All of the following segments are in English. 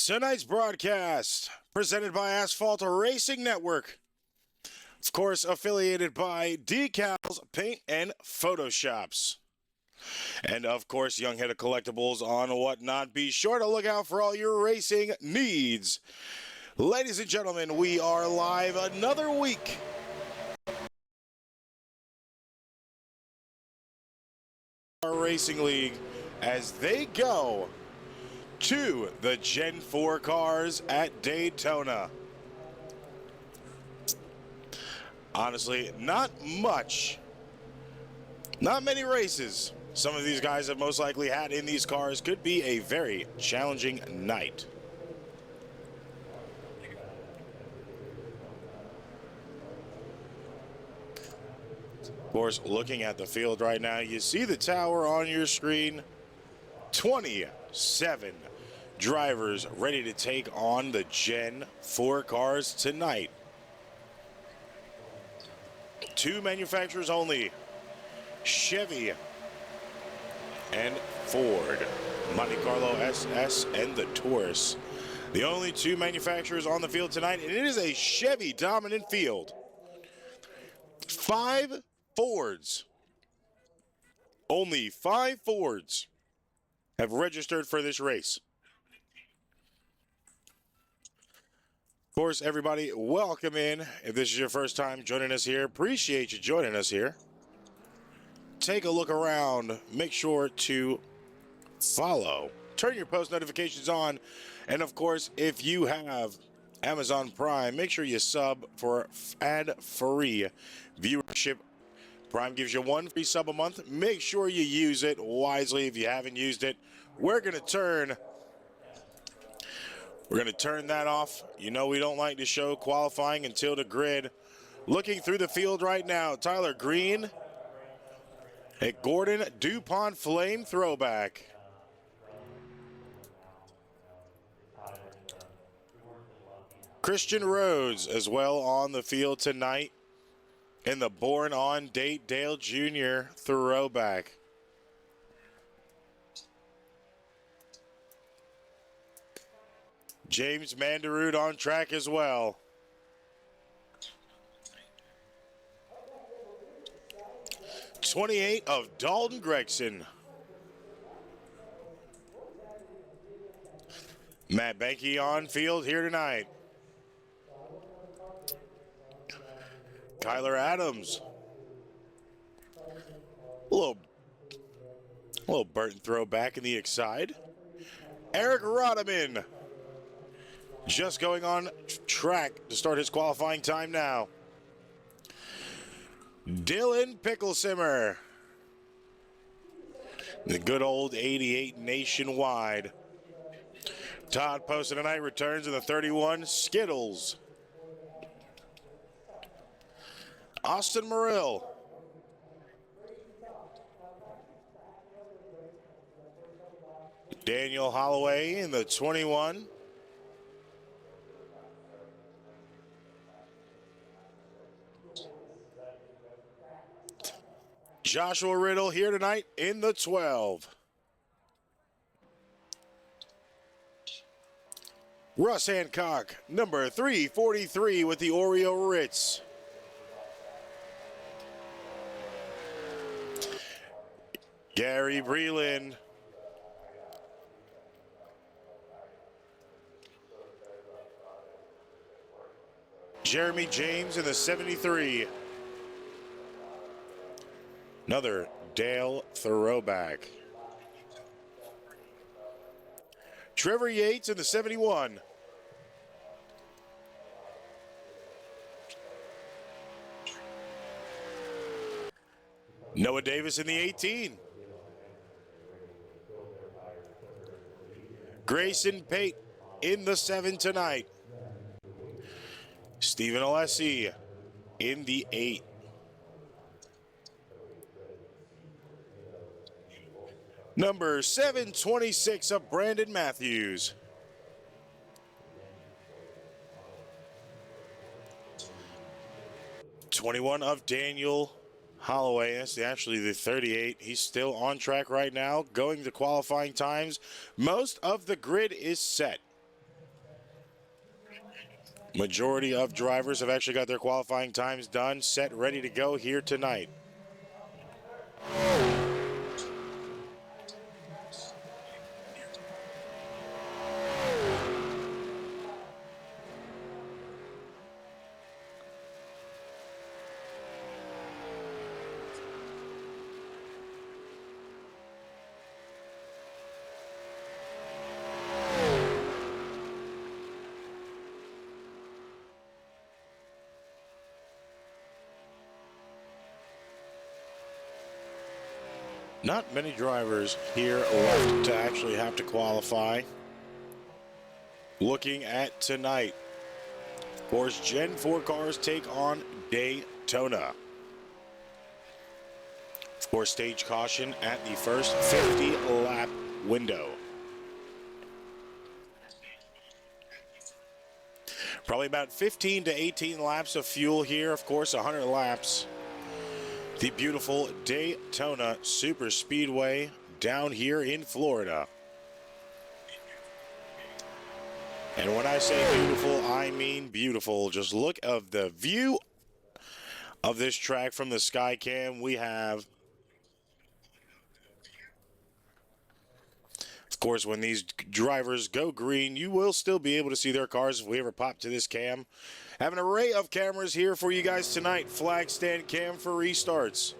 Tonight's broadcast presented by Asphalt Racing Network. Of course, affiliated by Decals, Paint, and Photoshops. And of course, Young Head of Collectibles on whatnot. Be sure to look out for all your racing needs. Ladies and gentlemen, we are live another week. Our Racing League as they go to the Gen 4 cars at Daytona. Honestly, not many races some of these guys have most likely had in these cars. Could be a very challenging night. Of course, looking at the field right now, you see the tower on your screen. 27 drivers ready to take on the Gen 4 cars tonight. 2 manufacturers only, Chevy and Ford. Monte Carlo SS and the Taurus. The only 2 manufacturers on the field tonight, and it is a Chevy dominant field. 5 Fords. Only 5 Fords have registered for this race. Of course, everybody, welcome in. If this is your first time joining us here, appreciate you joining us here. Take a look around. Make sure to follow. Turn your post notifications on. And, of course, if you have Amazon Prime, make sure you sub for ad-free viewership. Prime gives you 1 free sub a month. Make sure you use it wisely if you haven't used it. We're going to turn that off. You know we don't like to show qualifying until the grid. Looking through the field right now, Tyler Green, a Gordon DuPont Flame throwback. Christian Rhodes as well on the field tonight in the Born on Date Dale Jr. throwback. James Mandarud on track as well. '28 of Dalton Gregson. Matt Benke on field here tonight. Kyler Adams. A little Burton throw back in the Excite. Eric Rodeman. Just going on track to start his qualifying time now. Dylan Picklesimmer. The good old 88 Nationwide. Todd Poston tonight returns in the 31 Skittles. Austin Morrill. Daniel Holloway in the 21. Joshua Riddle here tonight in the 12. Russ Hancock, number 343 with the Oreo Ritz. Gary Breland. Jeremy James in the 73. Another Dale throwback. Trevor Yates in the 71. Noah Davis in the 18. Grayson Pate in the 7 tonight. Stephen Alessi in the 8. Number 726 of Brandon Matthews. '21 of Daniel Holloway. That's actually the 38. He's still on track right now, going to qualifying times. Most of the grid is set. Majority of drivers have actually got their qualifying times done, set, ready to go here tonight. Not many drivers here left to actually have to qualify. Looking at tonight, of course, Gen 4 cars take on Daytona. Of course, stage caution at the first 50-lap window. Probably about 15 to 18 laps of fuel here. Of course, 100 laps. The beautiful Daytona Super Speedway down here in Florida. And when I say beautiful, I mean beautiful. Just look at the view of this track from the sky cam. We have, of course, when these drivers go green, you will still be able to see their cars if we ever pop to this cam. Have an array of cameras here for you guys tonight. Flag stand cam for restarts.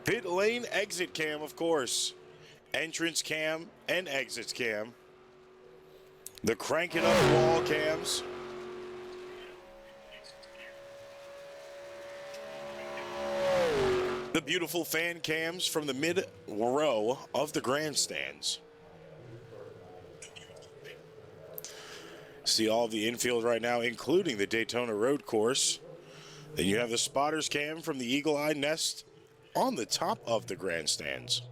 Pit lane exit cam, of course. Entrance cam and exits cam. The crank it up wall cams. The beautiful fan cams from the mid row of the grandstands. See all of the infield right now, including the Daytona road course. Then you have the spotters cam from the Eagle Eye Nest on the top of the grandstands.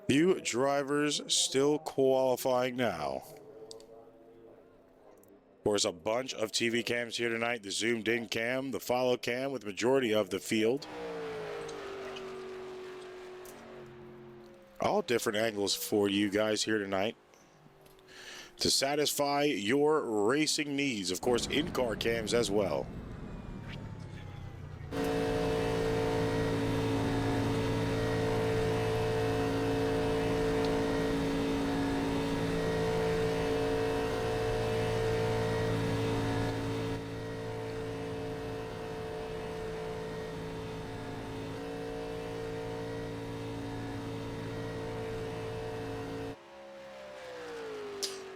Few drivers still qualifying now. Of course, a bunch of TV cams here tonight. The zoomed in cam, the follow cam with majority of the field. All different angles for you guys here tonight to satisfy your racing needs. Of course, in-car cams as well.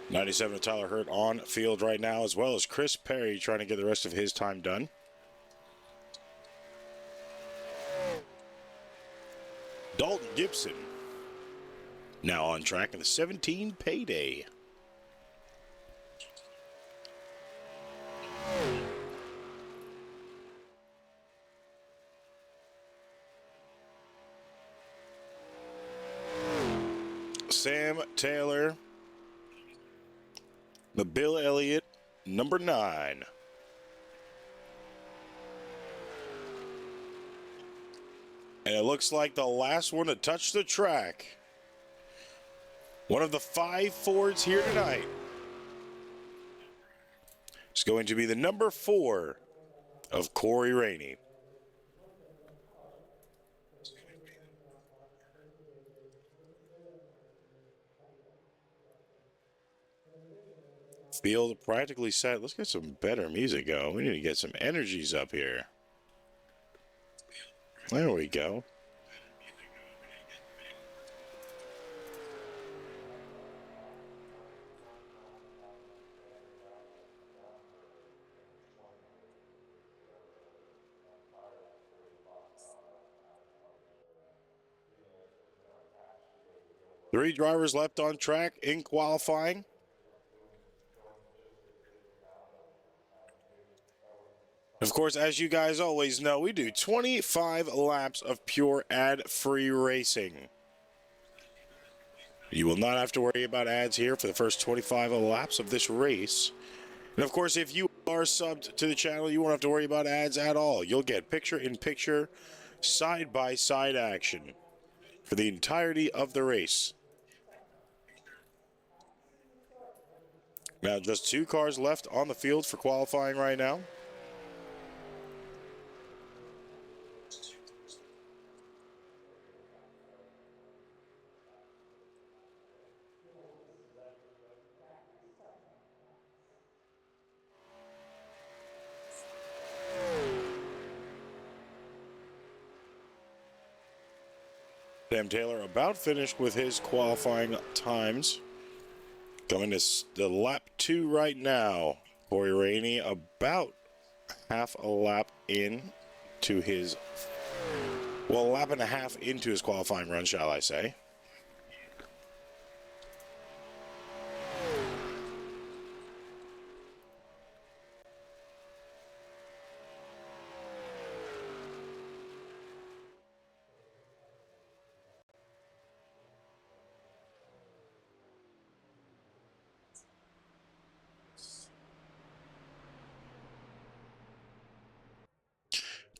'97 Tyler Hurt on field right now, as well as Chris Perry trying to get the rest of his time done. Dalton Gibson now on track in the 17 payday. Sam Taylor, the Bill Elliott, number 9. And it looks like the last one to touch the track. One of the 5 Fords here tonight. It's going to be the number 4 of Corey Rainey. Field practically set. Let's get some better music going. We need to get some energies up here. There we go. Three drivers left on track in qualifying. Of course, as you guys always know, we do 25 laps of pure ad-free racing. You will not have to worry about ads here for the first 25 laps of this race. And of course, if you are subbed to the channel, you won't have to worry about ads at all. You'll get picture-in-picture, side-by-side action for the entirety of the race. Now, just 2 cars left on the field for qualifying right now. Sam Taylor about finished with his qualifying times. Going to the lap 2 right now. Corey Rainey about half a lap in to his, well, a lap and a half into his qualifying run, shall I say.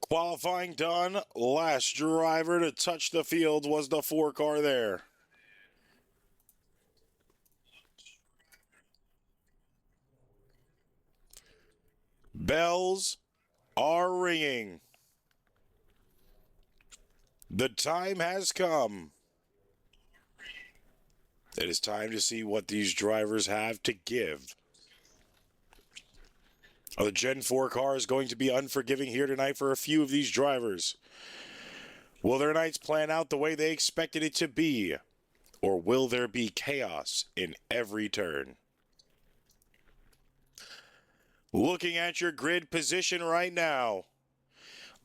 Qualifying done. Last driver to touch the field was the 4 car there. Bells are ringing. The time has come. It is time to see what these drivers have to give. The Gen 4 car is going to be unforgiving here tonight for a few of these drivers. Will their nights plan out the way they expected it to be? Or will there be chaos in every turn? Looking at your grid position right now,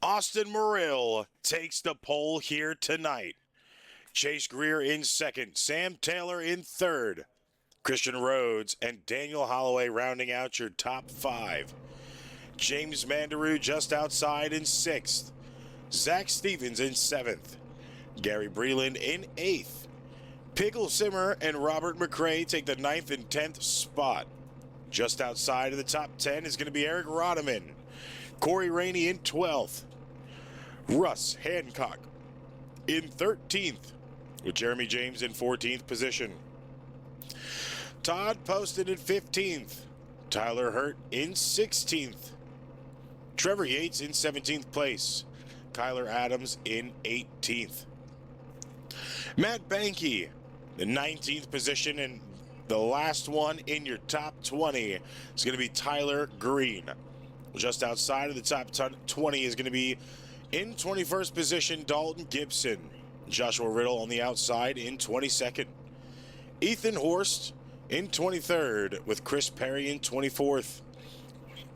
Austin Morrill takes the pole here tonight. Chase Greer in second, Sam Taylor in third, Christian Rhodes and Daniel Holloway rounding out your top 5. James Mandaroo just outside in 6th. Zach Stevens in 7th. Gary Breland in 8th. Pickle Simmer and Robert McRae take the 9th and 10th spot. Just outside of the top 10 is going to be Eric Rodeman. Corey Rainey in 12th. Russ Hancock in 13th, with Jeremy James in 14th position. Todd Poston in 15th. Tyler Hurt in 16th. Trevor Yates in 17th place. Kyler Adams in 18th. Matt Banky, the 19th position, and the last one in your top 20 is going to be Tyler Green. Just outside of the top 20 is going to be in 21st position, Dalton Gibson. Joshua Riddle on the outside in 22nd. Ethan Horst in 23rd, with Chris Perry in 24th.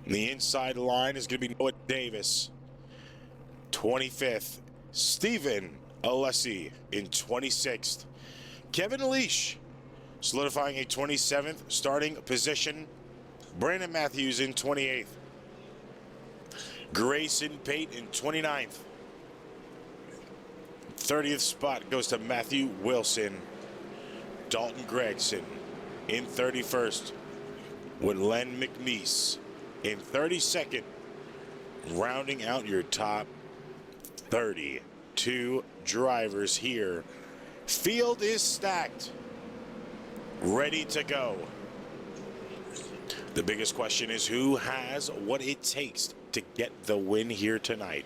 And the inside line is going to be Noah Davis. 25th, Stephen Alessi in 26th. Kevin Leash solidifying a 27th starting position. Brandon Matthews in 28th. Grayson Pate in 29th. 30th spot goes to Matthew Wilson. Dalton Gregson in 31st, with Len McNeese in 32nd, rounding out your top 32 drivers here. Field is stacked, ready to go. The biggest question is who has what it takes to get the win here tonight.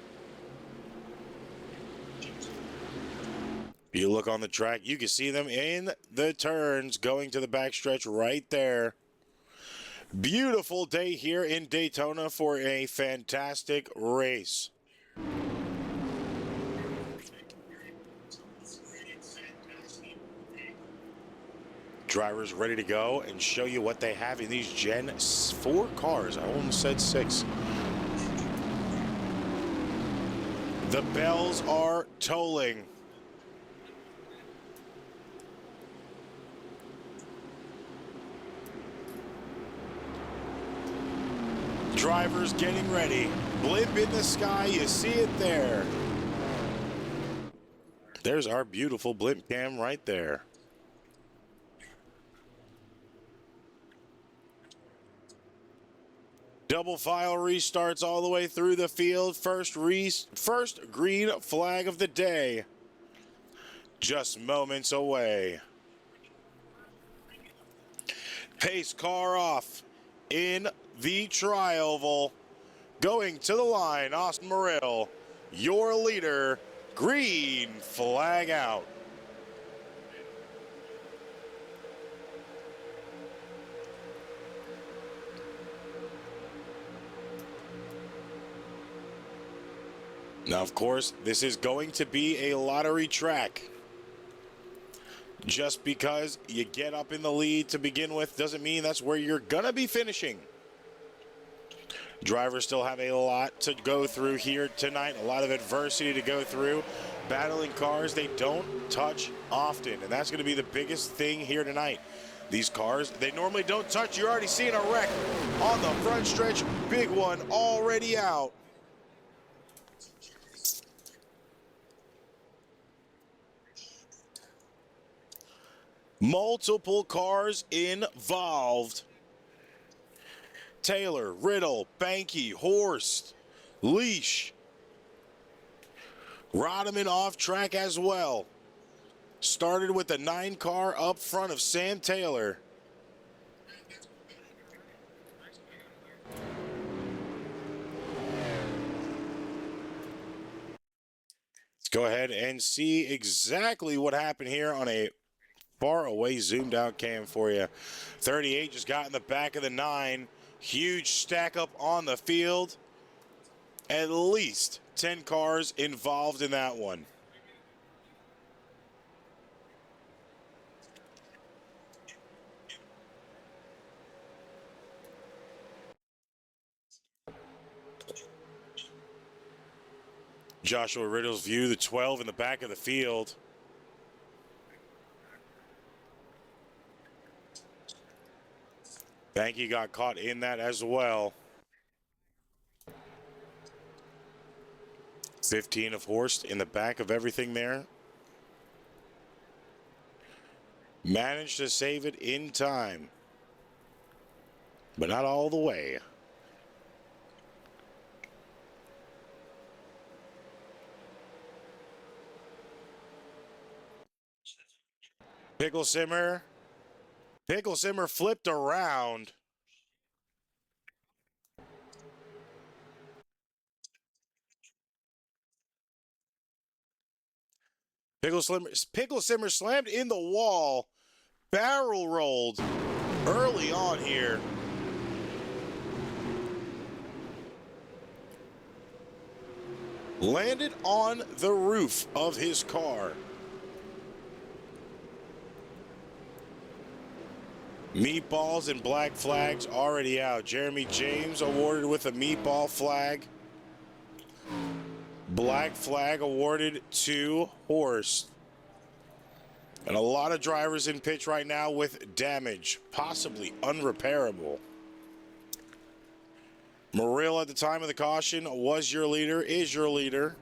If you look on the track, you can see them in the turns going to the backstretch right there. Beautiful day here in Daytona for a fantastic race. Drivers ready to go and show you what they have in these Gen 4 cars. I almost said 6. The bells are tolling. Drivers getting ready. Blimp in the sky, you see it there. There's our beautiful blimp cam right there. Double file restarts all the way through the field. First green flag of the day. Just moments away. Pace car off in the tri-oval. Going to the line, Austin Morrill, your leader. Green flag out. Now, of course, this is going to be a lottery track. Just because you get up in the lead to begin with doesn't mean that's where you're going to be finishing. Drivers still have a lot to go through here tonight, a lot of adversity to go through. Battling cars they don't touch often, and that's going to be the biggest thing here tonight. These cars, they normally don't touch. You're already seeing a wreck on the front stretch. Big one already out. Multiple cars involved. Taylor, Riddle, Banky, Horst, Leash. Rodman off track as well. Started with the 9 car up front of Sam Taylor. Let's go ahead and see exactly what happened here on a far away zoomed out cam for you. 38 just got in the back of the 9. Huge stack up on the field. At least 10 cars involved in that one. Joshua Riddle's view, the 12 in the back of the field. Banky got caught in that as well. 15 of Horst in the back of everything there. Managed to save it in time, but not all the way. Pickle Simmer flipped around. Pickle Simmer slammed in the wall, barrel rolled early on here. Landed on the roof of his car. Meatballs and black flags already out. Jeremy James awarded with a meatball flag. Black flag awarded to Horst. And a lot of drivers in pitch right now with damage, possibly unrepairable. Morrill at the time of the caution was your leader, is your leader,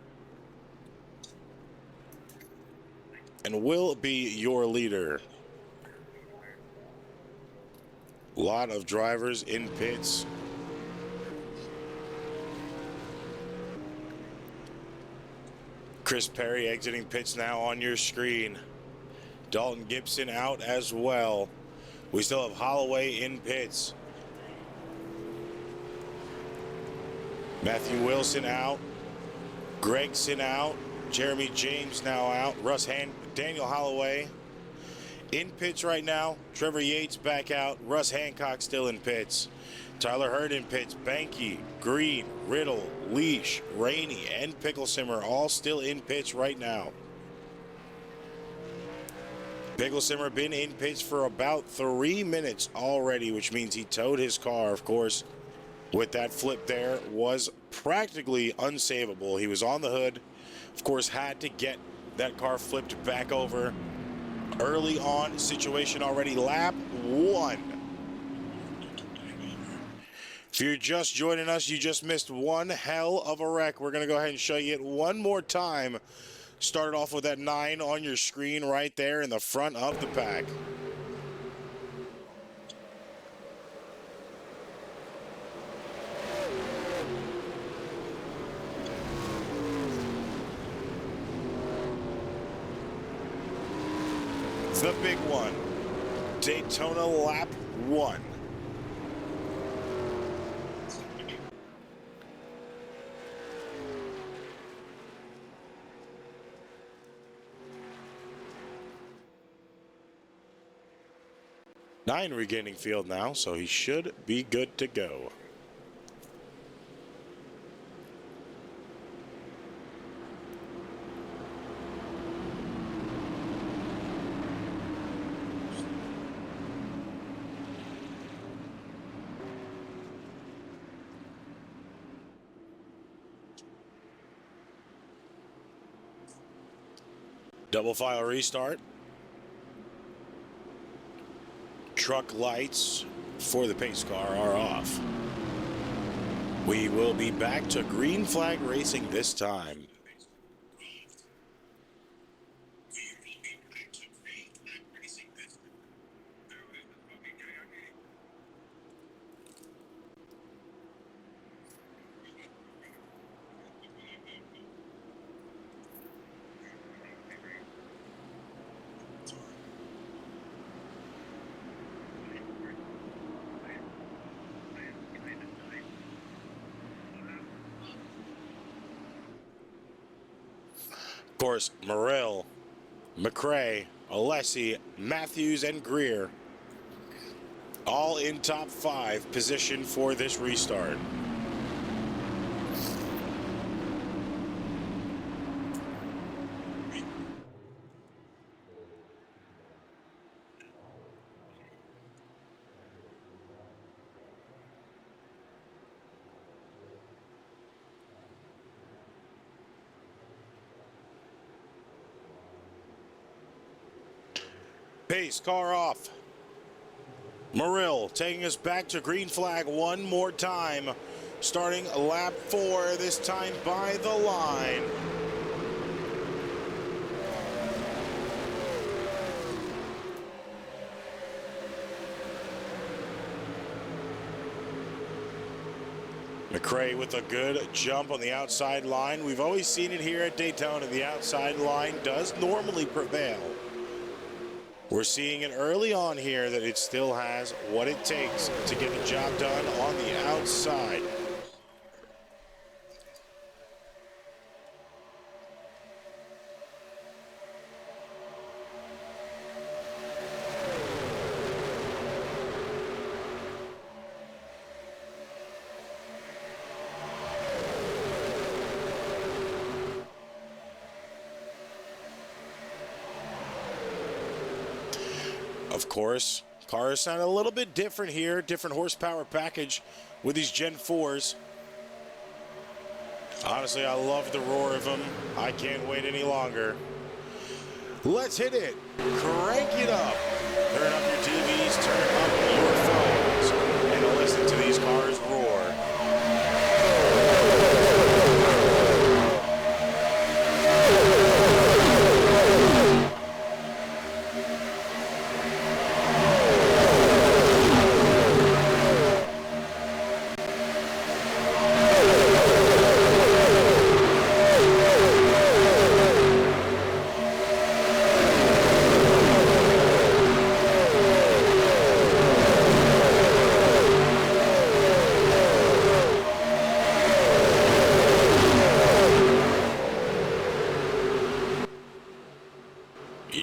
and will be your leader. A lot of drivers in pits. Chris Perry exiting pits now on your screen. Dalton Gibson out as well. We still have Holloway in pits. Matthew Wilson out. Gregson out. Jeremy James now out. Daniel Holloway in pits right now. Trevor Yates back out. Russ Hancock still in pits. Tyler Hurd in pits. Banky, Green, Riddle, Leash, Rainey, and Pickle Simmer all still in pits right now. Pickle Simmer been in pits for about 3 minutes already, which means he towed his car, of course. With that flip there, was practically unsavable. He was on the hood, of course, had to get that car flipped back over. Early on situation already, lap 1. If you're just joining us, you just missed one hell of a wreck. We're going to go ahead and show you it one more time. Started off with that 9 on your screen right there in the front of the pack. The big one, Daytona lap 1. Nine regaining field now, so he should be good to go. Double file restart. Truck lights for the pace car are off. We will be back to green flag racing this time. Of course, Morrill, McRae, Alessi, Matthews, and Greer all in top 5 position for this restart. Pace car off. Morrill taking us back to green flag one more time. Starting lap 4, this time by the line. McRae with a good jump on the outside line. We've always seen it here at Daytona. The outside line does normally prevail. We're seeing it early on here that it still has what it takes to get the job done on the outside. Of course, cars sound a little bit different here, different horsepower package with these Gen 4s. Honestly, I love the roar of them. I can't wait any longer. Let's hit it. Crank it up. Turn up your TVs, turn up your phones, and listen to these cars roar.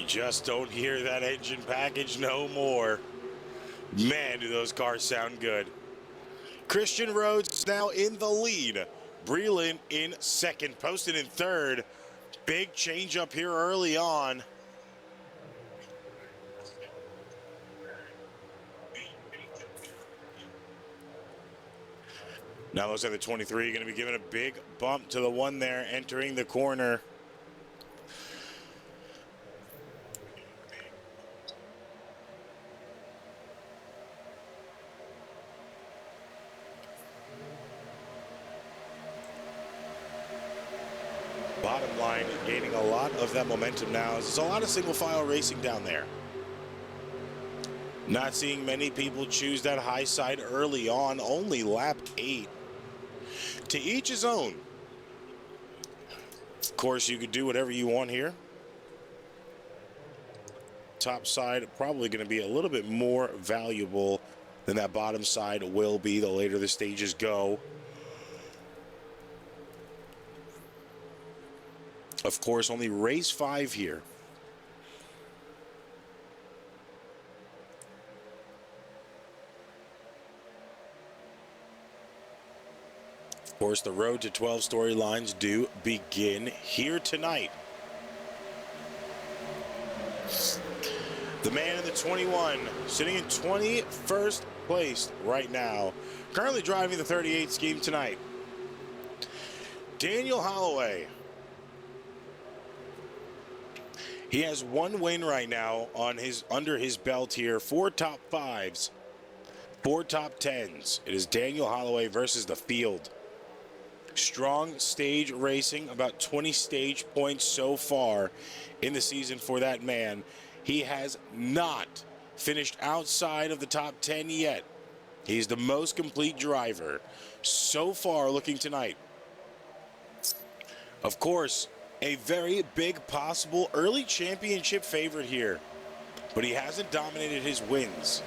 Just don't hear that engine package no more. Man, do those cars sound good. Christian Rhodes now in the lead. Breland in second, Poston in third. Big change up here early on. Now looks like the 23 going to be giving a big bump to the one there entering the corner. gaining a lot of that momentum now. There's a lot of single file racing down there. Not seeing many people choose that high side early on, only lap 8. To each his own. Of course, you could do whatever you want here. Top side probably going to be a little bit more valuable than that bottom side will be the later the stages go. Of course, only race 5 here. Of course, the road to 12 storylines do begin here tonight. The man in the 21, sitting in 21st place right now, currently driving the 38 scheme tonight. Daniel Holloway. He has 1 win right now on under his belt here. 4 top 5s, 4 top 10s. It is Daniel Holloway versus the field. Strong stage racing, about 20 stage points so far in the season for that man. He has not finished outside of the top 10 yet. He's the most complete driver so far looking tonight. Of course, a very big possible early championship favorite here, but he hasn't dominated his wins.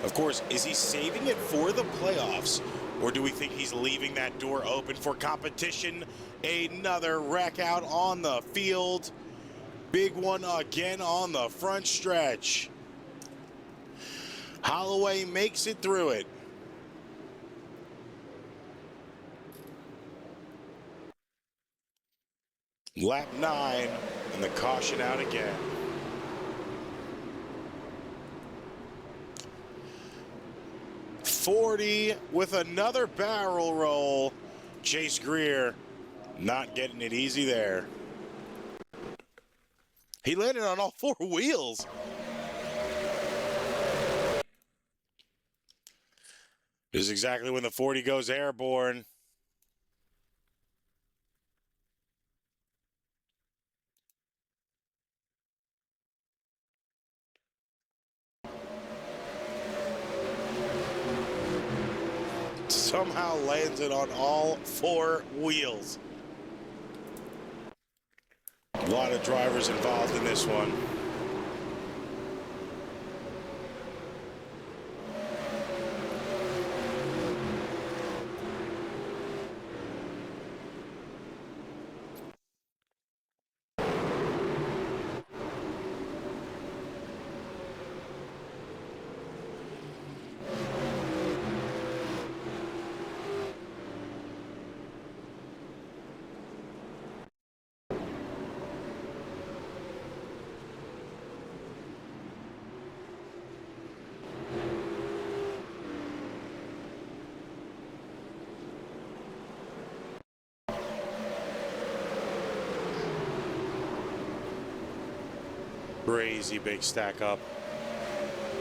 Of course, is he saving it for the playoffs, or do we think he's leaving that door open for competition? Another wreck out on the field. Big one again on the front stretch. Holloway makes it through it. Lap 9, and the caution out again. .40 with another barrel roll. Chase Greer not getting it easy there. He landed on all 4 wheels. This is exactly when the 40 goes airborne. Somehow lands it on all 4 wheels. A lot of drivers involved in this one. Crazy big stack up.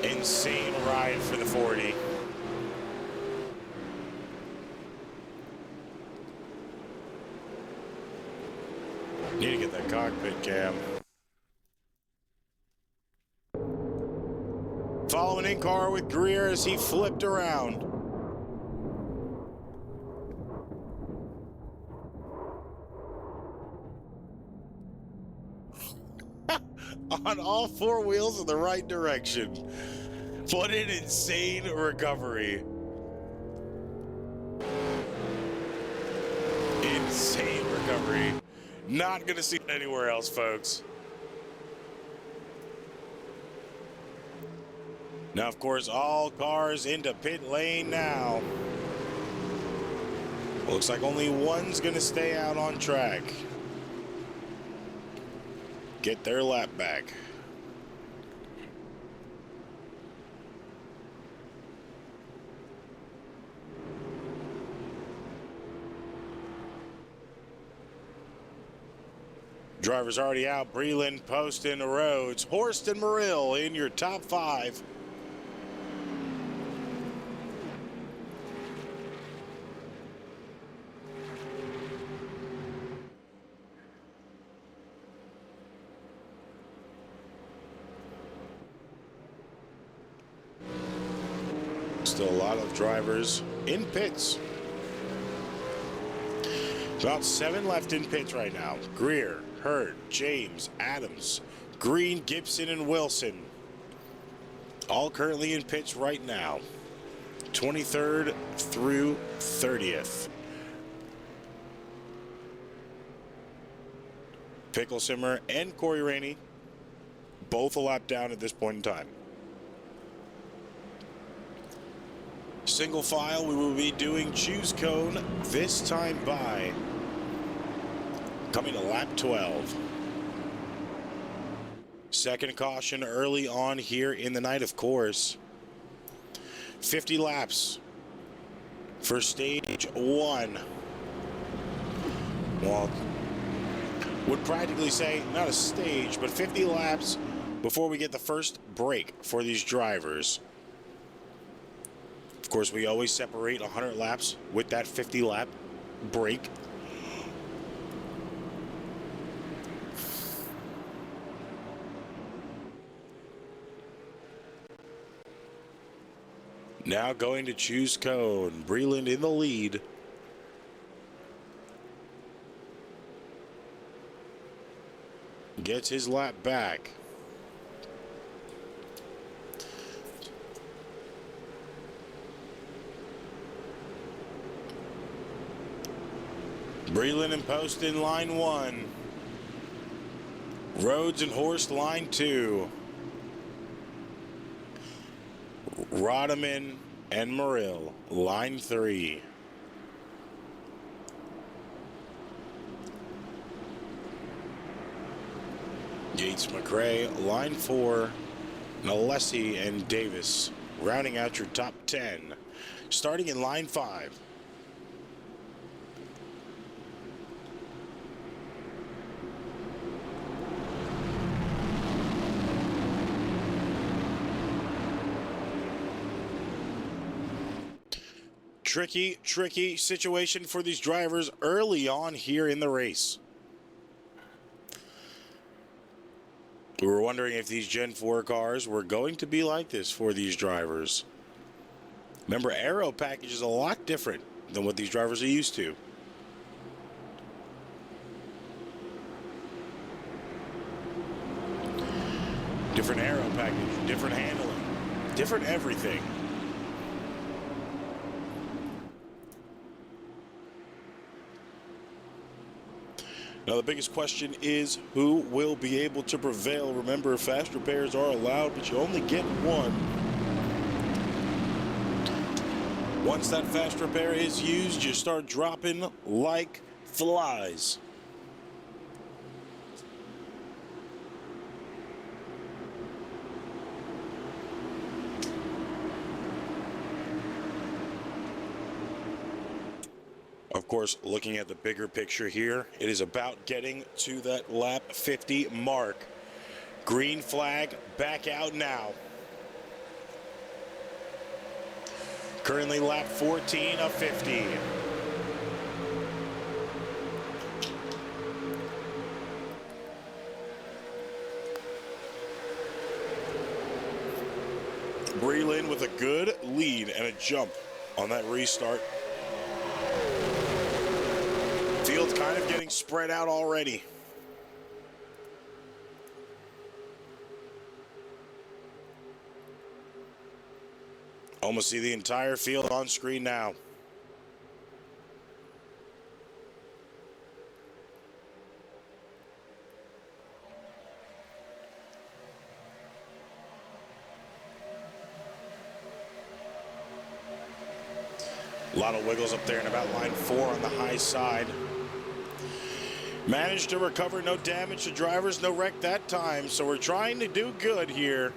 Insane ride for the 40. Need to get that cockpit cam. Following in car with Greer as he flipped around. On all 4 wheels in the right direction. What an insane recovery. Insane recovery. Not going to see it anywhere else, folks. Now, of course, all cars into pit lane now. Looks like only one's going to stay out on track. Get their lap back. Drivers already out. Breland, Poston, Rhodes, Horst, and Morrill in your top 5. Still a lot of drivers in pits. About 7 left in pits right now. Greer, Hurd, James, Adams, Green, Gibson, and Wilson. All currently in pits right now. 23rd through 30th. Picklesimmer and Corey Rainey, both a lap down at this point in time. Single file, we will be doing choose cone this time by coming to lap 12. Second caution early on here in the night, of course. 50 laps for stage 1. Well, would practically say not a stage, but 50 laps before we get the first break for these drivers. Of course, we always separate 100 laps with that 50 lap break. Now going to choose cone. Breland in the lead. Gets his lap back. Breland and Post in line 1. Rhodes and Horst line 2. Rodman and Murill line 3. Yates McRae line 4. Nalesi and Davis rounding out your top 10. Starting in line 5. Tricky situation for these drivers early on here in the race. We were wondering if these Gen 4 cars were going to be like this for these drivers. Remember, aero package is a lot different than what these drivers are used to. Different aero package, different handling, different everything. Now the biggest question is who will be able to prevail. Remember, fast repairs are allowed, but you only get one. Once that fast repair is used, you start dropping like flies. Of course, looking at the bigger picture here, it is about getting to that lap 50 mark. Green flag back out now. Currently lap 14 of 50. Breland with a good lead and a jump on that restart. Field's kind of getting spread out already. Almost see the entire field on screen now. A lot of wiggles up there in about line 4 on the high side. Managed to recover, no damage to drivers, no wreck that time, so we're trying to do good here.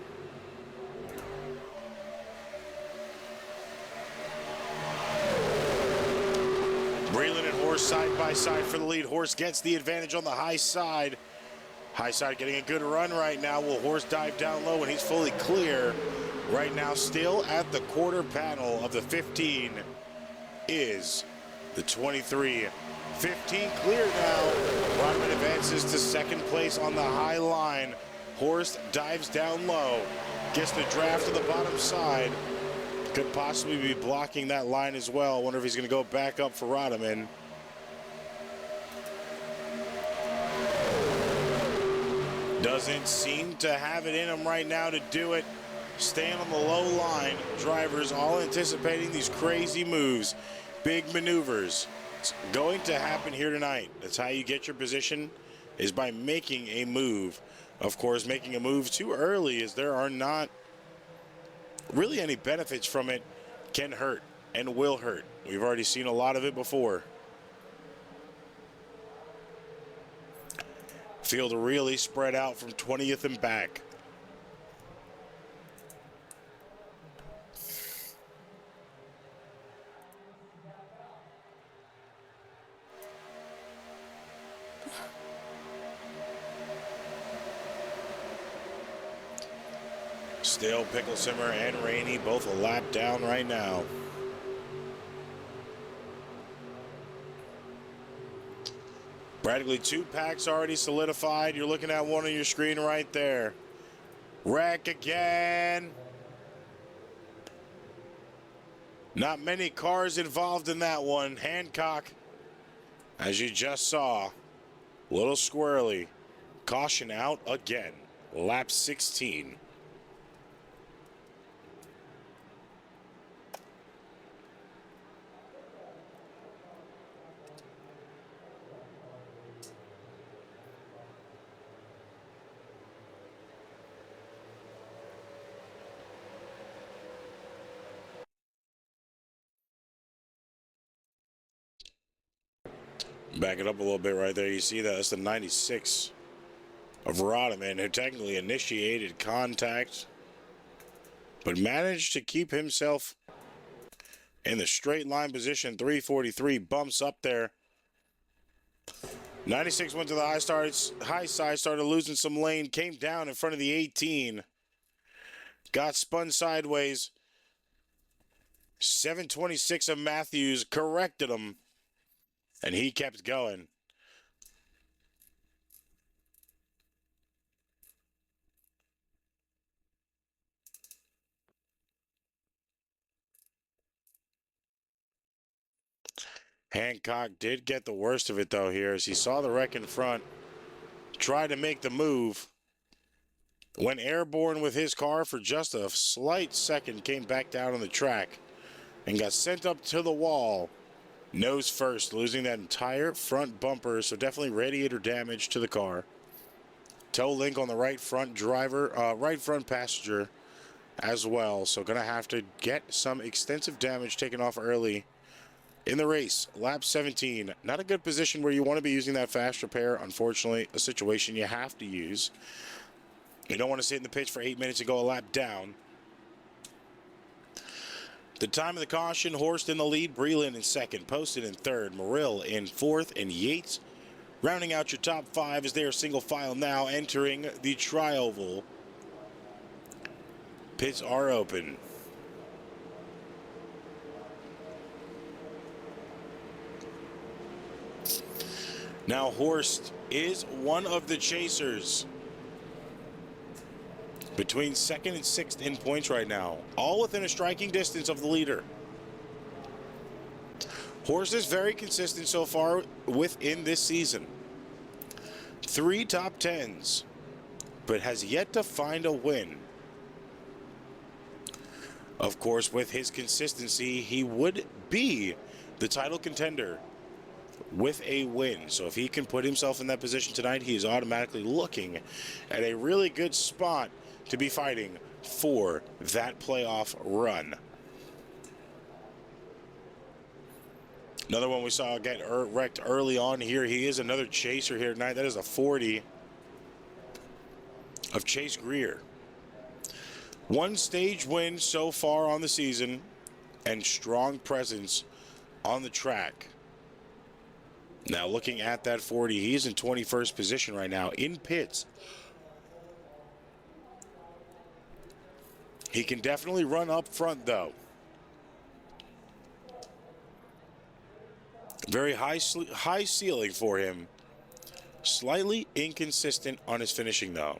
Breland and Horst side by side for the lead. Horst gets the advantage on the high side. High side getting a good run right now. Will Horst dive down low when he's fully clear? Right now, still at the quarter panel of the 15 is the 23. 15 clear now. Rodman advances to second place on the high line. Horst dives down low. Gets the draft to the bottom side. Could possibly be blocking that line as well. Wonder if he's going to go back up for Rodman. Doesn't seem to have it in him right now to do it. Staying on the low line. Drivers all anticipating these crazy moves. Big maneuvers. It's going to happen here tonight. That's how you get your position, is by making a move. Of course, making a move too early, as there are not really any benefits from it, can hurt and will hurt. We've already seen a lot of it before. Field really spread out from 20th and back. Still Pickle Simmer and Rainey both a lap down right now. Practically 2 packs already solidified. You're looking at one on your screen right there. Wreck again. Not many cars involved in that one. Hancock, as you just saw, a little squirrely. Caution out again. Lap 16. Back it up a little bit right there. You see that? That's the 96 of Rodman, who technically initiated contact, but managed to keep himself in the straight line position. 343 bumps up there. 96 went to the high side, started losing some lane, came down in front of the 18. Got spun sideways. 726 of Matthews corrected him, and he kept going. Hancock did get the worst of it, though, here, as he saw the wreck in front, tried to make the move, went airborne with his car for just a slight second, came back down on the track, and got sent up to the wall, nose first, losing that entire front bumper, so definitely radiator damage to the car. Toe link on the right front passenger as well, so gonna have to get some extensive damage taken off early in the race. Lap 17, not a good position where you want to be using that fast repair. Unfortunately, a situation you have to use. You don't want to sit in the pits for 8 minutes and go a lap down. The time of the caution, Horst in the lead, Breland in second, Poston in third, Morrill in fourth, and Yates rounding out your top 5 as they are single file now entering the tri-oval. Pits are open. Now Horst is one of the chasers. Between second and sixth in points right now, all within a striking distance of the leader. Horst is very consistent so far within this season. 3 top 10s, but has yet to find a win. Of course, with his consistency, he would be the title contender with a win. So if he can put himself in that position tonight, he is automatically looking at a really good spot to be fighting for that playoff run. Another one we saw get wrecked early on here. He is another chaser here tonight. That is a 40 of Chase Greer. 1 stage win so far on the season and strong presence on the track. Now looking at that 40, he's in 21st position right now in pits. He can definitely run up front, though. Very high ceiling for him. Slightly inconsistent on his finishing, though.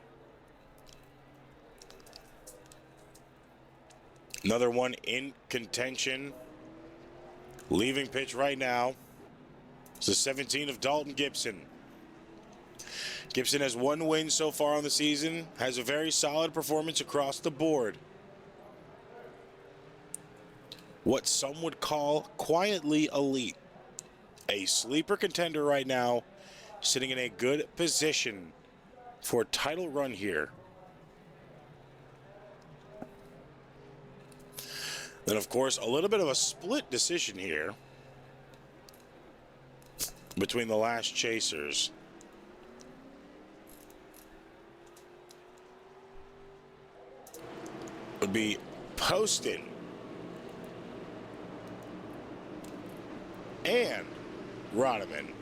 Another one in contention. Leaving pitch right now. It's the 17 of Dalton Gibson. Gibson has 1 win so far on the season. Has a very solid performance across the board. What some would call quietly elite. A sleeper contender right now. Sitting in a good position for a title run here. Then, of course, a little bit of a split decision here between the last chasers. Would be Poston and Rodman.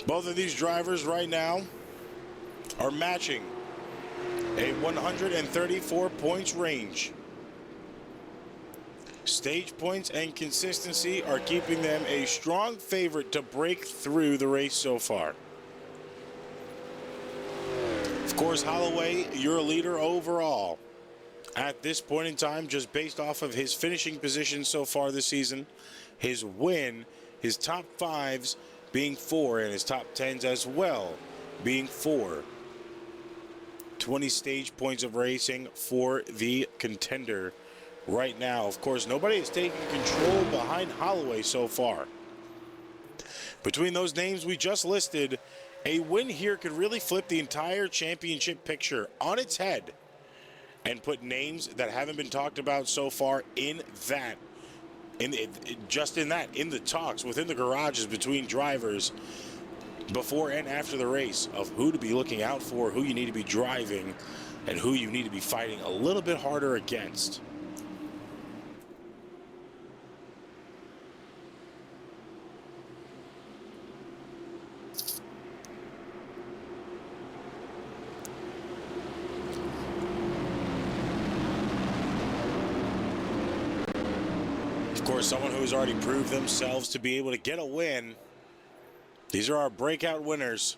Both of these drivers right now are matching a 134 points range. Stage points and consistency are keeping them a strong favorite to break through the race so far. Of course, Holloway, your leader overall at this point in time, just based off of his finishing position so far this season, his win, his top 5s being 4, and his top 10s as well being 4. 20 stage points of racing for the contender right now. Of course, nobody is taking control behind Holloway so far. Between those names we just listed, a win here could really flip the entire championship picture on its head and put names that haven't been talked about so far in the talks within the garages between drivers before and after the race of who to be looking out for, who you need to be driving, and who you need to be fighting a little bit harder against. Of course, someone who has already proved themselves to be able to get a win. These are our breakout winners,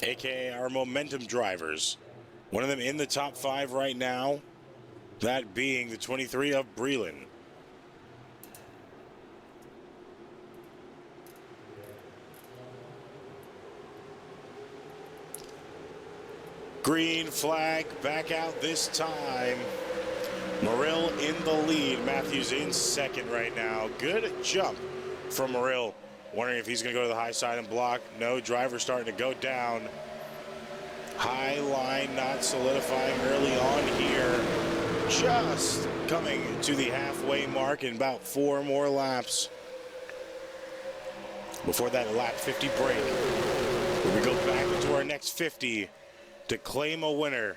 aka our momentum drivers. One of them in the top 5 right now, that being the 23 of Breland. Green flag back out this time. Morrill in the lead. Matthews in second right now. Good jump from Morrill. Wondering if he's going to go to the high side and block. No, driver starting to go down. High line not solidifying early on here. Just coming to the halfway mark in about 4 more laps before that lap 50 break, where we go back into our next 50 to claim a winner.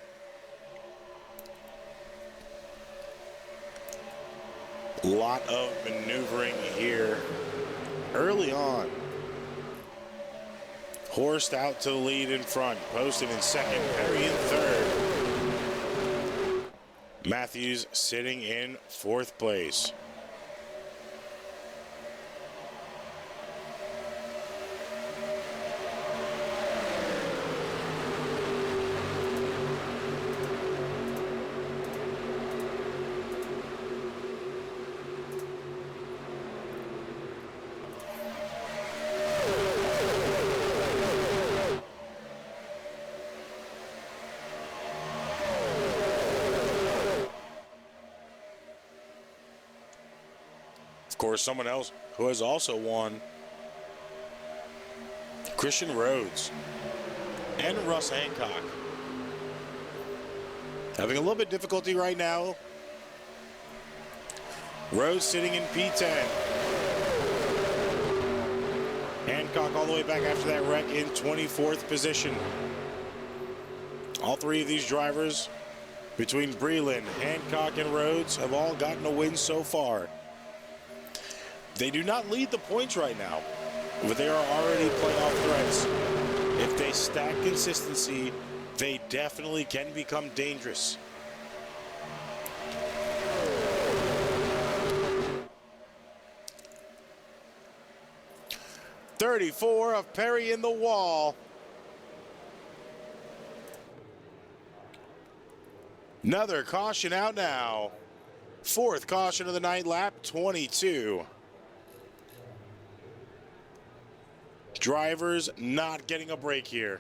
Lot of maneuvering here early on. Horst out to the lead in front. Poston in second. Perry in third. Matthews sitting in 4th place. Of course, someone else who has also won, Christian Rhodes and Russ Hancock. Having a little bit of difficulty right now. Rhodes sitting in P10. Hancock all the way back after that wreck in 24th position. All 3 of these drivers, between Breland, Hancock, and Rhodes, have all gotten a win so far. They do not lead the points right now, but they are already playoff threats. If they stack consistency, they definitely can become dangerous. .34 of Perry in the wall. Another caution out now. Fourth caution of the night, lap 22. Drivers not getting a break here.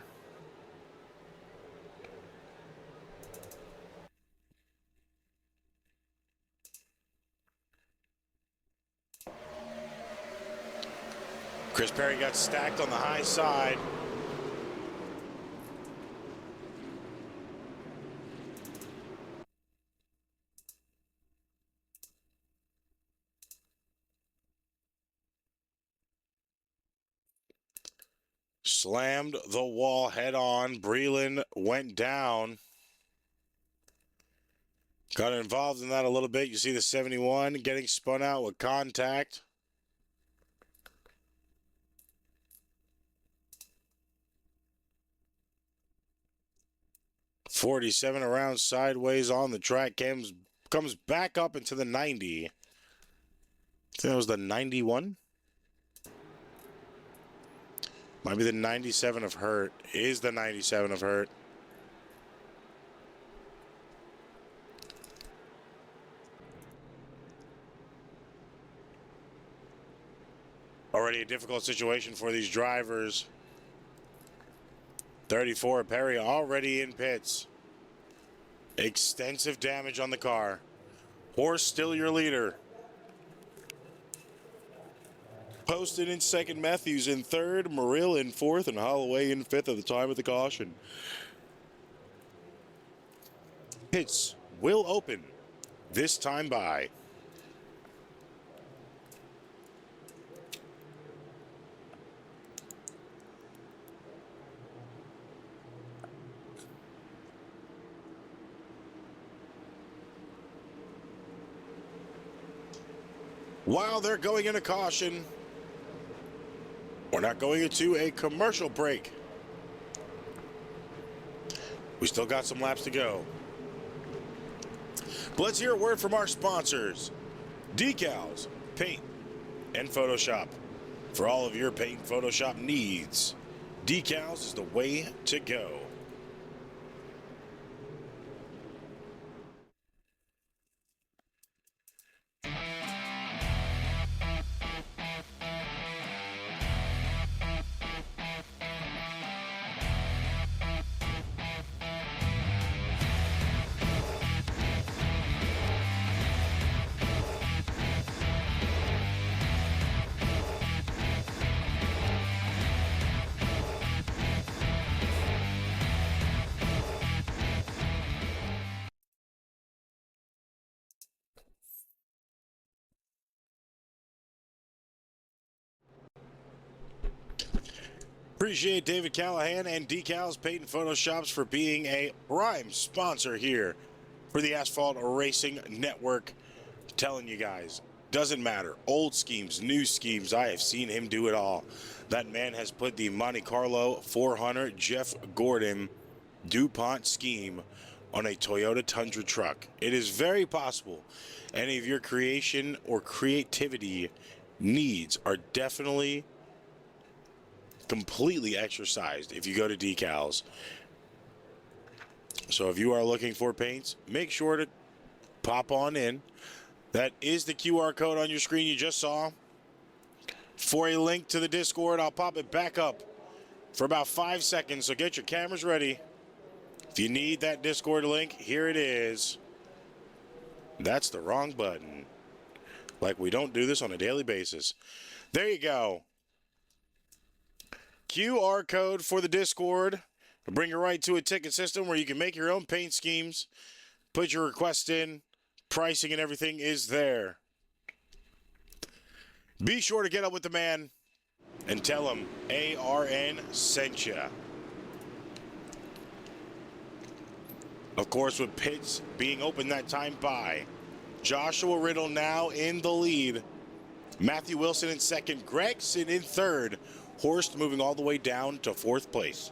Chris Perry got stacked on the high side. Slammed the wall head on. Breland went down. Got involved in that a little bit. You see the 71 getting spun out with contact. .47 around sideways on the track. Comes back up into the 90. I think that was the 91. Might be the 97 of Hurt. Is the 97 of Hurt. Already a difficult situation for these drivers. 34, Perry already in pits. Extensive damage on the car. Horse still your leader. Poston in second, Matthews in third, Murill in fourth, and Holloway in fifth at the time of the caution. Pits will open this time by. While they're going into caution, we're not going into a commercial break. We still got some laps to go. But let's hear a word from our sponsors. Decals, paint, and Photoshop. For all of your paint and Photoshop needs, Decals is the way to go. Appreciate David Callahan and Decals Paint and Photoshops for being a prime sponsor here for the Asphalt Racing Network. Telling you guys, doesn't matter. Old schemes, new schemes, I have seen him do it all. That man has put the Monte Carlo 400 Jeff Gordon DuPont scheme on a Toyota Tundra truck. It is very possible any of your creation or creativity needs are definitely completely exercised if you go to Decals. So if you are looking for paints, make sure to pop on in. That is the QR code on your screen you just saw. For a link to the Discord, I'll pop it back up for about 5 seconds, so get your cameras ready. If you need that Discord link, here it is. That's the wrong button. Like we don't do this on a daily basis. There you go. QR code for the Discord. It'll bring you right to a ticket system where you can make your own paint schemes, put your request in, pricing and everything is there. Be sure to get up with the man and tell him ARN sent you. Of course, with pits being open that time by, Joshua Riddle now in the lead. Matthew Wilson in second, Gregson in third. Horst moving all the way down to fourth place.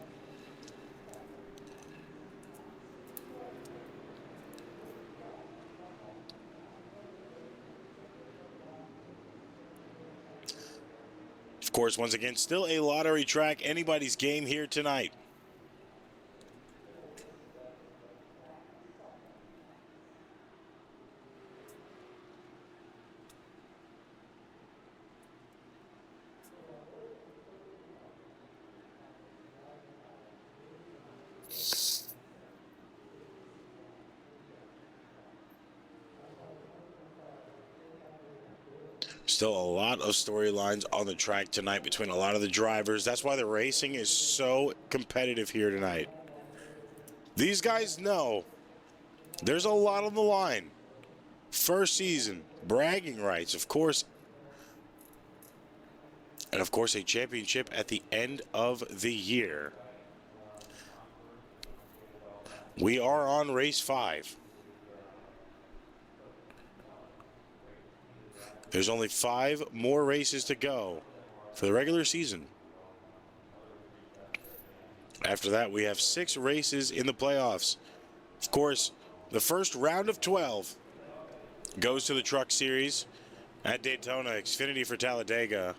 Of course, once again, still a lottery track. Anybody's game here tonight. Still a lot of storylines on the track tonight between a lot of the drivers. That's why the racing is so competitive here tonight. These guys know there's a lot on the line. First season, bragging rights, of course. And of course, a championship at the end of the year. We are on race 5. There's only 5 more races to go for the regular season. After that, we have 6 races in the playoffs. Of course, the first round of 12 goes to the Truck Series at Daytona, Xfinity for Talladega.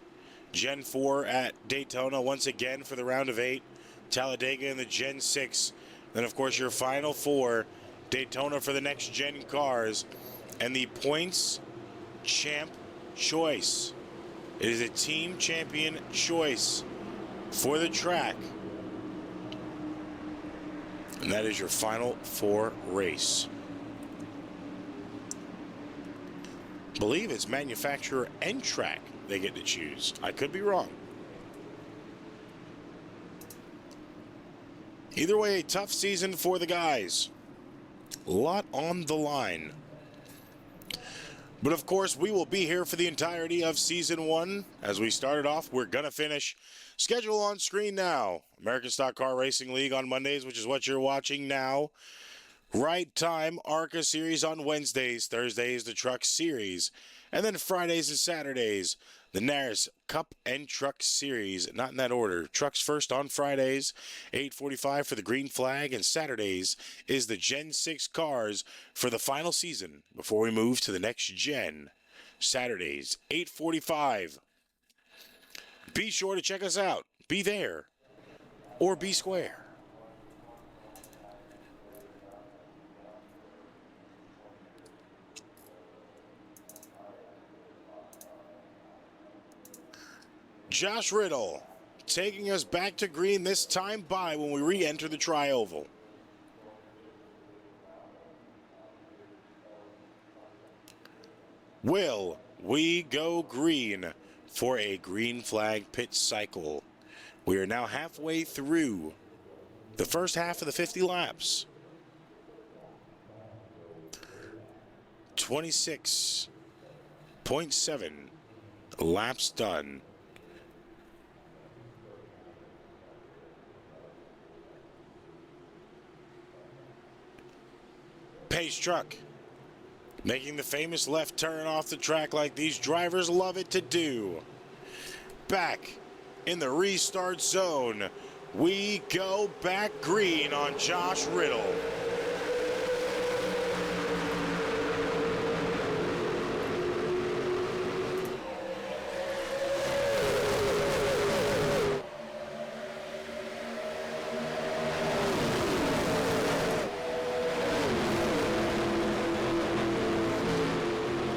Gen 4 at Daytona once again for the round of 8. Talladega in the Gen 6. Then, of course, your final 4, Daytona for the next gen cars. And the points champ choice. It is a team champion choice for the track. And that is your final 4 race. I believe it's manufacturer and track they get to choose. I could be wrong. Either way, a tough season for the guys. A lot on the line. But of course, we will be here for the entirety of Season 1. As we started off, we're going to finish. Schedule on screen now. American Stock Car Racing League on Mondays, which is what you're watching now. Right time, ARCA Series on Wednesdays. Thursdays, the Truck Series. And then Fridays and Saturdays, the NARS Cup and Truck Series. Not in that order. Trucks first on Fridays, 8:45 for the green flag. And Saturdays is the Gen 6 cars for the final season before we move to the next gen. Saturdays, 8:45. Be sure to check us out. Be there or be square. Josh Riddle taking us back to green, this time by when we re-enter the tri-oval. Will we go green for a green flag pit cycle? We are now halfway through the first half of the 50 laps. 26.7 laps done. Pace truck making the famous left turn off the track like these drivers love it to do. Back in the restart zone, we go back green on Josh Riddle.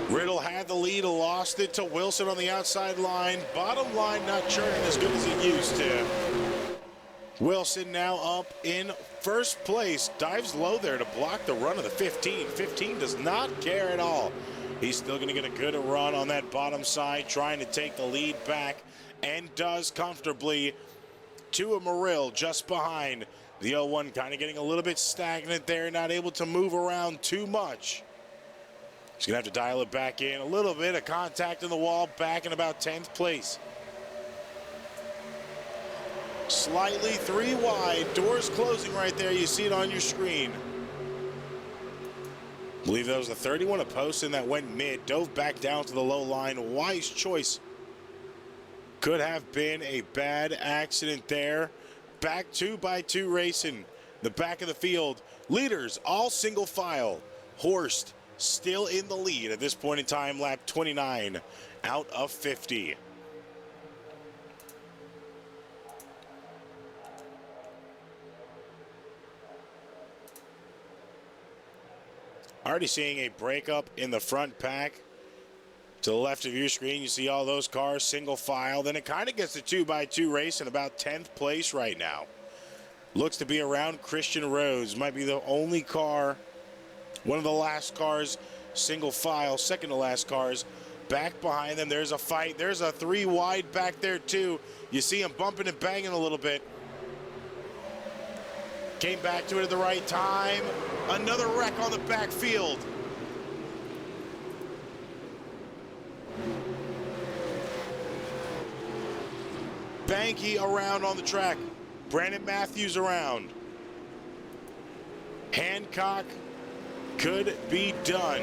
Riddle had the lead, lost it to Wilson on the outside line. Bottom line not churning as good as it used to. Wilson now up in first place. Dives low there to block the run of the 15. 15 does not care at all. He's still going to get a good run on that bottom side, trying to take the lead back, and does comfortably. Tua Morrill just behind. The 01 kind of getting a little bit stagnant there, not able to move around too much. He's going to have to dial it back in. A little bit of contact in the wall, back in about 10th place. Slightly 3 wide. Doors closing right there. You see it on your screen. I believe that was the 31 of Poston that went mid. Dove back down to the low line. Wise choice. Could have been a bad accident there. Back 2x2 racing. The back of the field. Leaders all single file. Horst still in the lead at this point in time, lap 29 out of 50. Already seeing a breakup in the front pack. To the left of your screen, you see all those cars single file. Then it kind of gets a 2x2 race in about 10th place right now. Looks to be around Christian Rhodes. Might be the only car, one of the last cars, single file, second to last cars back behind them. There's a fight. There's a 3 wide back there too. You see him bumping and banging a little bit. Came back to it at the right time. Another wreck on the backfield. Banky around on the track. Brandon Matthews around. Hancock could be done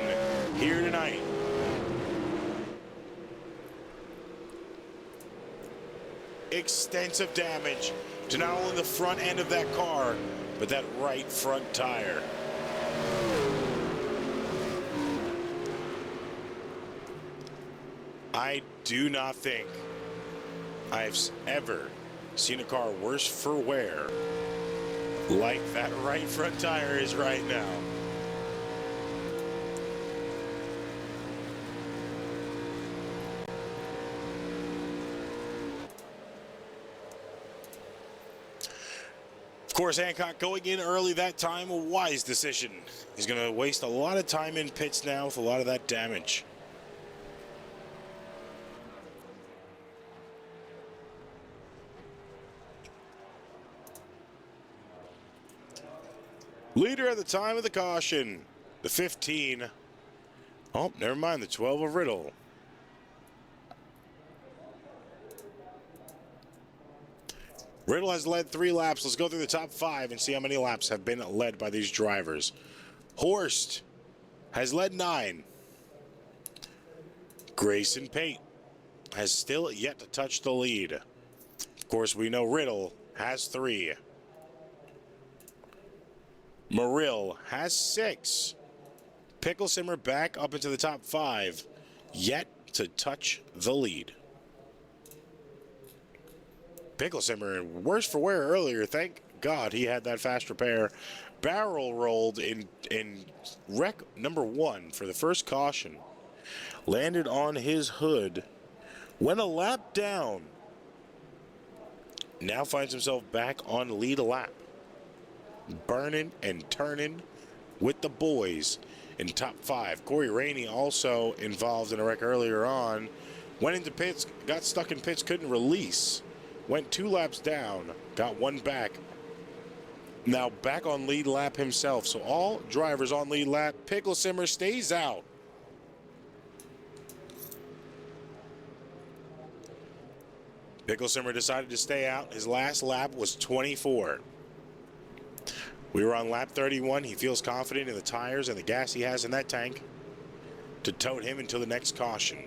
here tonight. Extensive damage to not only the front end of that car, but that right front tire. I do not think I've ever seen a car worse for wear like that right front tire is right now. Of course, Hancock going in early that time, a wise decision. He's going to waste a lot of time in pits now with a lot of that damage. Leader at the time of the caution, the 15. Oh, never mind, the 12 of Riddle. Riddle has led 3 laps. Let's go through the top 5 and see how many laps have been led by these drivers. Horst has led 9. Grayson Pate has still yet to touch the lead. Of course, we know Riddle has 3. Marill has 6. Picklesimmer back up into the top 5, yet to touch the lead. Picklesimmer, worse for wear earlier. Thank God he had that fast repair. Barrel rolled in wreck number 1 for the first caution. Landed on his hood. Went a lap down. Now finds himself back on lead a lap. Burning and turning with the boys in top 5. Corey Rainey also involved in a wreck earlier on. Went into pits, got stuck in pits, couldn't release. Went 2 laps down, got 1 back. Now back on lead lap himself. So all drivers on lead lap. Picklesimmer stays out. Picklesimmer decided to stay out. His last lap was 24. We were on lap 31. He feels confident in the tires and the gas he has in that tank to tote him until the next caution.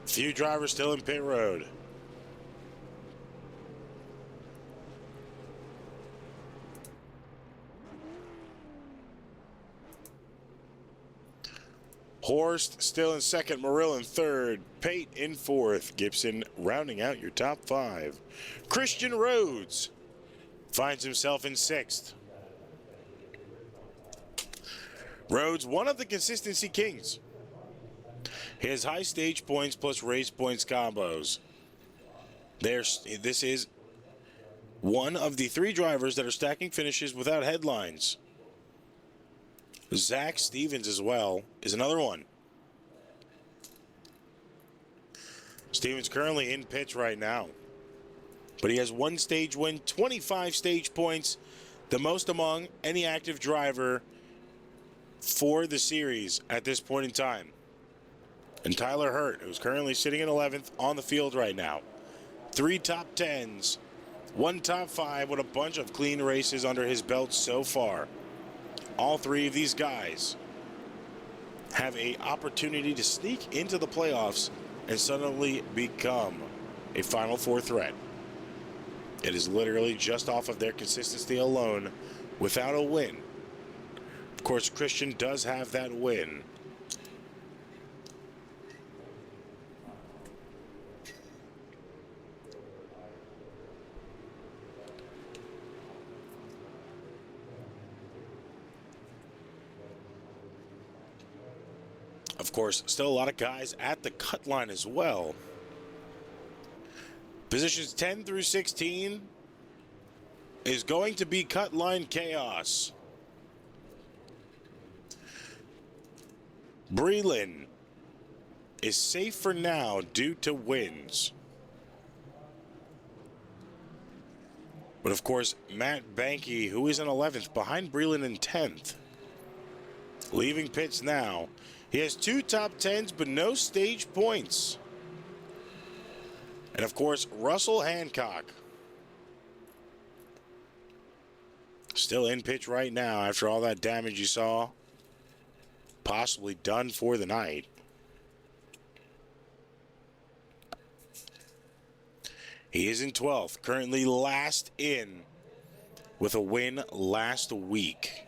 Few drivers still in pit road. Horst still in second, Marill in third, Pate in fourth, Gibson rounding out your top 5. Christian Rhodes finds himself in 6th. Rhodes, one of the consistency kings. His high stage points plus race points combos. This is one of the 3 drivers that are stacking finishes without headlines. Zach Stevens as well is another one. Stevens currently in pits right now. But he has 1 stage win, 25 stage points, the most among any active driver for the series at this point in time. And Tyler Hurt, who's currently sitting in 11th on the field right now. 3 top 10s, 1 top 5 with a bunch of clean races under his belt so far. All 3 of these guys have an opportunity to sneak into the playoffs and suddenly become a Final Four threat. It is literally just off of their consistency alone without a win. Of course, Christian does have that win Of course, still a lot of guys at the cut line as well. Positions 10 through 16 is going to be cut line chaos. Breland is safe for now due to wins. But of course, Matt Banky, who is in 11th, behind Breland in 10th. Leaving pits now. He has 2 top 10s, but no stage points. And of course, Russell Hancock. Still in pitch right now after all that damage you saw. Possibly done for the night. He is in 12th, currently last in with a win last week.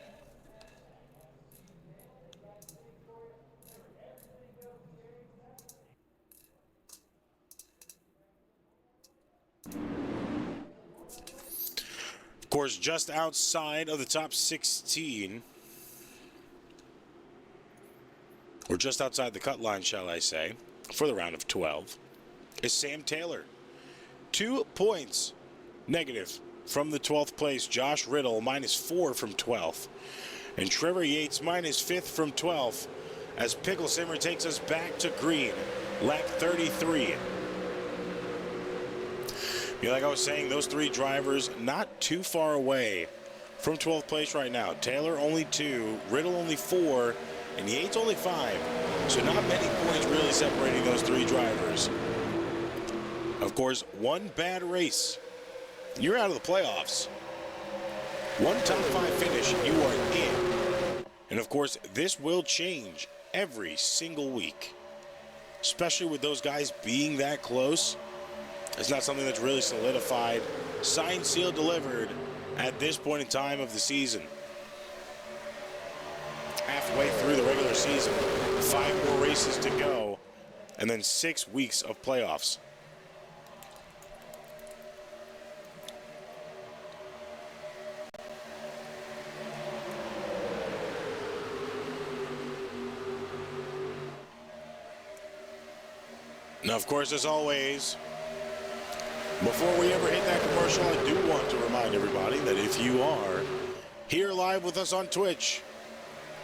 Of course, just outside of the top 16, or just outside the cut line, shall I say, for the round of 12, is Sam Taylor. 2 points negative from the 12th place. Josh Riddle -4 from 12th. And Trevor Yates -5th from 12th as Pickle Simmer takes us back to green. Lap 33. Yeah, like I was saying, those 3 drivers not too far away from 12th place right now. Taylor only 2, Riddle only 4, and Yates only 5. So not many points really separating those 3 drivers. Of course, one bad race, you're out of the playoffs. One top 5 finish, you are in. And of course, this will change every single week, especially with those guys being that close. It's not something that's really solidified, signed, sealed, delivered at this point in time of the season. Halfway through the regular season, 5 more races to go, and then 6 weeks of playoffs. Now, of course, as always, before we ever hit that commercial, I do want to remind everybody that if you are here live with us on Twitch,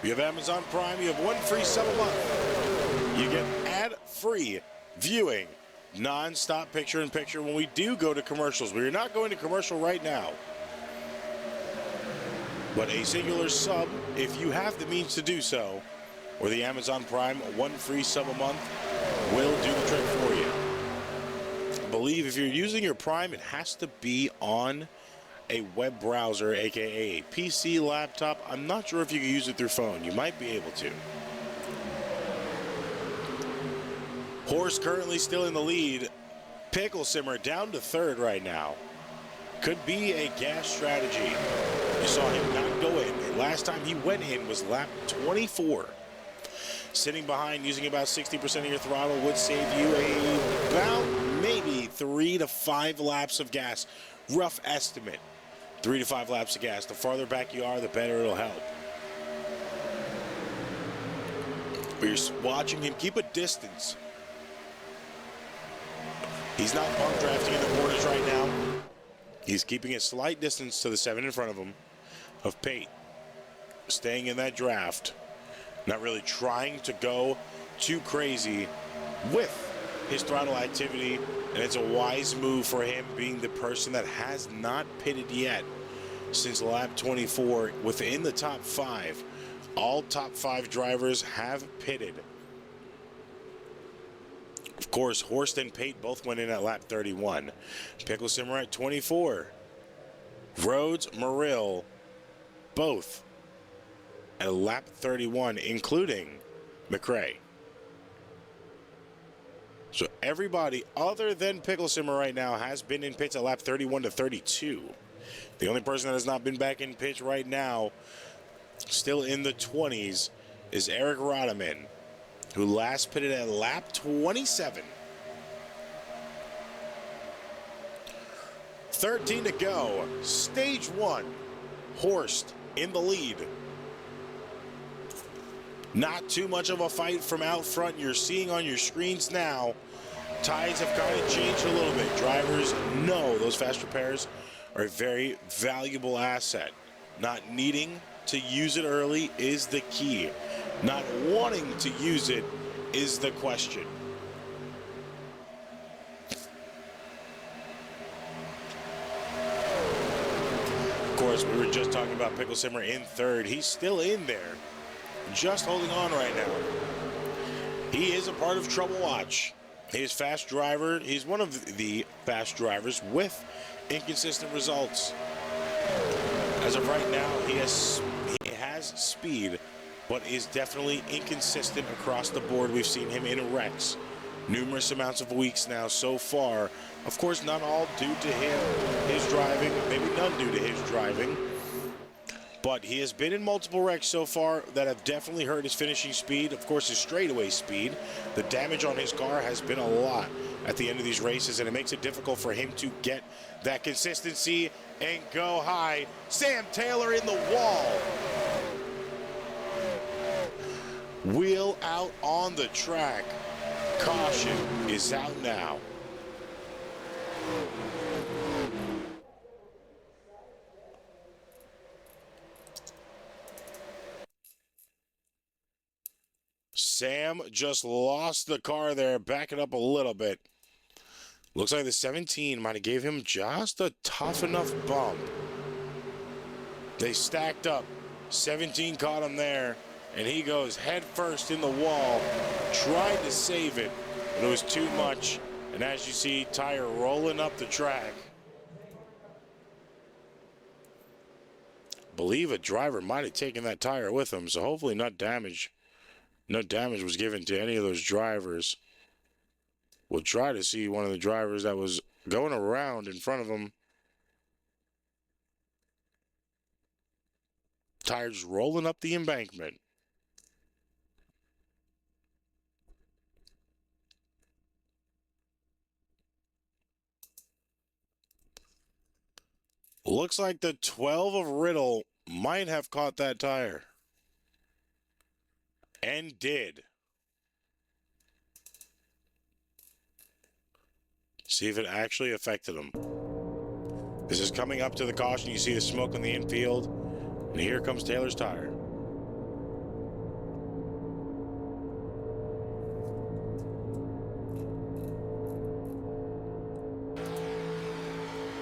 you have Amazon Prime, you have 1 free sub a month. You get ad-free viewing, non-stop picture-in-picture when we do go to commercials. We are not going to commercial right now. But a singular sub, if you have the means to do so, or the Amazon Prime 1 free sub a month, will do the trick for you. I believe if you're using your Prime, it has to be on a web browser, aka a PC, laptop. I'm not sure if you can use it through phone. You might be able to. Horse currently still in the lead. Pickle Simmer down to 3rd right now. Could be a gas strategy. You saw him not go in. Last time he went in was lap 24. Sitting behind, using about 60% of your throttle would save you about maybe 3 to 5 laps of gas. Rough estimate. 3 to 5 laps of gas. The farther back you are, the better it'll help. But you're watching him keep a distance. He's not bump drafting in the corners right now. He's keeping a slight distance to the 7 in front of him of Pate. Staying in that draft. Not really trying to go too crazy with his throttle activity, and it's a wise move for him, being the person that has not pitted yet since lap 24 within the top 5. All top 5 drivers have pitted. Of course, Horst and Pate both went in at lap 31. Pickle Simmer at 24. Rhodes, Murill, both at lap 31, including McRae. So everybody other than Pickle Simmer right now has been in pits at lap 31 to 32. The only person that has not been back in pits right now, still in the 20s, is Eric Rodeman, who last pitted at lap 27. 13 to go. Stage 1. Horst in the lead. Not too much of a fight from out front. You're seeing on your screens now. Tides have kind of changed a little bit. Drivers know those fast repairs are a very valuable asset. Not needing to use it early is the key. Not wanting to use it is the question. Of course, we were just talking about Pickle Simmer in third. He's still in there, just holding on right now. He is a part of Trouble Watch. He's fast driver. He's one of the fast drivers with inconsistent results. As of right now, he has speed, but is definitely inconsistent across the board. We've seen him in wrecks numerous amounts of weeks now so far. Of course, not all due to him, his driving, maybe none due to his driving, but he has been in multiple wrecks so far that have definitely hurt his finishing speed. Of course, his straightaway speed. The damage on his car has been a lot at the end of these races, and it makes it difficult for him to get that consistency and go high. Sam Taylor in the wall. Wheel out on the track. Caution is out now. Sam just lost the car there, backing up a little bit. Looks like the 17 might have gave him just a tough enough bump. They stacked up. 17 caught him there, and he goes head first in the wall. Tried to save it, but it was too much. And as you see, tire rolling up the track. Believe a driver might have taken that tire with him, so hopefully not damage. No damage was given to any of those drivers. We'll try to see one of the drivers that was going around in front of him. Tires rolling up the embankment. Looks like the 12 of Riddle might have caught that tire. And did. See if it actually affected him. This is coming up to the caution. You see the smoke on the infield. And here comes Taylor's tire.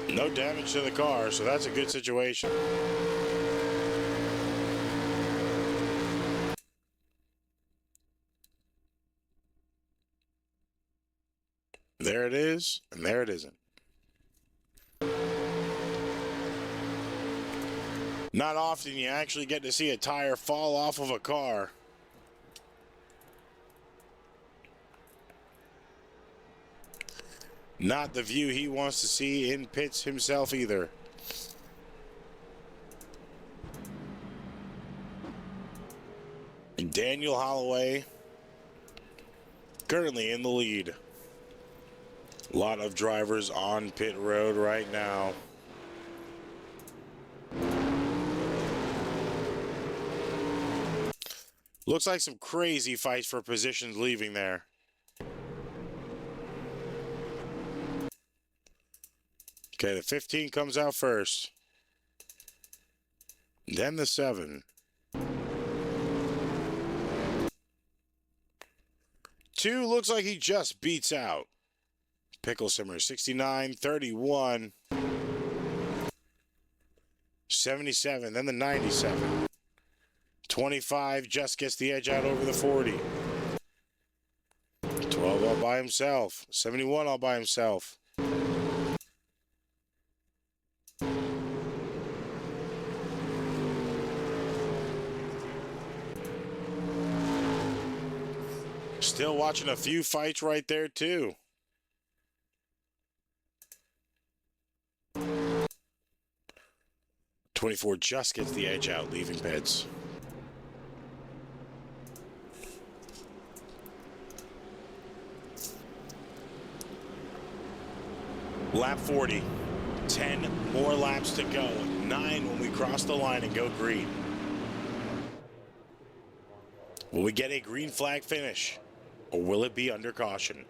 No damage to the car, so that's a good situation. There it is, and there it isn't. Not often you actually get to see a tire fall off of a car. Not the view he wants to see in pits himself either. Daniel Holloway currently in the lead. A lot of drivers on pit road right now. Looks like some crazy fights for positions leaving there. Okay, the 15 comes out first. Then the 7. 2 looks like he just beats out. Pickle Simmer, 69, 31. 77, then the 97. 25 just gets the edge out over the 40. 12 all by himself. 71 all by himself. Still watching a few fights right there, too. .24 just gets the edge out, leaving pits. Lap 40. 10 more laps to go. 9 when we cross the line and go green. Will we get a green flag finish, or will it be under caution?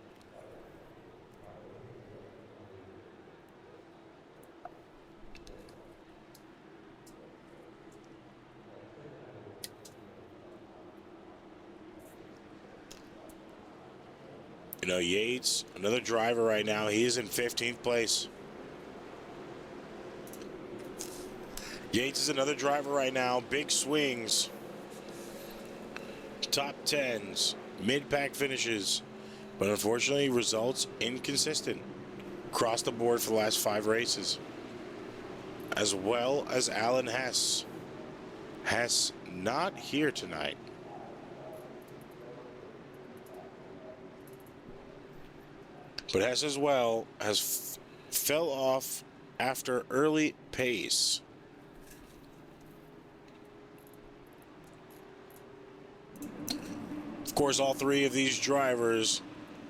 You know, Yates, another driver right now, he is in 15th place. Yates is another driver right now, big swings, top 10s, mid-pack finishes, but unfortunately results inconsistent across the board for the last 5 races. As well as Alan Hess. Hess not here tonight. But Hess as well has fell off after early pace. Of course, all 3 of these drivers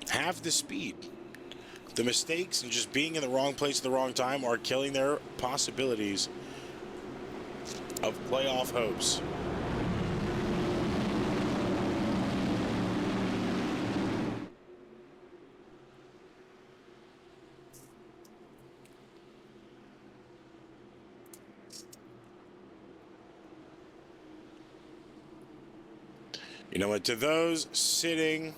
have the speed. The mistakes and just being in the wrong place at the wrong time are killing their possibilities of playoff hopes. You know what, to those sitting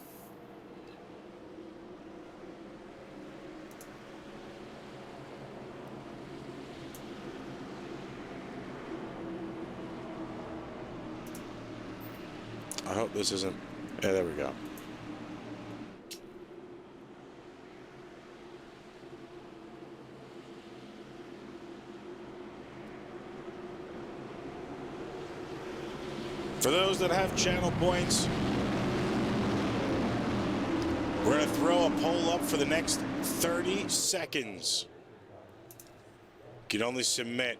I hope this isn't, yeah, there we go. For those that have channel points, we're going to throw a poll up for the next 30 seconds. You can only submit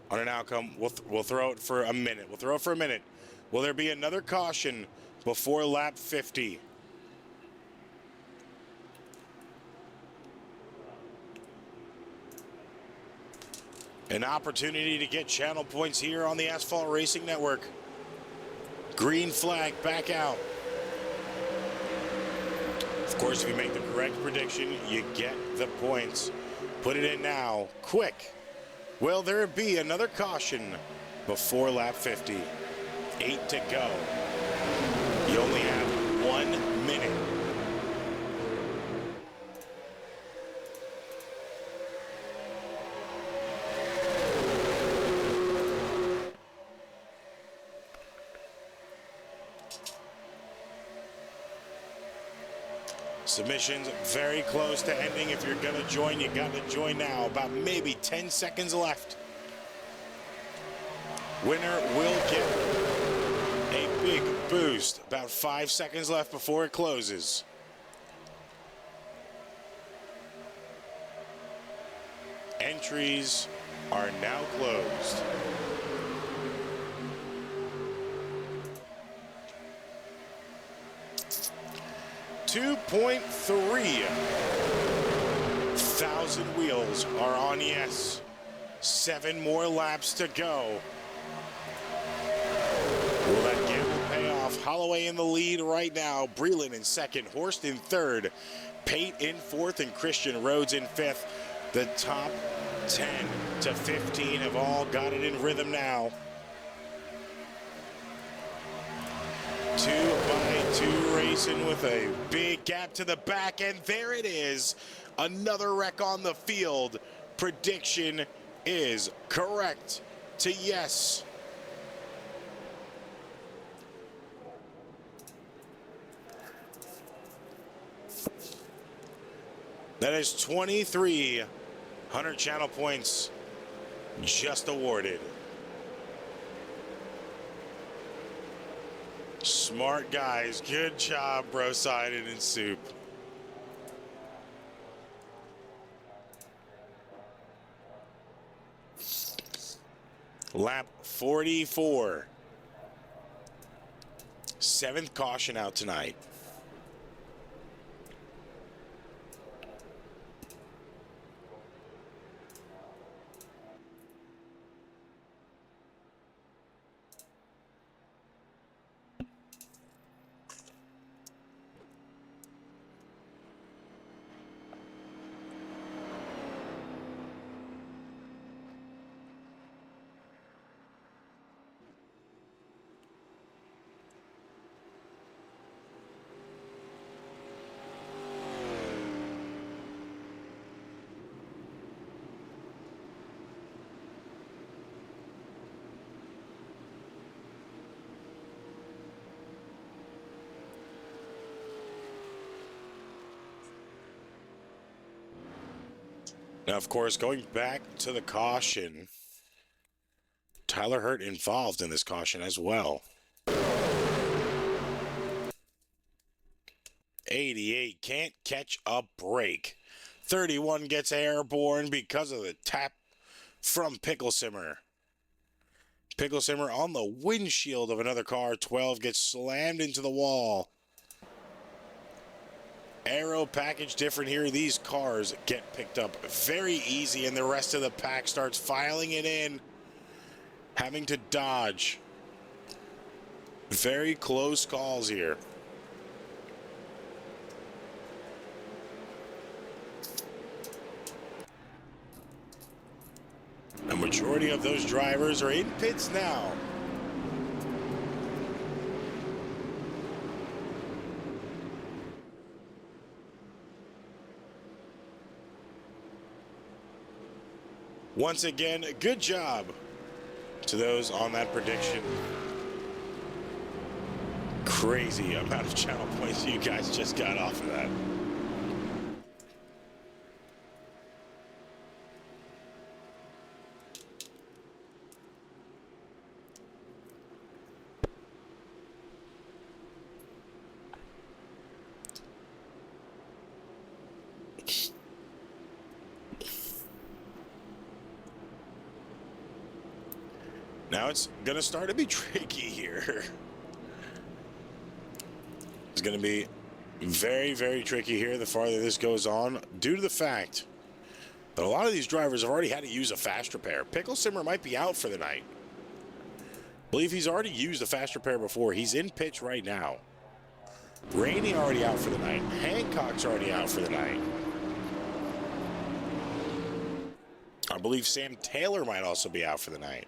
on an outcome. We'll throw it for a minute. We'll throw it for a minute. Will there be another caution before lap 50? An opportunity to get channel points here on the Asphalt Racing Network. Green flag back out. Of course, if you make the correct prediction, you get the points. Put it in now, quick. Will there be another caution before lap 50? 8 to go. You only have 1 minute. Submissions very close to ending. If you're going to join, you got to join now. About maybe 10 seconds left. Winner will get a big boost. About 5 seconds left before it closes. Entries are now closed. $2.3 thousand wheels are on yes. 7 more laps to go. Will that gamble pay off? Holloway in the lead right now. Breland in second. Horst in third. Pate in fourth. And Christian Rhodes in fifth. The top 10 to 15 have all got it in rhythm now. 2x2 racing with a big gap to the back. And there it is. Another wreck on the field. Prediction is correct to yes. That is 2,300 channel points just awarded. Smart guys. Good job, Brosided and Soup. Lap 44. 7th caution out tonight. Now, of course, going back to the caution, Tyler Hurt involved in this caution as well. 88 can't catch a break. 31 gets airborne because of the tap from Pickle Simmer. Pickle Simmer on the windshield of another car. 12 gets slammed into the wall. Aero package different here. These cars get picked up very easy, and the rest of the pack starts filing it in, having to dodge. Very close calls here. A majority of those drivers are in pits now. Once again, good job to those on that prediction. Crazy amount of channel points you guys just got off of that. Now it's going to start to be tricky here. It's going to be very, very tricky here the farther this goes on, due to the fact that a lot of these drivers have already had to use a fast repair. Pickle Simmer might be out for the night. I believe he's already used a fast repair before. He's in pitch right now. Rainey already out for the night. Hancock's already out for the night. I believe Sam Taylor might also be out for the night.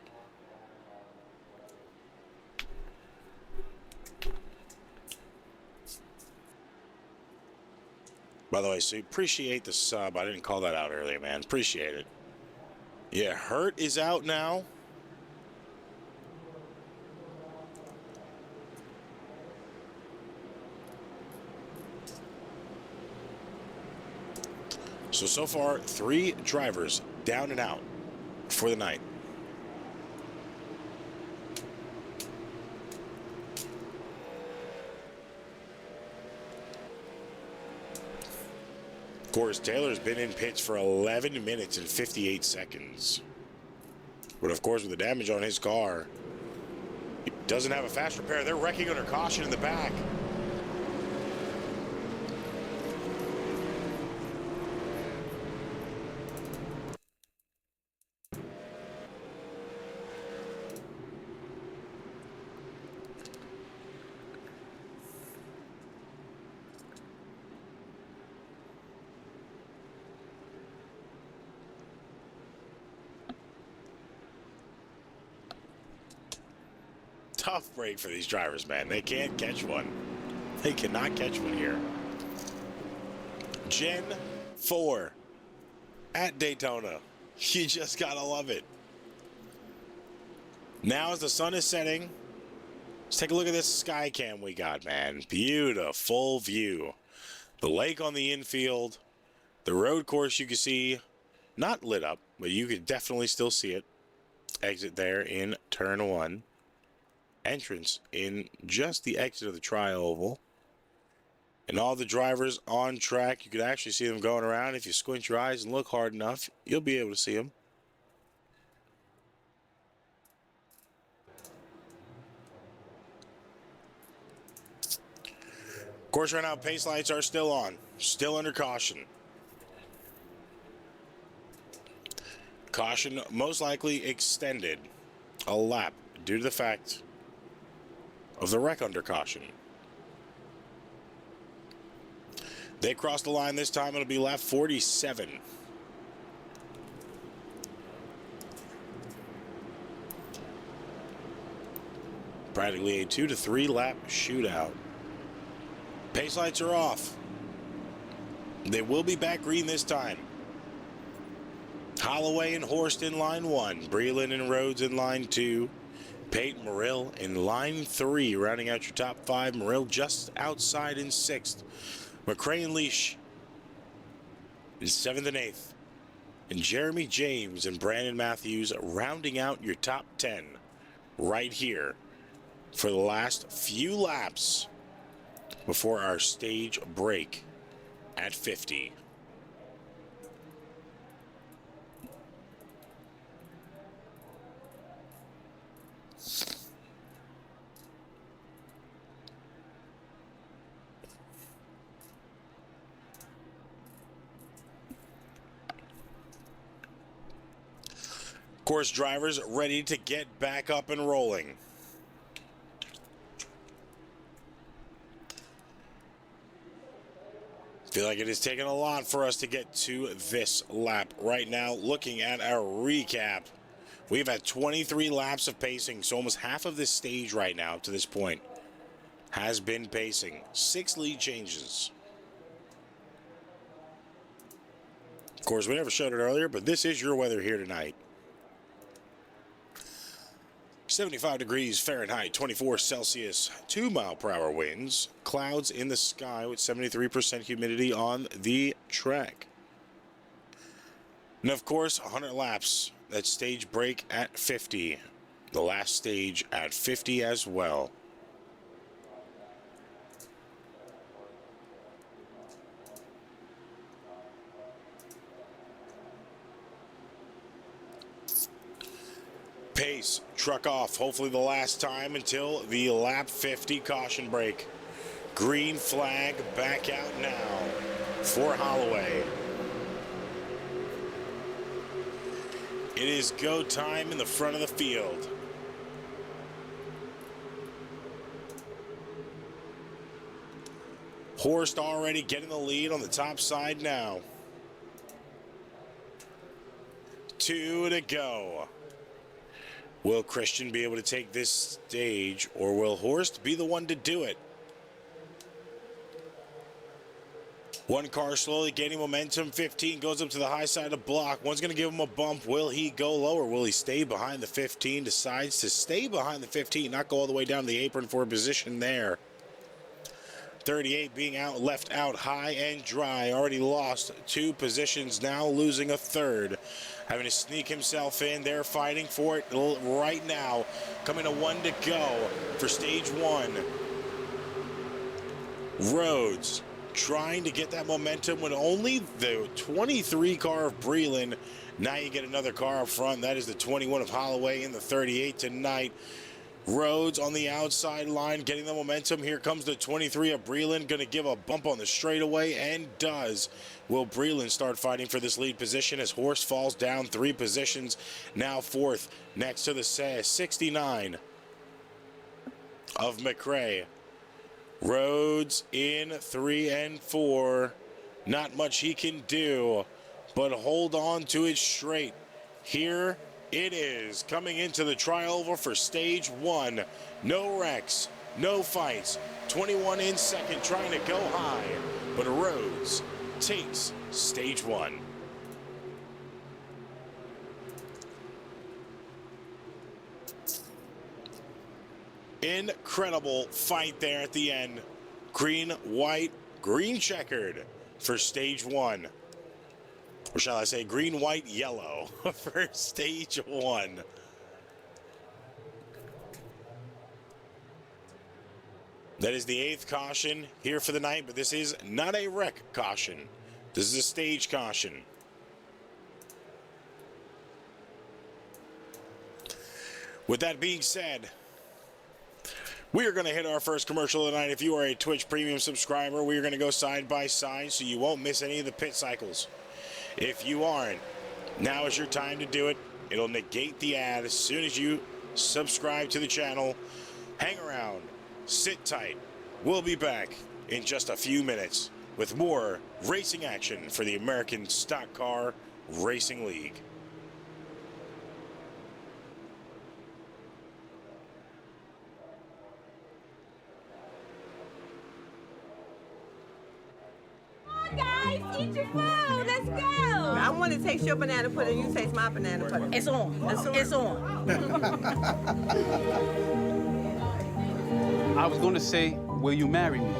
By the way, so appreciate the sub. I didn't call that out earlier, man. Appreciate it. Yeah, Hurt is out now. So far, 3 drivers down and out for the night. Of course, Taylor's been in pits for 11 minutes and 58 seconds. But of course, with the damage on his car, he doesn't have a fast repair. They're wrecking under caution in the back. Tough break for these drivers, man. They can't catch one. They cannot catch one here. Gen 4 at Daytona. You just gotta love it. Now as the sun is setting, let's take a look at this sky cam we got, man. Beautiful view. The lake on the infield. The road course you can see, not lit up, but you can definitely still see it. Exit there in turn 1. Entrance in just the exit of the tri-oval. And all the drivers on track, you can actually see them going around. If you squint your eyes and look hard enough, you'll be able to see them. Of course, right now, pace lights are still on. Still under caution. Caution most likely extended a lap due to the fact of the wreck under caution. They cross the line this time. It'll be lap 47. Practically a 2 to 3 lap shootout. Pace lights are off. They will be back green this time. Holloway and Horst in line 1. Breland and Rhodes in line 2. Peyton Morrill in line 3, rounding out your top 5. Morrill just outside in 6th. McRae and Leash in 7th and 8th. and Jeremy James and Brandon Matthews rounding out your top 10 right here for the last few laps before our stage break at 50. Course drivers ready to get back up and rolling. Feel like it is taking a lot for us to get to this lap. Right now, looking at our recap, we've had 23 laps of pacing, so almost half of this stage right now to this point has been pacing. 6 lead changes. Of course, we never showed it earlier, but this is your weather here tonight. 75 degrees Fahrenheit, 24 Celsius, 2-mile-per-hour winds, clouds in the sky with 73% humidity on the track. And of course, 100 laps, that stage break at 50. The last stage at 50 as well. Pace, truck off, hopefully the last time until the lap 50 caution break. Green flag back out now for Holloway. It is go time in the front of the field. Horst already getting the lead on the top side now. 2 to go. Will Christian be able to take this stage, or will Horst be the one to do it? One car slowly gaining momentum. 15 goes up to the high side of the block. One's going to give him a bump. Will he go lower? Will he stay behind the 15? Decides to stay behind the 15, not go all the way down the apron for a position there. 38 being left out high and dry. Already lost 2 positions, now losing a third. Having to sneak himself in. They're fighting for it right now. Coming to 1 to go for stage 1. Rhodes trying to get that momentum with only the 23 car of Breland. Now you get another car up front. That is the 21 of Holloway in the 38 tonight. Rhodes on the outside line getting the momentum. Here comes the 23 of Breland, going to give a bump on the straightaway, and does. Will Breland start fighting for this lead position as Horst falls down 3 positions, now 4th next to the 69 of McRae. Rhodes in 3 and 4. Not much he can do, but hold on to it straight. Here it is, coming into the trioval for stage 1. No wrecks, no fights. 21 in second, trying to go high, but Rhodes takes stage 1. Incredible fight there at the end. Green, white, green checkered for stage 1. Or shall I say green, white, yellow for stage 1. That is the 8th caution here for the night, but this is not a wreck caution. This is a stage caution. With that being said, we are going to hit our first commercial of the night. If you are a Twitch Premium subscriber, we are going to go side by side so you won't miss any of the pit cycles. If you aren't, now is your time to do it. It'll negate the ad as soon as you subscribe to the channel. Hang around, sit tight. We'll be back in just a few minutes with more racing action for the American Stock Car Racing League. Guys, eat your food. Let's go. I want to taste your banana pudding. You taste my banana pudding. It's on. It's on. I was going to say, will you marry me?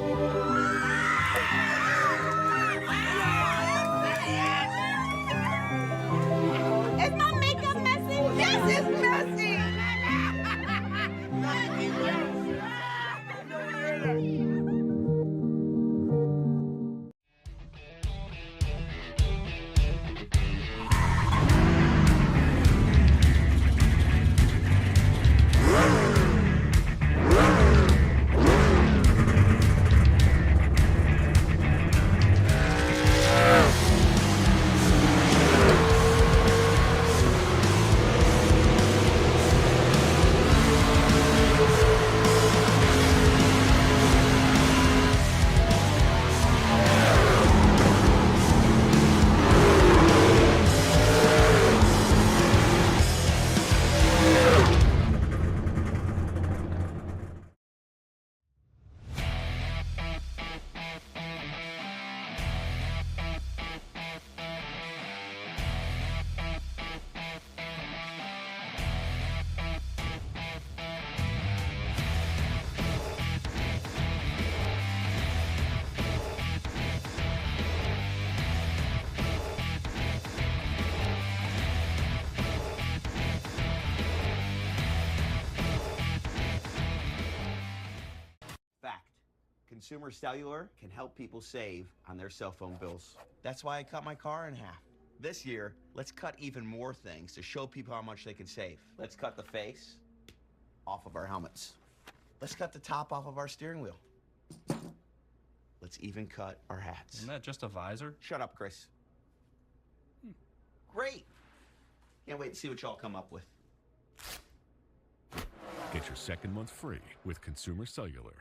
Consumer Cellular can help people save on their cell phone bills. That's why I cut my car in half. This year, let's cut even more things to show people how much they can save. Let's cut the face off of our helmets. Let's cut the top off of our steering wheel. Let's even cut our hats. Isn't that just a visor? Shut up, Chris. Great. Can't wait to see what y'all come up with. Get your second month free with Consumer Cellular.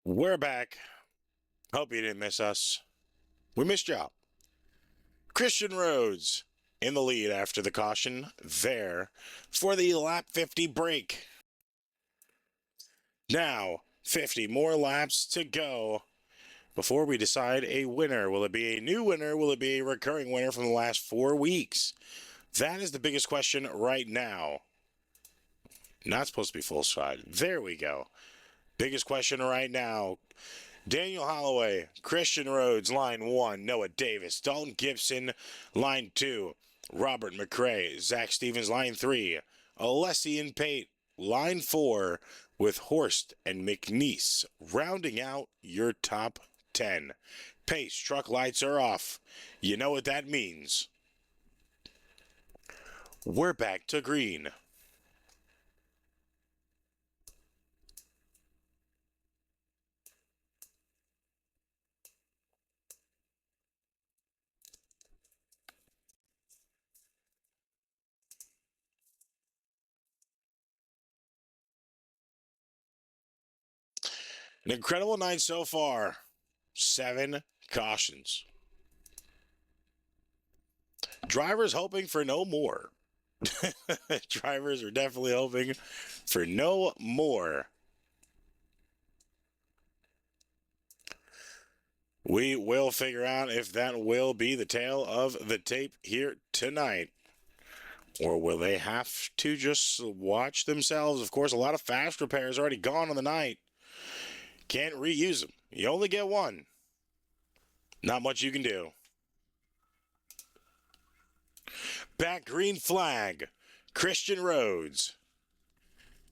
We're back. Hope you didn't miss us. We missed y'all. Christian Rhodes in the lead after the caution there for the lap 50 break. Now, 50 more laps to go before we decide a winner. Will it be a new winner? Will it be a recurring winner from the last 4 weeks? That is the biggest question right now. Not supposed to be full side. There we go. Biggest question right now. Daniel Holloway, Christian Rhodes, line 1. Noah Davis, Dalton Gibson, line 2. Robert McRae, Zach Stevens, line 3. Alessi and Pate, line 4, with Horst and McNeese rounding out your top 10. Pace, truck lights are off. You know what that means. We're back to green. An incredible night so far. 7 cautions. Drivers hoping for no more. Drivers are definitely hoping for no more. We will figure out if that will be the tail of the tape here tonight. Or will they have to just watch themselves? Of course, a lot of fast repairs already gone on the night. Can't reuse them. You only get one. Not much you can do. Back green flag. Christian Rhodes.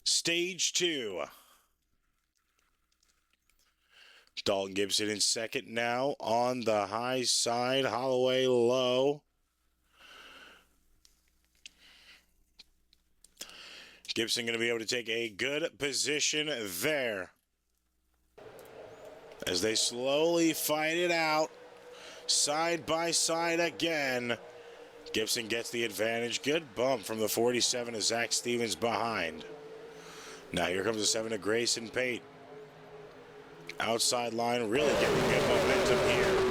Stage 2. Dalton Gibson in second now on the high side. Holloway low. Gibson going to be able to take a good position there. As they slowly fight it out, side by side again. Gibson gets the advantage. Good bump from the 47 of Zach Stevens behind. Now here comes the 7 of Grayson Pate. Outside line really getting good momentum here.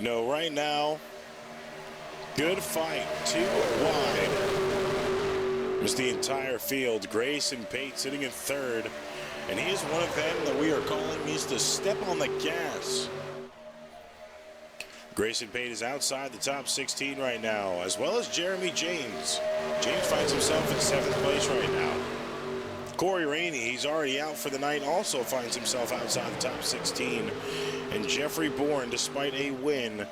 You know, right now, good fight, 2 wide. It's the entire field. Grayson Pate sitting in third, and he is one of them that we are calling needs to step on the gas. Grayson Pate is outside the top 16 right now, as well as Jeremy James. James finds himself in 7th place right now. Corey Rainey, he's already out for the night, also finds himself outside the top 16. And Jeffrey Bourne, despite a win,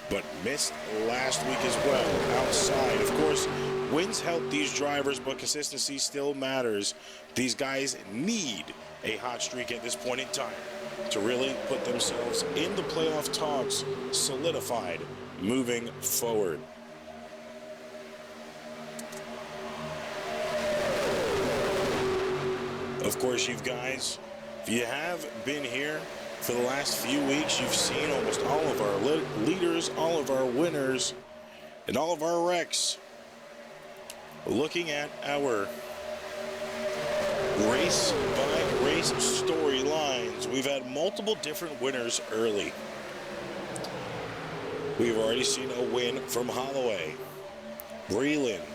but missed last week as well, outside. Of course, wins help these drivers, but consistency still matters. These guys need a hot streak at this point in time to really put themselves in the playoff talks, solidified, moving forward. Of course, you guys, if you have been here for the last few weeks, you've seen almost all of our leaders, all of our winners, and all of our wrecks. Looking at our race-by-race storylines, we've had multiple different winners early. We've already seen a win from Holloway, Breland,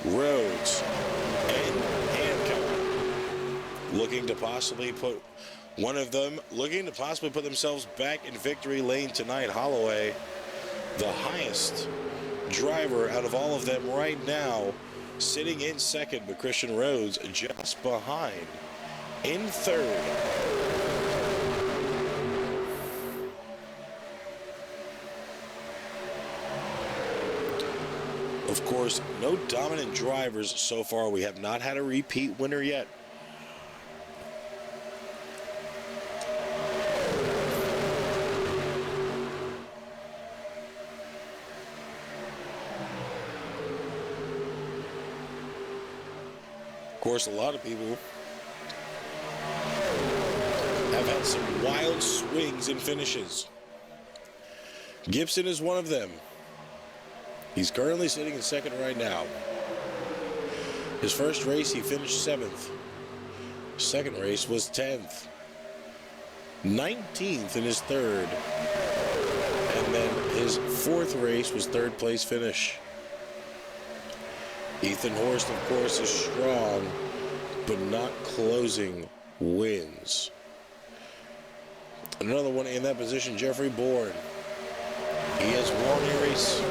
Rhodes, and Hancock. Looking to possibly put themselves back in victory lane tonight. Holloway, the highest driver out of all of them right now, sitting in second, but Christian Rhodes just behind in third. Of course, no dominant drivers so far. We have not had a repeat winner yet. Of course, a lot of people have had some wild swings and finishes. Gibson is one of them. He's currently sitting in second right now. His first race, he finished 7th. Second race was 10th. 19th in his third. And then his fourth race was third place finish. Ethan Horst, of course, is strong, but not closing wins. Another one in that position, Jeffrey Bourne. He has won a race.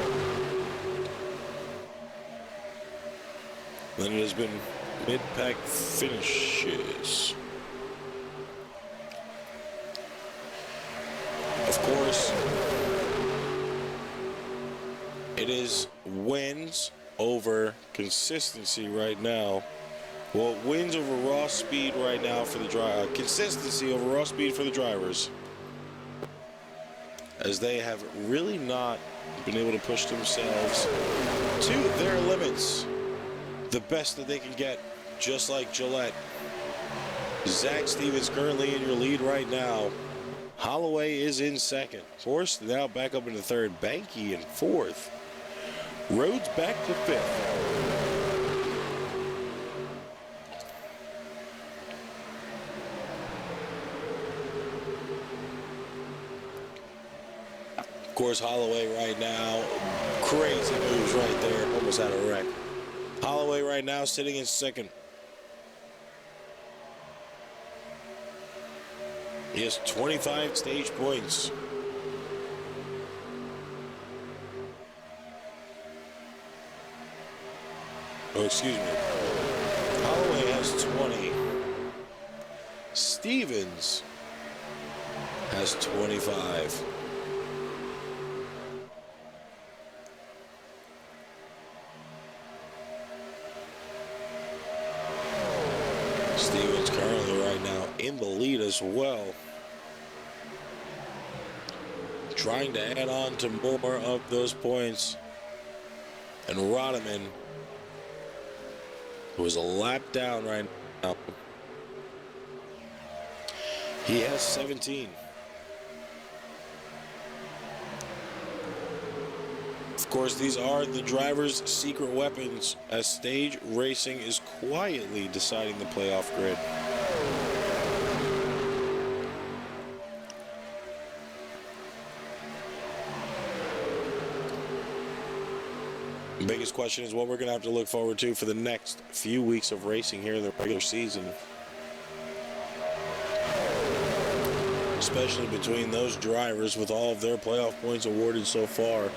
Then it has been mid-pack finishes. Of course, it is wins over consistency right now. Well, wins over raw speed right now for the driver. Consistency over raw speed for the drivers, as they have really not been able to push themselves to their limits, the best that they can get, just like Gillette. Zach Stevens currently in your lead right now. Holloway is in second. Horst now back up into third. Banky in fourth. Rhodes back to fifth. Of course, Holloway right now, crazy moves right there, almost had a wreck. Holloway right now sitting in second. He has 25 stage points. Oh, excuse me. Holloway has 20. Stevens has 25. Stevens currently right now in the lead as well, trying to add on to more of those points. And Rodman, who is a lap down right now, he has 17. Of course, these are the drivers' secret weapons as stage racing is quietly deciding the playoff grid. The biggest question is what we're going to have to look forward to for the next few weeks of racing here in the regular season. Especially between those drivers with all of their playoff points awarded so far.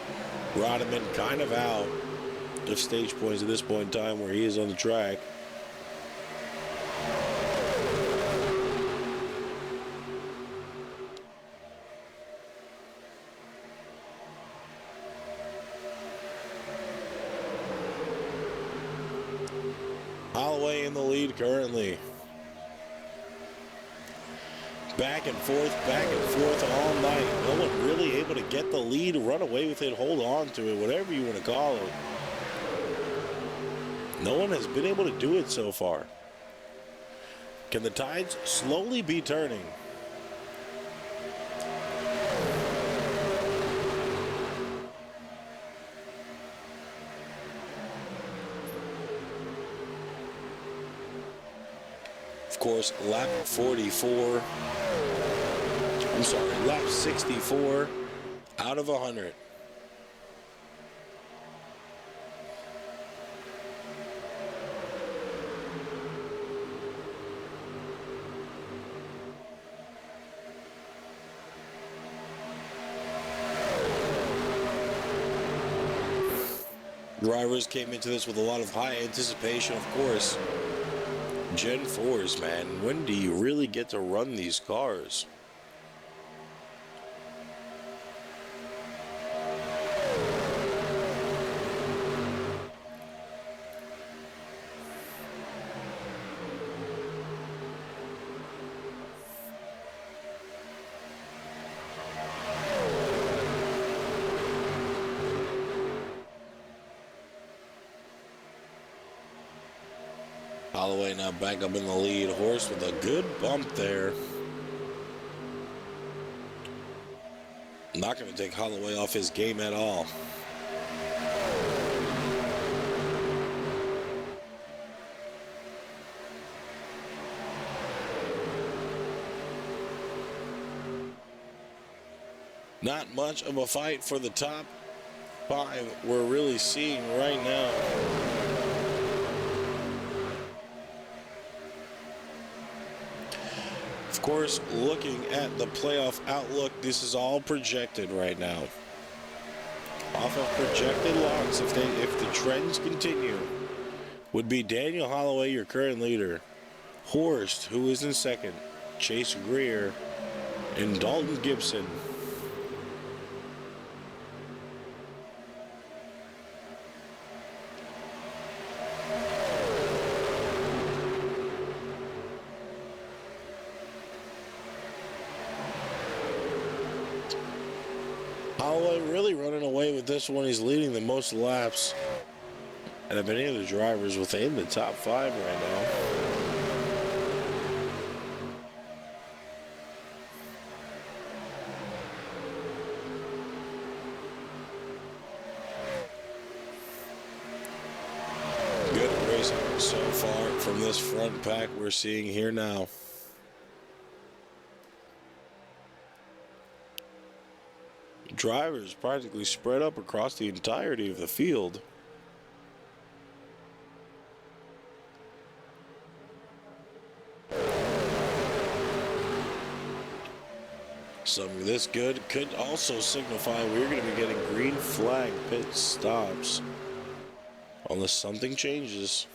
Rodman kind of out of stage points at this point in time where he is on the track. Holloway in the lead currently. Back and forth all night. No one really able to get the lead, run away with it, hold on to it, whatever you want to call it. No one has been able to do it so far. Can the tides slowly be turning? Of course, lap 44. I'm sorry, lap 64 out of 100. Drivers came into this with a lot of high anticipation, of course. Gen 4s, man, when do you really get to run these cars? Holloway now back up in the lead. Horse with a good bump there. Not going to take Holloway off his game at all. Not much of a fight for the top five we're really seeing right now. Of course, looking at the playoff outlook, this is all projected right now. Off of projected locks, if the trends continue, would be Daniel Holloway, your current leader, Horst, who is in second, Chase Greer, and Dalton Gibson. Holloway really running away with this one. He's leading the most laps out of any of the drivers within the top five right now. Good racing so far from this front pack we're seeing here now. Drivers practically spread up across the entirety of the field. Something this good could also signify we're going to be getting green flag pit stops unless something changes.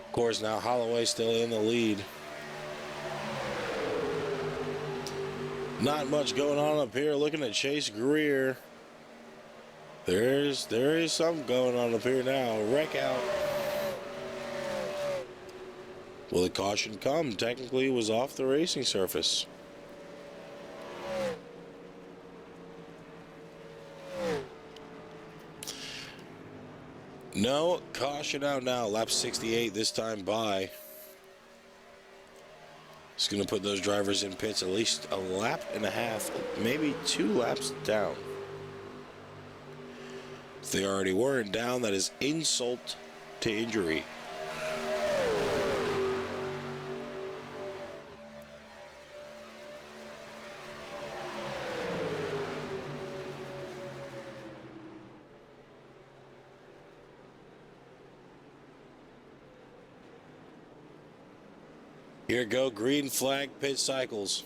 Of course, now Holloway still in the lead. Not much going on up here. Looking at Chase Greer. There is something going on up here now. Wreck out. Will the caution come? Technically, it was off the racing surface. No, caution out now. Lap 68 this time by. It's going to put those drivers in pits at least a lap and a half, maybe 2 laps down. If they already weren't down, that is insult to injury. Here go, green flag pit cycles.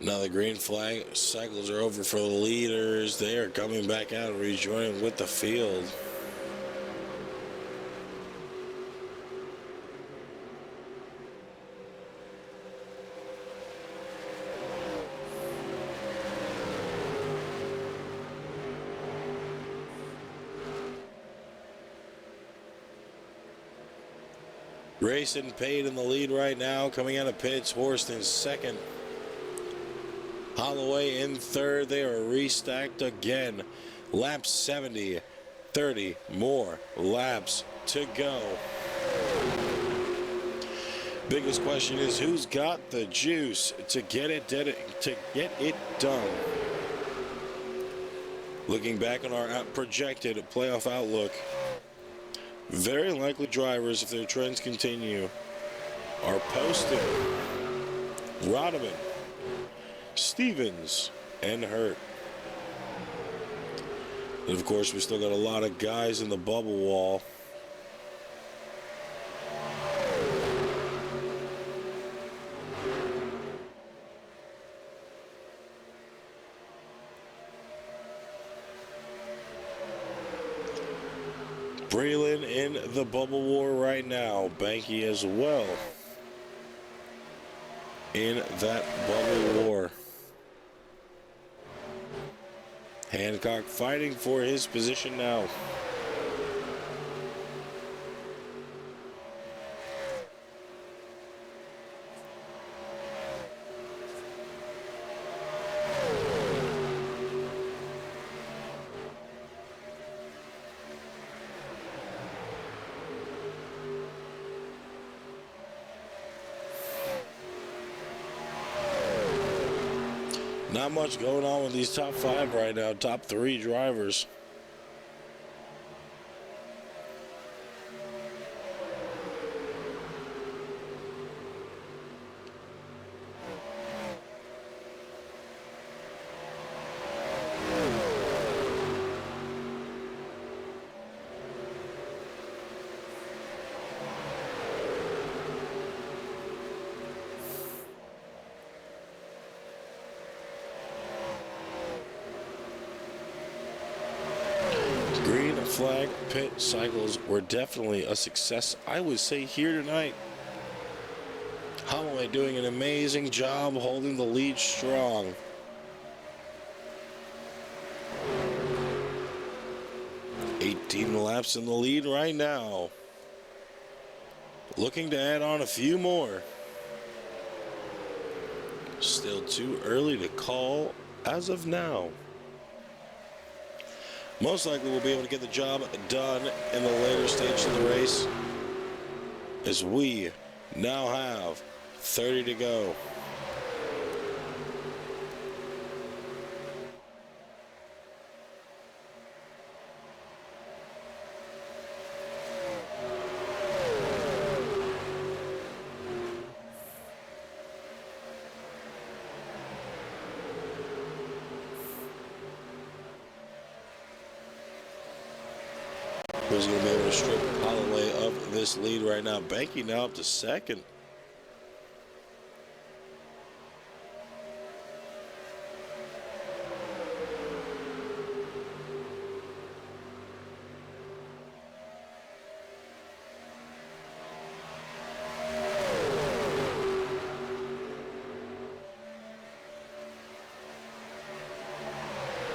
Now the green flag cycles are over for the leaders. They are coming back out and rejoining with the field. Grayson Pate in the lead right now, coming out of pits. Horst in second. Holloway in third. They are restacked again. Lap 70. 30 more laps to go. Biggest question is, who's got the juice to get it done? Looking back on our projected playoff outlook, very likely drivers, if their trends continue, are posted. Rodman, Stevens, and Hurt. And of course, we still got a lot of guys in the bubble wall. Breland in the bubble war right now. Banky as well in that bubble war. Hancock fighting for his position now. Not much going on with these top 5 right now, top 3 drivers. Flag pit cycles were definitely a success, I would say, here tonight. Holloway doing an amazing job holding the lead strong. $18 laps in the lead right now. Looking to add on a few more. Still too early to call as of now. Most likely we'll be able to get the job done in the later stage of the race, as we now have 30 to go. Who's going to be able to strip Holloway of this lead right now? Banky now up to second.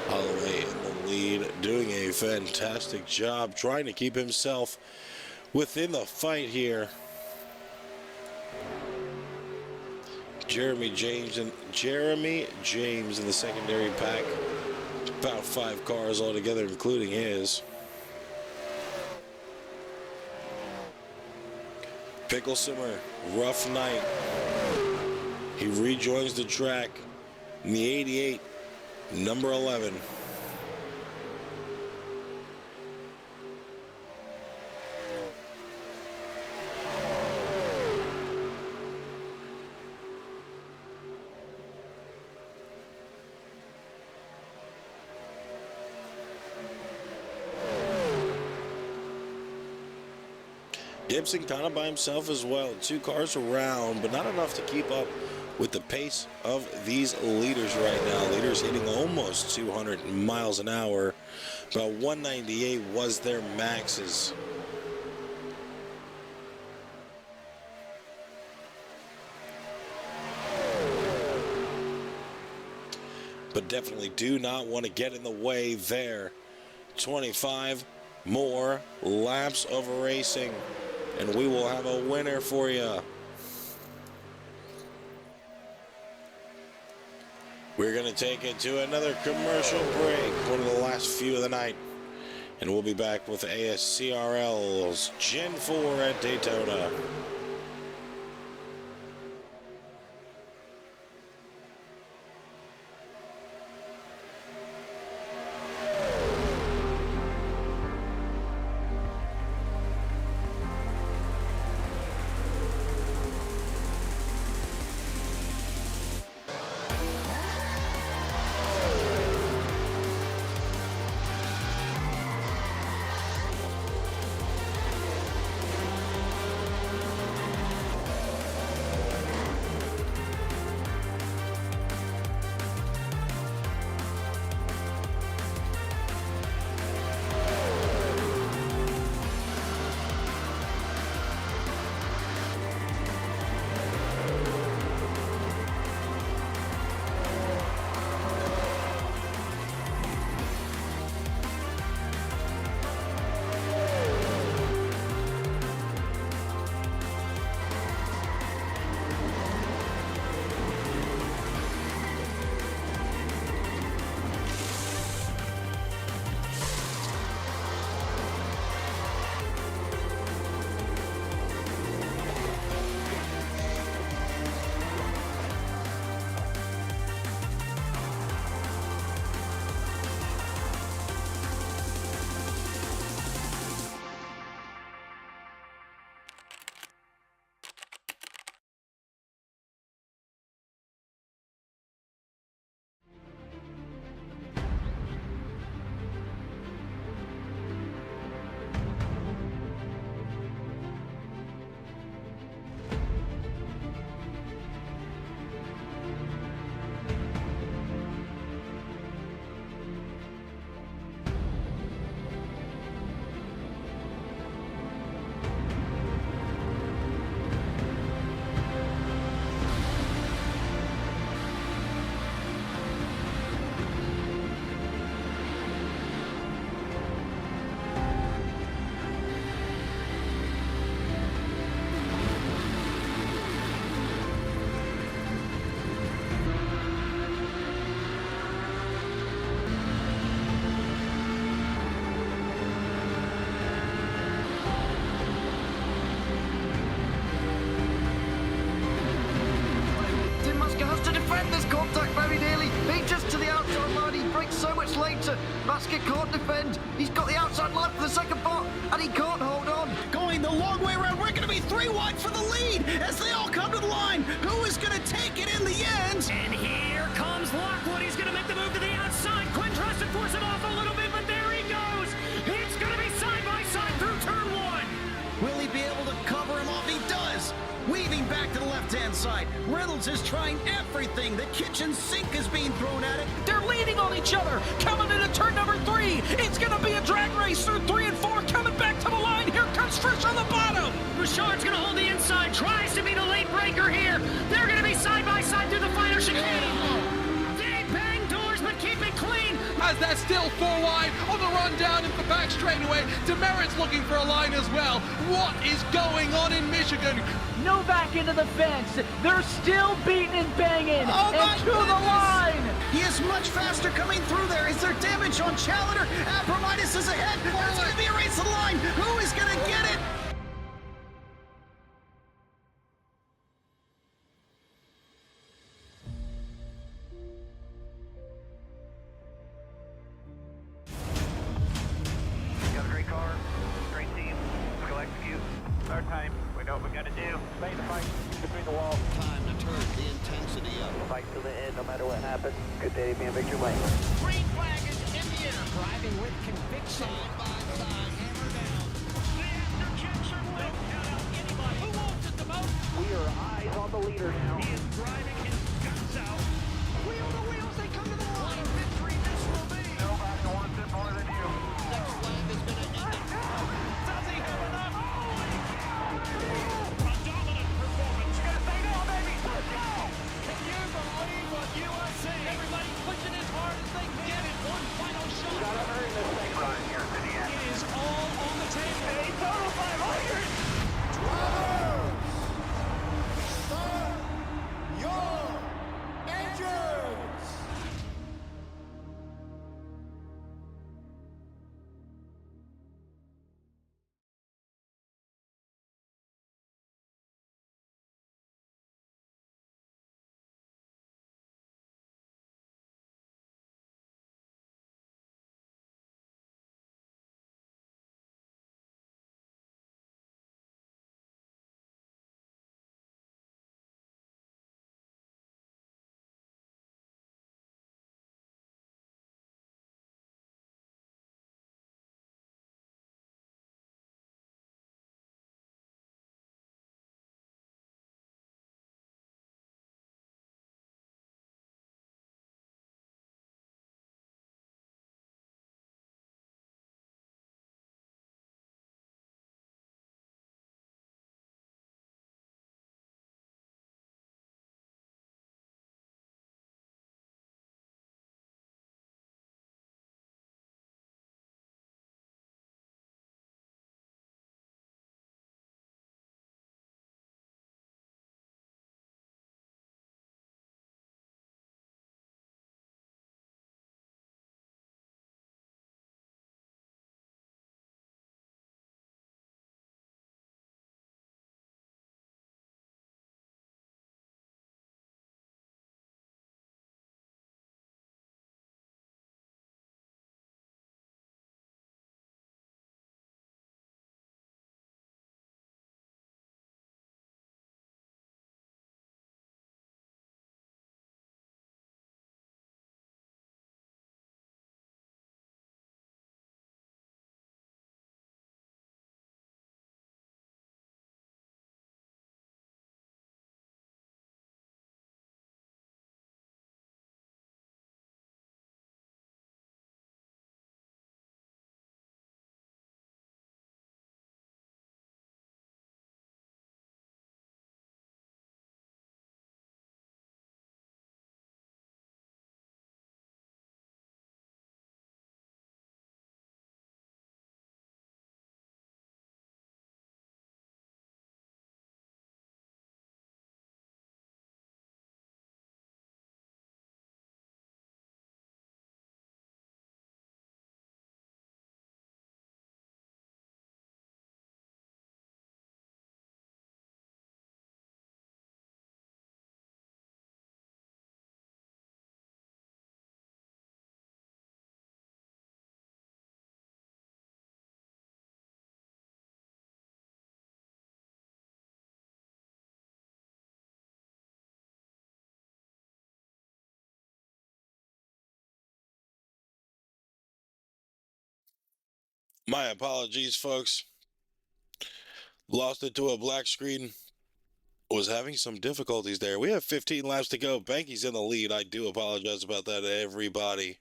Holloway in the lead, doing a fantastic job trying to keep himself within the fight here. Jeremy James in the secondary pack. About 5 cars altogether, including his. Picklesimmer, rough night. He rejoins the track in the 88, number 11. Gibson kind of by himself as well. 2 cars around, but not enough to keep up with the pace of these leaders right now. Leaders hitting almost 200 miles an hour. About 198 was their maxes. But definitely do not want to get in the way there. 25 more laps of racing, and we will have a winner for you. We're going to take it to another commercial break, one of the last few of the night, and we'll be back with ASCRL's Gen 4 at Daytona. Basket can't defend. He's got the outside line for the second part, and he can't hold on. Going the long way around. We're going to be 3 wide for the lead as they all come to the line. Who is going to take it in the end? And here comes Lockwood. He's going to make the move to the outside. Quinn tries to force it off a little bit, but there he goes. It's going to be side by side through turn 1. Will he be able to cover him off? He does. Weaving back to the left-hand side. Reynolds is trying everything. The kitchen sink is being thrown at it. They're leaning on each other. Coming into turn number 3. It's going to be a drag race through 3 and 4. Coming back to the line. Here comes Frisch on the bottom. Bouchard's going to hold the inside. Tries to be the late breaker here. They're going to be side by side through the final chicane. They bang doors, but keep it clean. As that's still 4 wide on the run down into the back straightaway. Demerit's looking for a line as well. What is going on in Michigan? Novak into the fence. They're still beating and banging. Oh, my and to the line. He is much faster coming through there. Is there damage on Challenger? Abramitis is ahead. There's going to be a race to the line. Who is going to get it? You got a great car, great team. Let's go execute. Our time. We know what we got to do. Stay in the fight between the walls. Time to turn the intensity up. Fight to the end, no matter what happens. Good day to be in victory lane. Green flag is in the air. Driving with conviction. Side by side, hammer down. The after-checks are quick. Count out anybody. Who wants it the most? We are eyes on the leader now. He is driving his guts out. Wheel to wheels, they come to the line. Victory this will be. Nobody wants it more than you. Next lap is going to end it. Does he have enough? A dominant performance. You gotta say no, baby. Let's go. Can you believe what you are seeing? Everybody pushing as hard as they can in one final shot. We gotta earn this thing right here to the end. It is all on the table. Daytona 500. My apologies, folks. Lost it to a black screen. Was having some difficulties there. We have 15 laps to go. Banky's in the lead. I do apologize about that, everybody.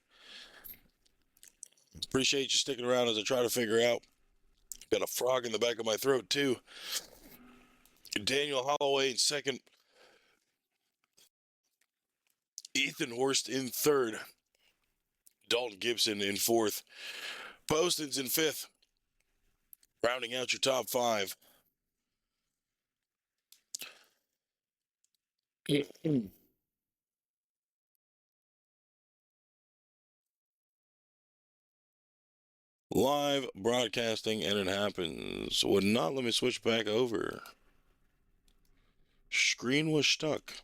Appreciate you sticking around as I try to figure out. Got a frog in the back of my throat, too. Daniel Holloway in second. Ethan Horst in third. Dalton Gibson in fourth. Poston's in fifth. Rounding out your top five. Live broadcasting, and it happens. Would not let me switch back over. Screen was stuck.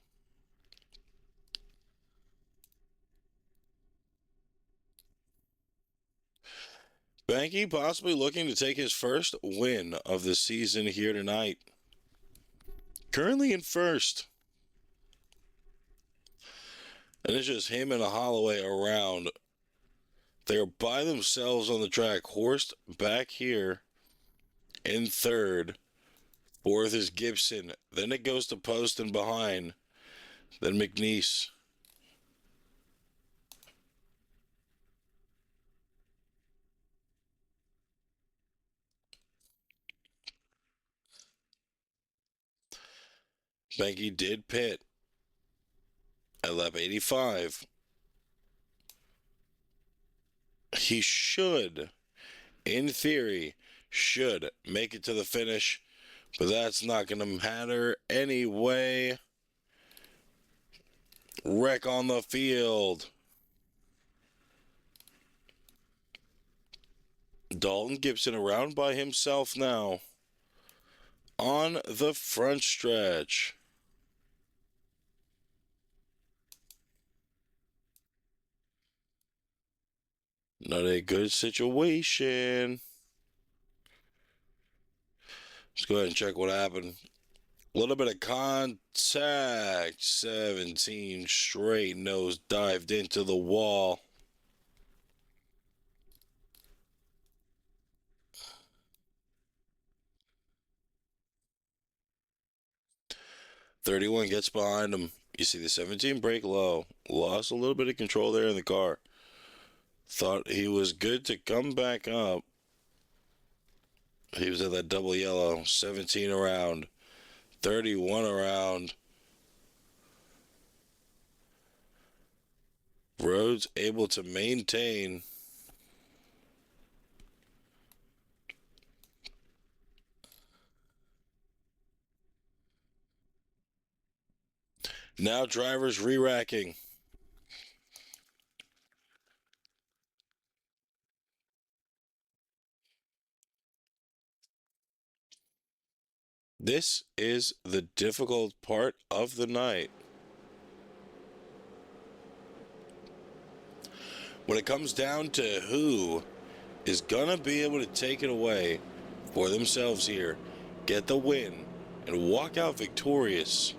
Banky possibly looking to take his first win of the season here tonight. Currently in first. And it's just him and a Holloway around. They're by themselves on the track. Horst back here in third. Fourth is Gibson. Then it goes to Poston behind. Then McNeese. Banky did pit at lap 85. He should, in theory, should make it to the finish, but that's not going to matter anyway. Wreck on the field. Dalton Gibson around by himself now on the front stretch. Not a good situation. Let's go ahead and check what happened. A little bit of contact. 17 straight nose dived into the wall. .31 gets behind him. You see the 17 brake low. Lost a little bit of control there in the car. Thought he was good to come back up. He was at that double yellow. 17 around. 31 around. Rhodes able to maintain. Now drivers re-racking. This is the difficult part of the night. When it comes down to who is going to be able to take it away for themselves here, get the win, and walk out victorious.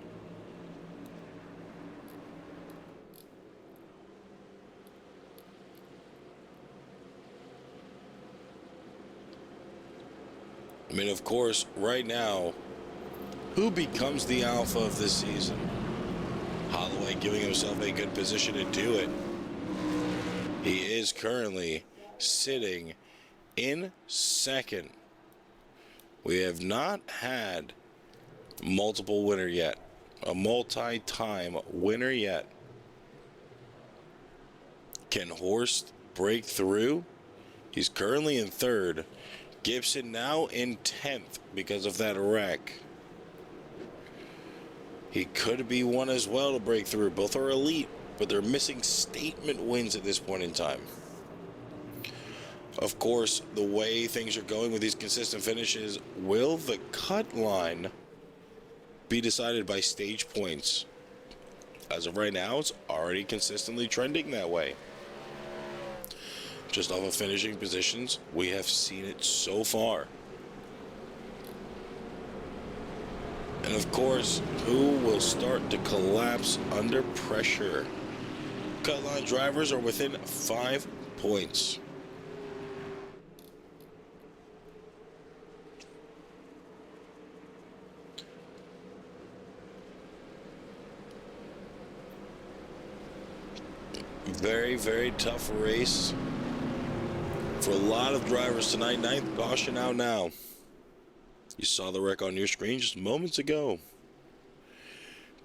I mean, of course, right now, who becomes the alpha of this season? Holloway giving himself a good position to do it. He is currently sitting in second. We have not had multiple winner yet. A multi-time winner yet. Can Horst break through? He's currently in third. Gibson now in 10th because of that wreck. He could be one as well to break through. Both are elite, but they're missing statement wins at this point in time. Of course, the way things are going with these consistent finishes, will the cut line be decided by stage points? As of right now, it's already consistently trending that way. Just off of finishing positions, we have seen it so far. And of course, who will start to collapse under pressure? Cut line drivers are within 5 points. Very, very tough race for a lot of drivers tonight. 9th caution out now. You saw the wreck on your screen just moments ago.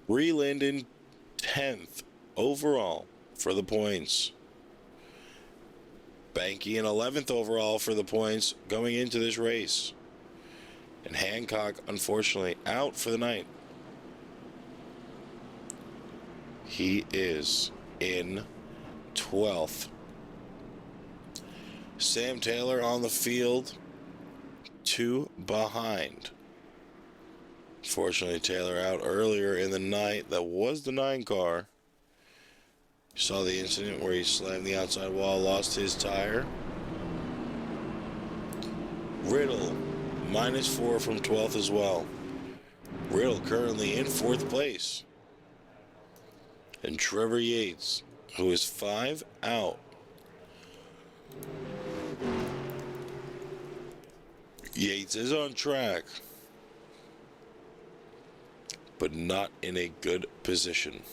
Breland in 10th overall for the points. Banky in 11th overall for the points going into this race. And Hancock, unfortunately, out for the night. He is in 12th. Sam Taylor on the field, 2 behind. Fortunately, Taylor out earlier in the night. That was the 9 car. You saw the incident where he slammed the outside wall, lost his tire. Riddle, -4 from 12th as well. Riddle currently in 4th place. And Trevor Yates, who is 5 out. Yates is on track, but not in a good position.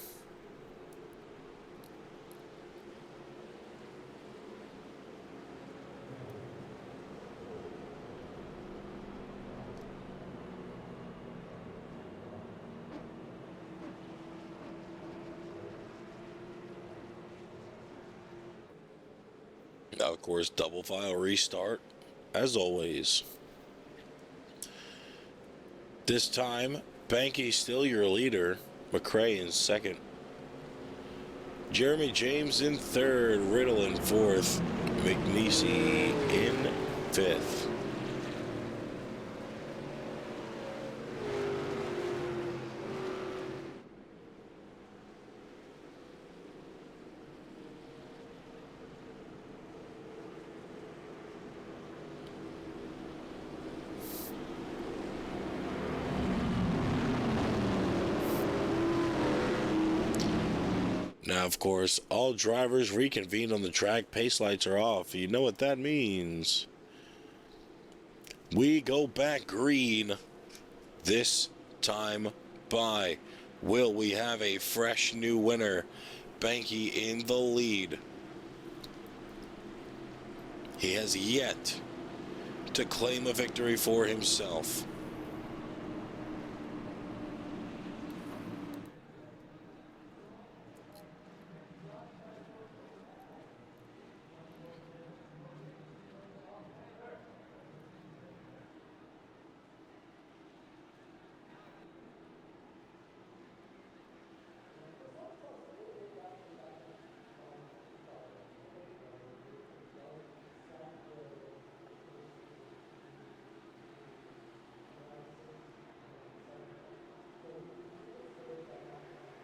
Now, of course, double file restart, as always. This time, Banky still your leader. McRae in 2nd. Jeremy James in 3rd. Riddle in 4th. McNeese in 5th. Now, of course, all drivers reconvene on the track. Pace lights are off. You know what that means. We go back green this time by. Will we have a fresh new winner? Banky in the lead. He has yet to claim a victory for himself.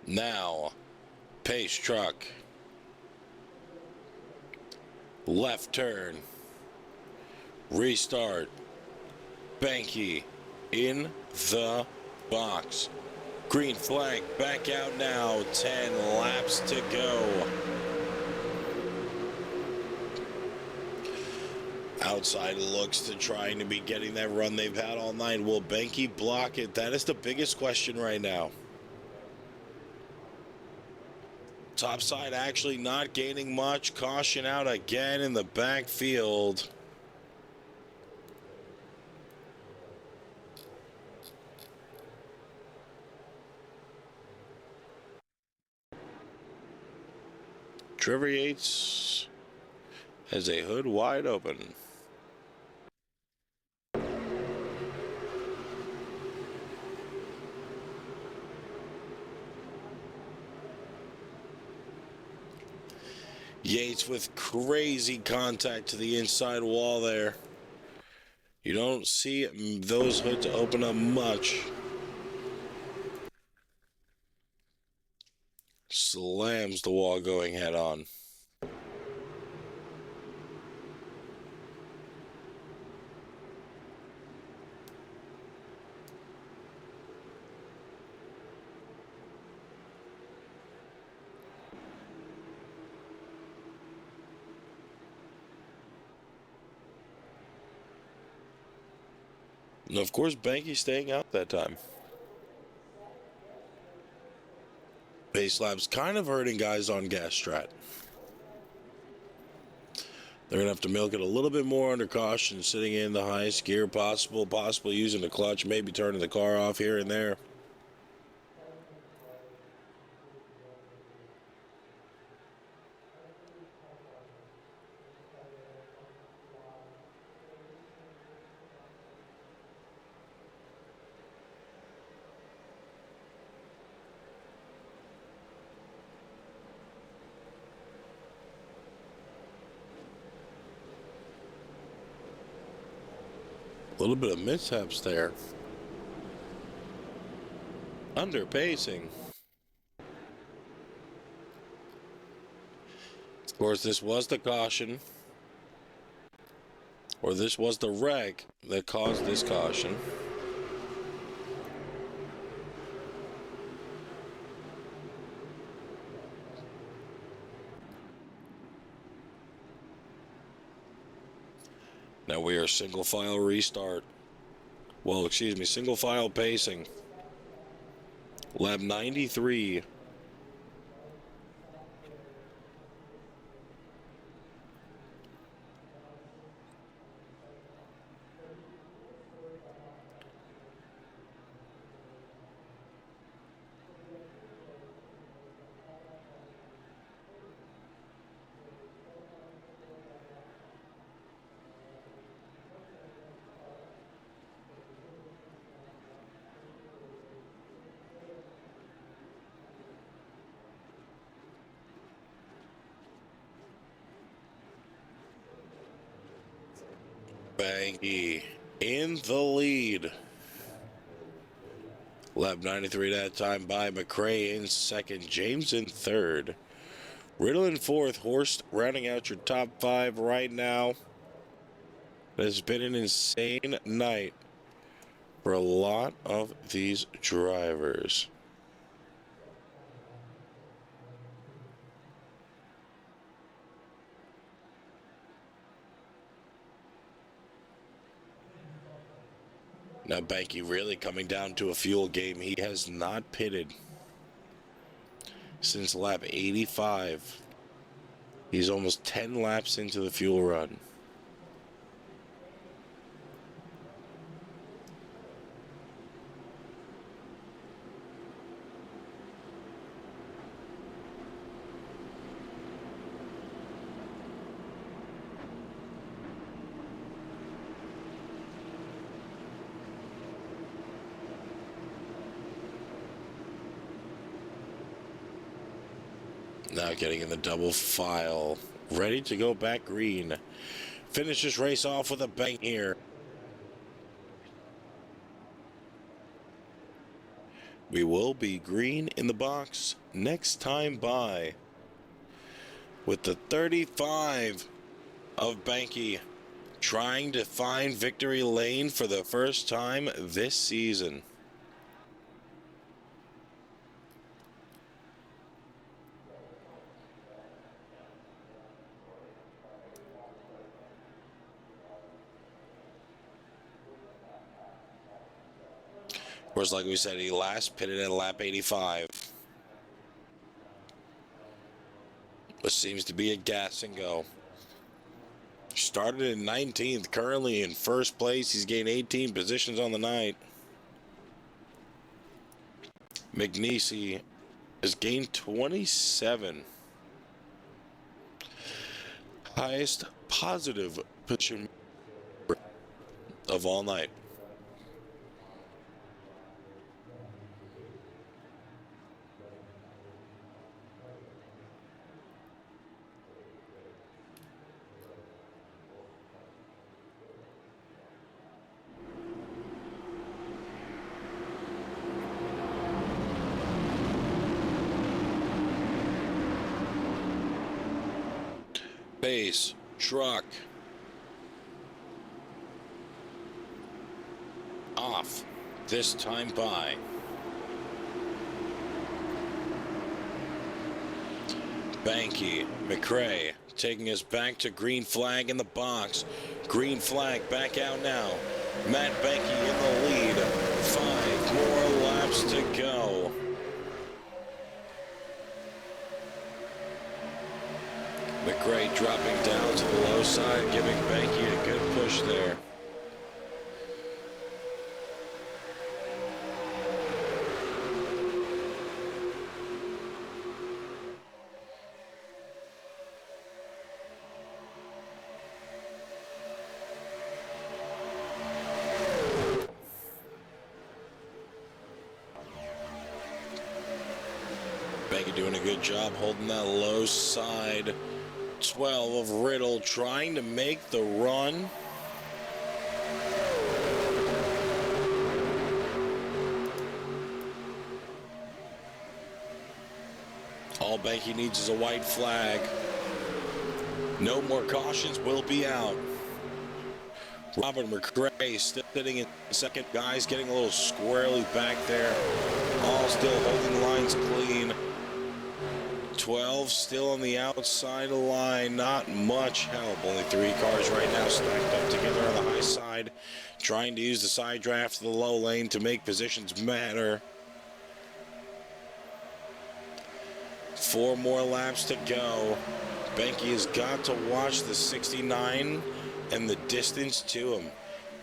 Now, pace truck. Left turn. Restart. Banky in the box. Green flag back out now. 10 laps to go. Outside looks to trying to be getting that run they've had all night. Will Banky block it? That is the biggest question right now. Topside actually not gaining much. Caution out again in the backfield. Trevor Yates has a hood wide open. Yates with crazy contact to the inside wall there. You don't see those hoods open up much. Slams the wall going head on. And of course, Banky staying out that time. Pace laps kind of hurting guys on gas strat. They're going to have to milk it a little bit more under caution, sitting in the highest gear possible, possibly using the clutch, maybe turning the car off here and there. A little bit of mishaps there. Under pacing. Of course, this was the caution. Or this was the wreck that caused this caution. Now we are single file restart. Well, excuse me, single file pacing. Lap 93. Banky in the lead. Lap 93 that time by McRae in second. James in third. Riddle in fourth. Horst rounding out your top five right now. It has been an insane night for a lot of these drivers. Now Banky really coming down to a fuel game. He has not pitted since lap 85. He's almost 10 laps into the fuel run. Now getting in the double file, ready to go back green. Finish this race off with a bang here. We will be green in the box next time by. With the 35 of Banky trying to find victory lane for the first time this season. Of course, like we said, he last pitted at lap 85. Which seems to be a gas and go. Started in 19th, currently in first place. He's gained 18 positions on the night. McNeese has gained 27. Highest positive position of all night. Base, truck, off, this time by. Banky, McRae taking us back to green flag in the box. Green flag back out now. Matt Banky in the lead. 5 more laps to go. McRae dropping down to the low side, giving Banky a good push there. Banky doing a good job holding that low side. 12 of Riddle trying to make the run. All Banky needs is a white flag. No more cautions will be out. Robert McRae still sitting in second. Guys getting a little squirrely back there. All still holding lines clean. 12 still on the outside of the line. Not much help. Only 3 cars right now stacked up together on the high side. Trying to use the side draft to the low lane to make positions matter. 4 more laps to go. Banky has got to watch the 69 and the distance to him.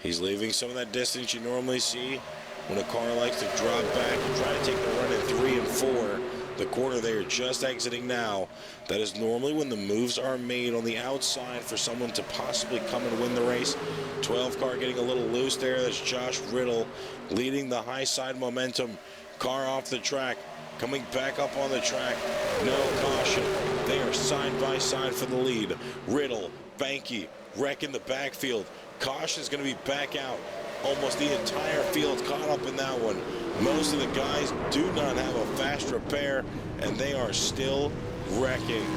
He's leaving some of that distance you normally see when a car likes to drop back and try to take the run in 3 and 4. The corner they are just exiting now. That is normally when the moves are made on the outside for someone to possibly come and win the race. 12 car getting a little loose there. That's Josh Riddle leading the high side momentum. Car off the track. Coming back up on the track. No caution. They are side by side for the lead. Riddle, Banky, wrecking the backfield. Caution is going to be back out. Almost the entire field caught up in that one. Most of the guys do not have a fast repair, and they are still wrecking.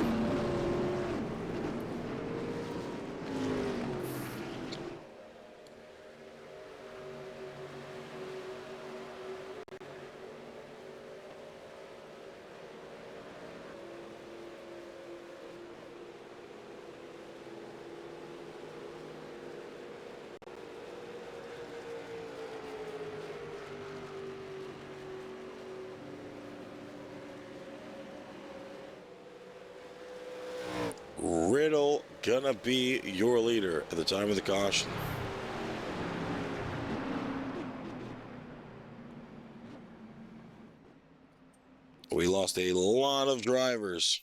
Riddle gonna be your leader at the time of the caution. We lost a lot of drivers.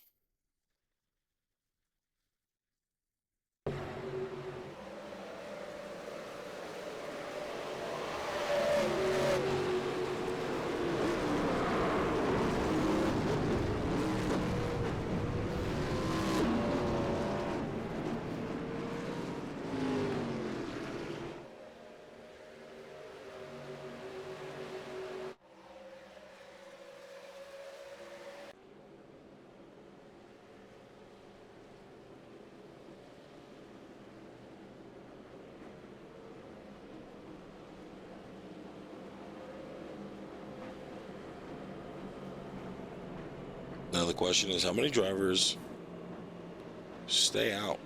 Now the question is, how many drivers stay out?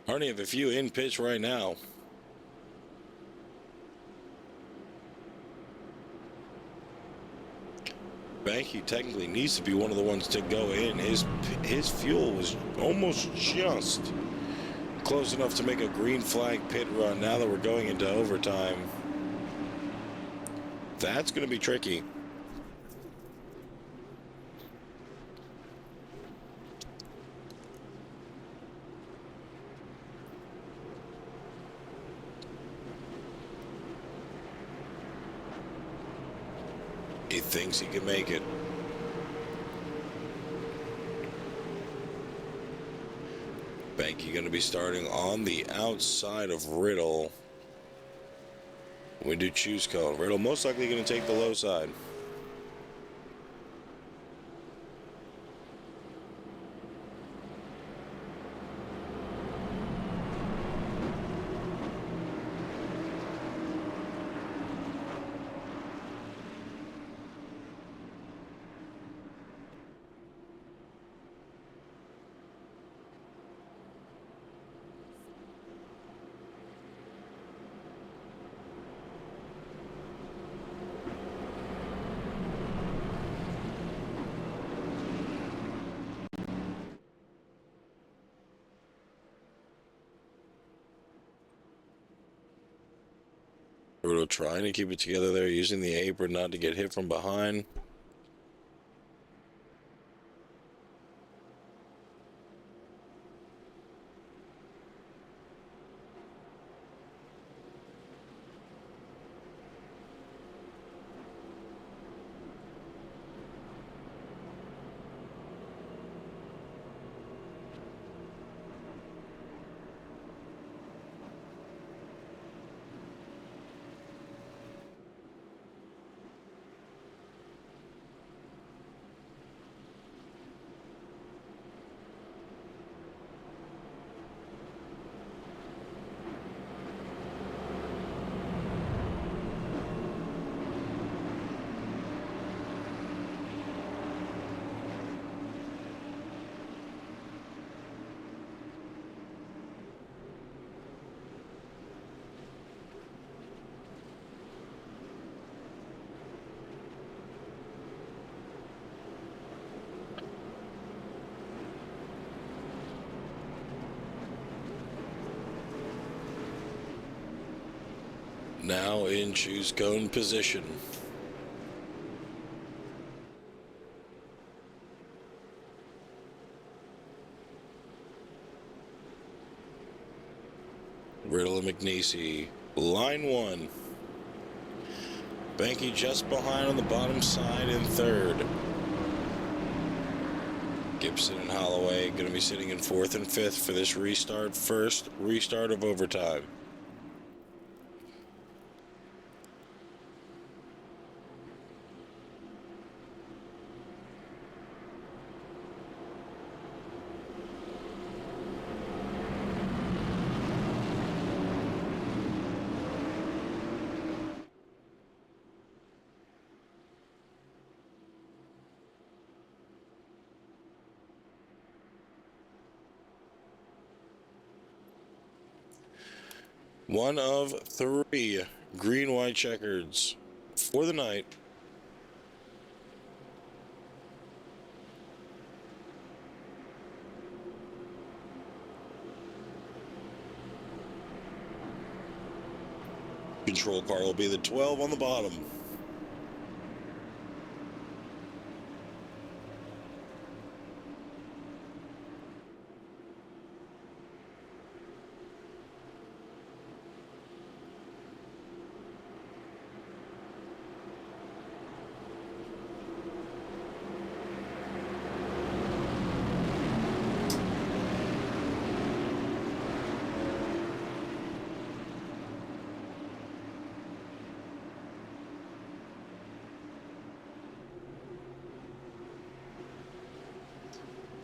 Already have a few in pitch right now. Banky technically needs to be one of the ones to go in. His fuel was almost just close enough to make a green flag pit run. Now that we're going into overtime, that's going to be tricky. He thinks he can make it. Banky going to be starting on the outside of Riddle. We do choose cone. Riddle most likely going to take the low side. Riddle trying to keep it together there, using the apron not to get hit from behind. Now in choose cone position. Riddle and McNeese, line one. Banky just behind on the bottom side in third. Gibson and Holloway going to be sitting in fourth and fifth for this first restart of overtime. One of three green-white checkers for the night. Control car will be the 12 on the bottom.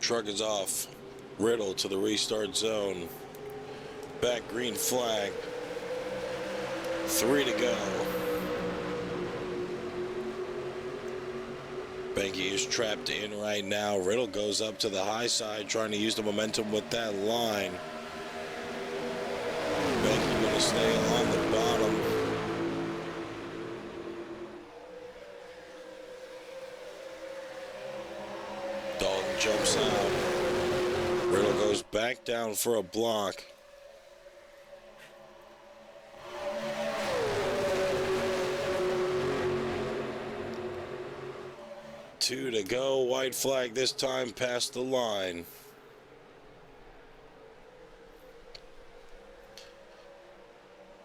Truck is off. Riddle to the restart zone. Back green flag. 3 to go. Banky is trapped in right now. Riddle goes up to the high side trying to use the momentum with that line. Banky going to stay on the bottom. Dalton jumps out. Riddle goes back down for a block. Two to go. White flag this time past the line.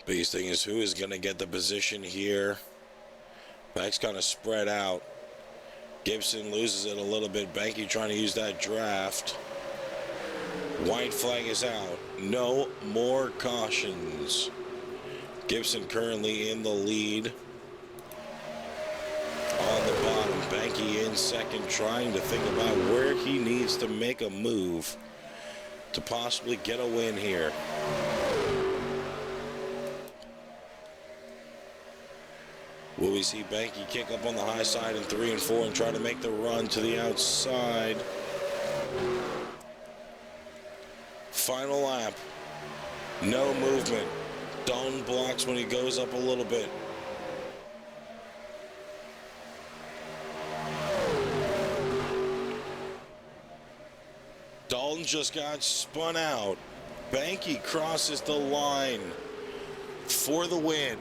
Biggest thing is who is going to get the position here. Back's kind of spread out. Gibson loses it a little bit. Banky trying to use that draft. White flag is out. No more cautions. Gibson currently in the lead. On the bottom, Banky in second, trying to think about where he needs to make a move to possibly get a win here. Will we see Banky kick up on the high side in 3 and 4 and try to make the run to the outside? Final lap. No movement. Dalton blocks when he goes up a little bit. Dalton just got spun out. Banky crosses the line for the win.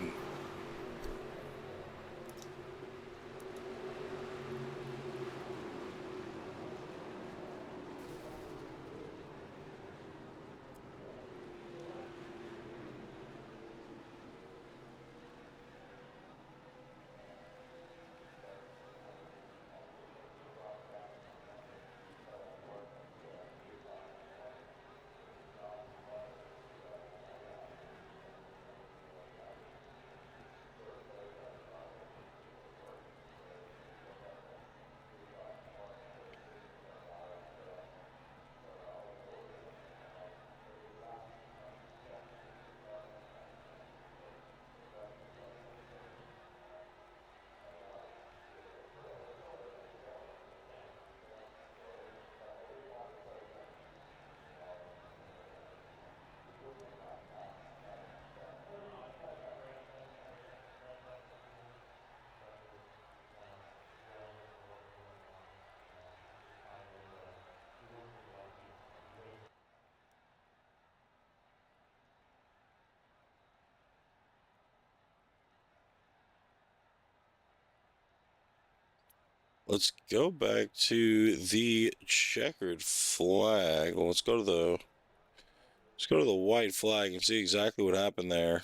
Let's go back to the checkered flag. Well, let's go to the white flag and see exactly what happened there.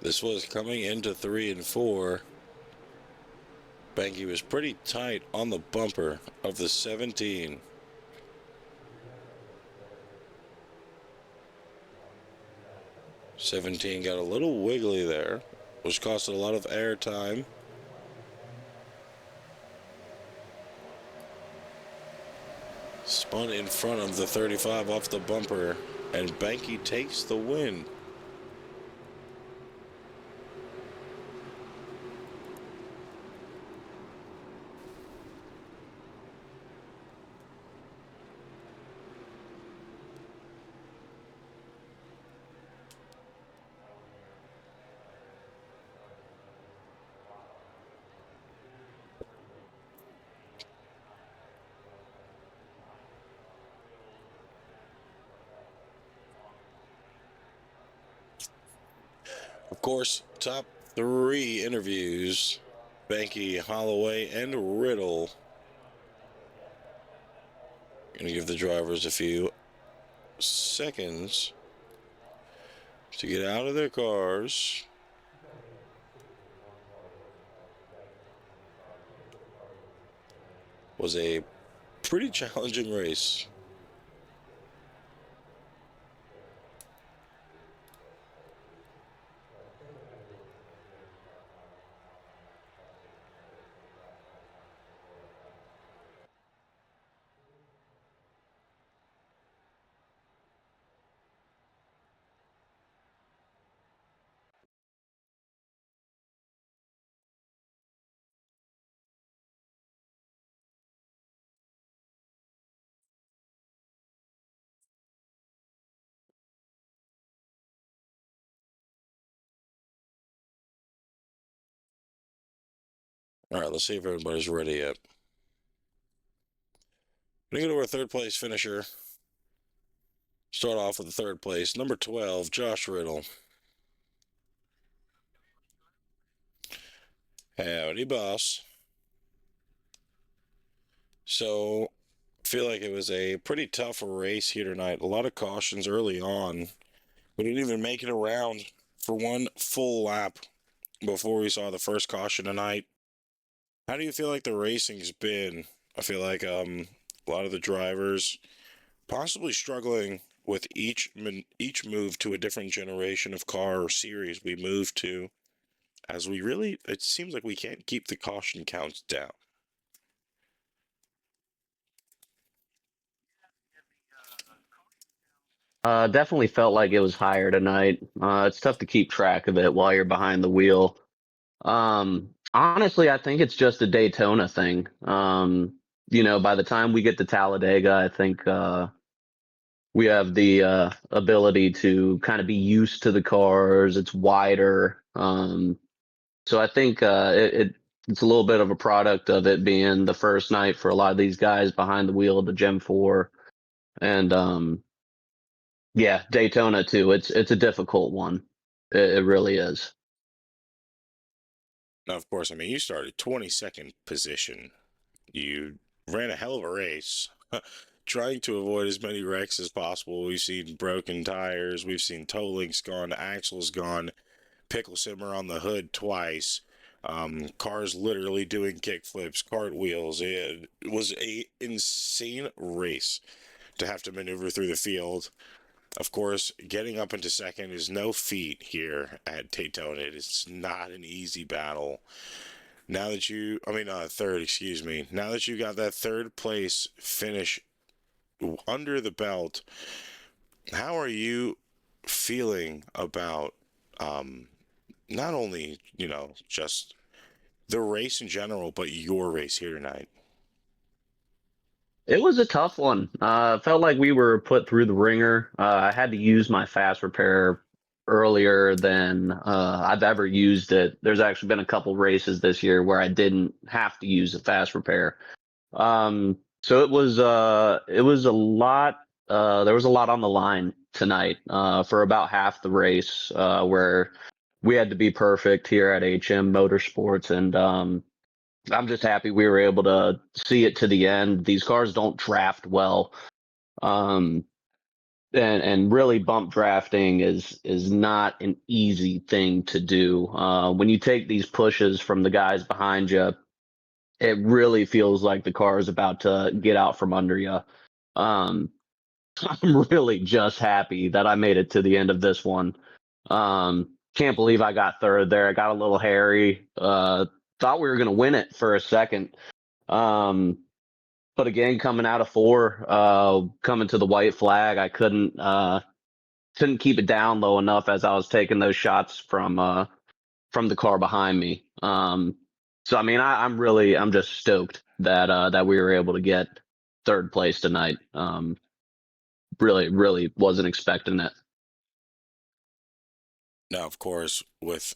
This was coming into 3 and 4. Banky was pretty tight on the bumper of the 17. '17 got a little wiggly there, which costed a lot of air time. Spun in front of the 35 off the bumper, and Banky takes the win. Of course, top 3 interviews, Banky, Holloway, and Riddle. Gonna give the drivers a few seconds to get out of their cars. Was a pretty challenging race. All right, let's see if everybody's ready yet. We're going to go to our third place finisher. Start off with the third place, number 12, Josh Riddle. Howdy, boss. So, I feel like it was a pretty tough race here tonight. A lot of cautions early on. We didn't even make it around for one full lap before we saw the first caution tonight. How do you feel like the racing's been? I feel like a lot of the drivers possibly struggling with each move to a different generation of car or series we move to, as it seems like we can't keep the caution counts down. Definitely felt like it was higher tonight. It's tough to keep track of it while you're behind the wheel. Honestly, I think it's just a Daytona thing. By the time we get to Talladega, I think we have the ability to kind of be used to the cars. It's wider. So I think it's a little bit of a product of it being the first night for a lot of these guys behind the wheel of the Gen 4. And yeah, Daytona too. It's a difficult one. It really is. Now, of course, I mean, you started 22nd position. You ran a hell of a race, trying to avoid as many wrecks as possible. We've seen broken tires. We've seen toe links gone, axles gone, pickle simmer on the hood twice. Cars literally doing kickflips, cartwheels. It was a insane race to have to maneuver through the field. Of course, getting up into second is no feat here at Daytona. It is not an easy battle. Now that third, excuse me. Now that you got that third place finish under the belt, how are you feeling about not only, just the race in general, but your race here tonight? It was a tough one. Felt like we were put through the ringer. I had to use my fast repair earlier than I've ever used it. There's actually been a couple races this year where I didn't have to use the fast repair. So it was a lot. There was a lot on the line tonight for about half the race where we had to be perfect here at HM Motorsports, and I'm just happy we were able to see it to the end. These cars don't draft well. Um, and really bump drafting is not an easy thing to do. When you take these pushes from the guys behind you, it really feels like the car is about to get out from under you. Um, I'm really just happy that I made it to the end of this one. Can't believe I got third there. I got a little hairy. Thought we were going to win it for a second. Um, but again, coming out of four, coming to the white flag, I couldn't keep it down low enough as I was taking those shots from the car behind me. So I mean, I'm just stoked that we were able to get third place tonight. Really wasn't expecting it. Now, of course, with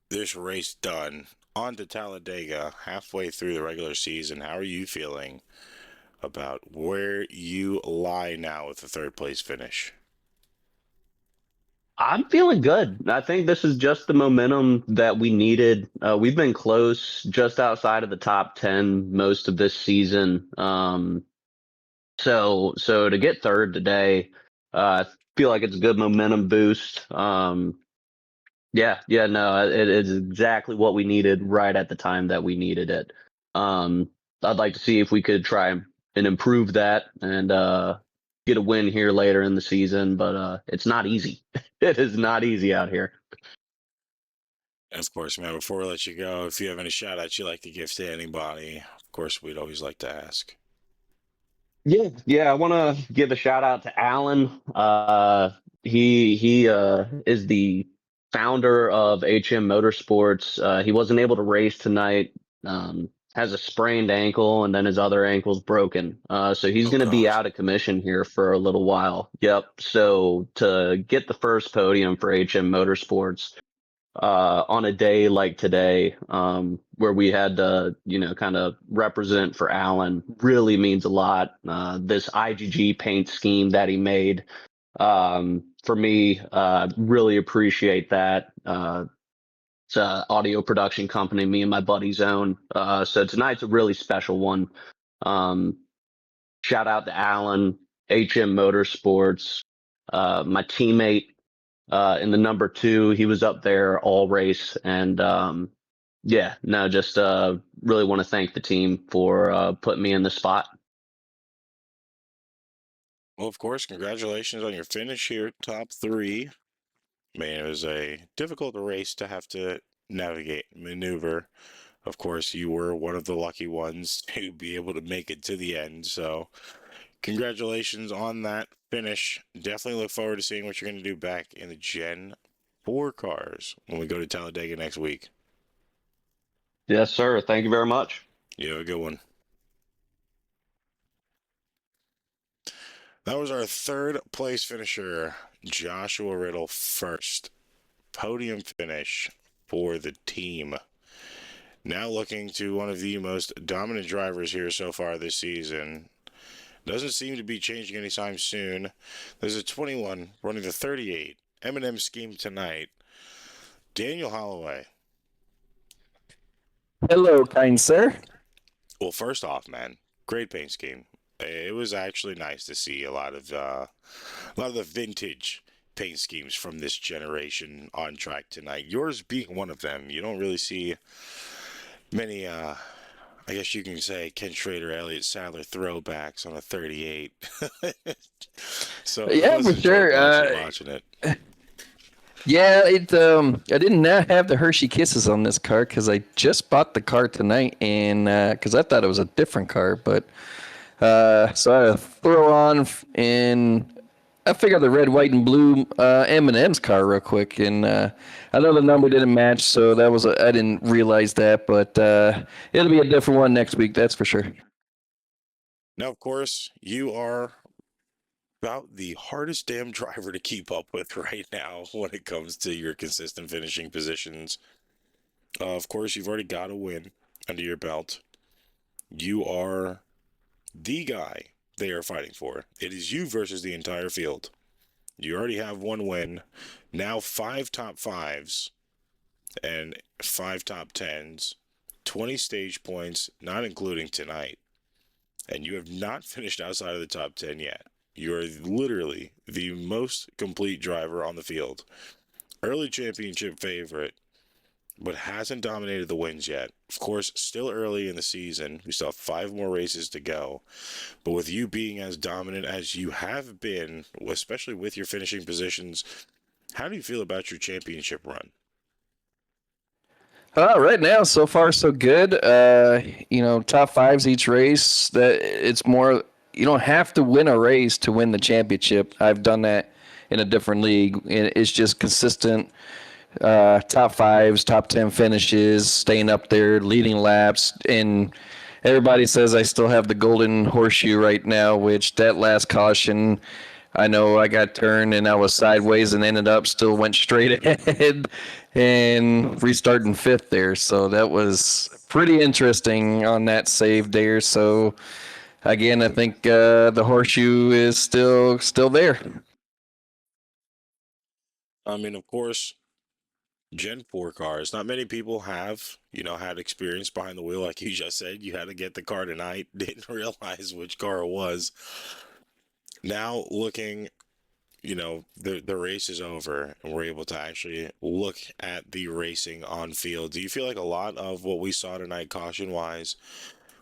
this race done, on to Talladega, halfway through the regular season, how are you feeling about where you lie now with the third place finish? I'm feeling good. I think this is just the momentum that we needed. We've been close, just outside of the top 10 most of this season. So to get third today, I feel like it's a good momentum boost. Yeah, no, it is exactly what we needed right at the time that we needed it. I'd like to see if we could try and improve that and get a win here later in the season, but it's not easy. It is not easy out here. And of course, man, before we let you go, if you have any shout outs you'd like to give to anybody, of course, we'd always like to ask. Yeah, I want to give a shout out to Alan. He is the founder of HM Motorsports. He wasn't able to race tonight. Has a sprained ankle, and then his other ankle's broken. So he's Oh, going to be God. out of commission here for a little while. Yep. So to get the first podium for HM Motorsports on a day like today, where we had to, kind of represent for Alan, really means a lot. This IGG paint scheme that he made, for me, really appreciate that. It's an audio production company me and my buddies own. So tonight's a really special one. Um, Shout out to Alan, HM Motorsports, my teammate in the number two. He was up there all race, and yeah, no, just really want to thank the team for putting me in the spot. Well, of course, congratulations on your finish here, top three. Man, it was a difficult race to have to navigate, maneuver. Of course, you were one of the lucky ones to be able to make it to the end. So, congratulations on that finish. Definitely look forward to seeing what you're going to do back in the Gen 4 cars when we go to Talladega next week. Yes, sir. Thank you very much. You have a good one. That was our third place finisher, Joshua Riddle, first podium finish for the team. Now looking to one of the most dominant drivers here so far this season. Doesn't seem to be changing anytime soon. There's a 21 running the 38 M&M scheme tonight. Daniel Holloway. Hello, kind sir. Well, first off, man, great paint scheme. It was actually nice to see a lot of the vintage paint schemes from this generation on track tonight. Yours being one of them. You don't really see many I guess you can say Ken Schrader, Elliott Sadler throwbacks on a 38. So it Yeah, was for sure. enjoyable watching it. Yeah, I did not have the Hershey Kisses on this car because I just bought the car tonight, and because I thought it was a different car, but so I throw on and I figured the red, white, and blue M&M's car real quick, and I know the number didn't match, so I didn't realize that, but it'll be a different one next week, that's for sure. Now, of course, you are about the hardest damn driver to keep up with right now when it comes to your consistent finishing positions. Of course, you've already got a win under your belt. You are the guy they are fighting for. It is you versus the entire field. You already have one win, now 5 top 5s and 5 top 10s, 20 stage points, not including tonight. And you have not finished outside of the top 10 yet. You are literally the most complete driver on the field. Early championship favorite, but hasn't dominated the wins yet. Of course, still early in the season. We still have 5 more races to go. But with you being as dominant as you have been, especially with your finishing positions, how do you feel about your championship run? Right now, so far so good. Top 5s each race. That it's more. You don't have to win a race to win the championship. I've done that in a different league, and it's just consistent. Top 5s, top 10 finishes, staying up there, leading laps, and everybody says I still have the golden horseshoe right now, which that last caution, I know I got turned and I was sideways and ended up still went straight ahead and restarting 5th there. So that was pretty interesting on that save there. So again, I think the horseshoe is still there. I mean, of course, Gen 4 cars, not many people have, had experience behind the wheel. Like you just said, you had to get the car tonight, didn't realize which car it was. Now looking, the race is over and we're able to actually look at the racing on field. Do you feel like a lot of what we saw tonight, caution-wise,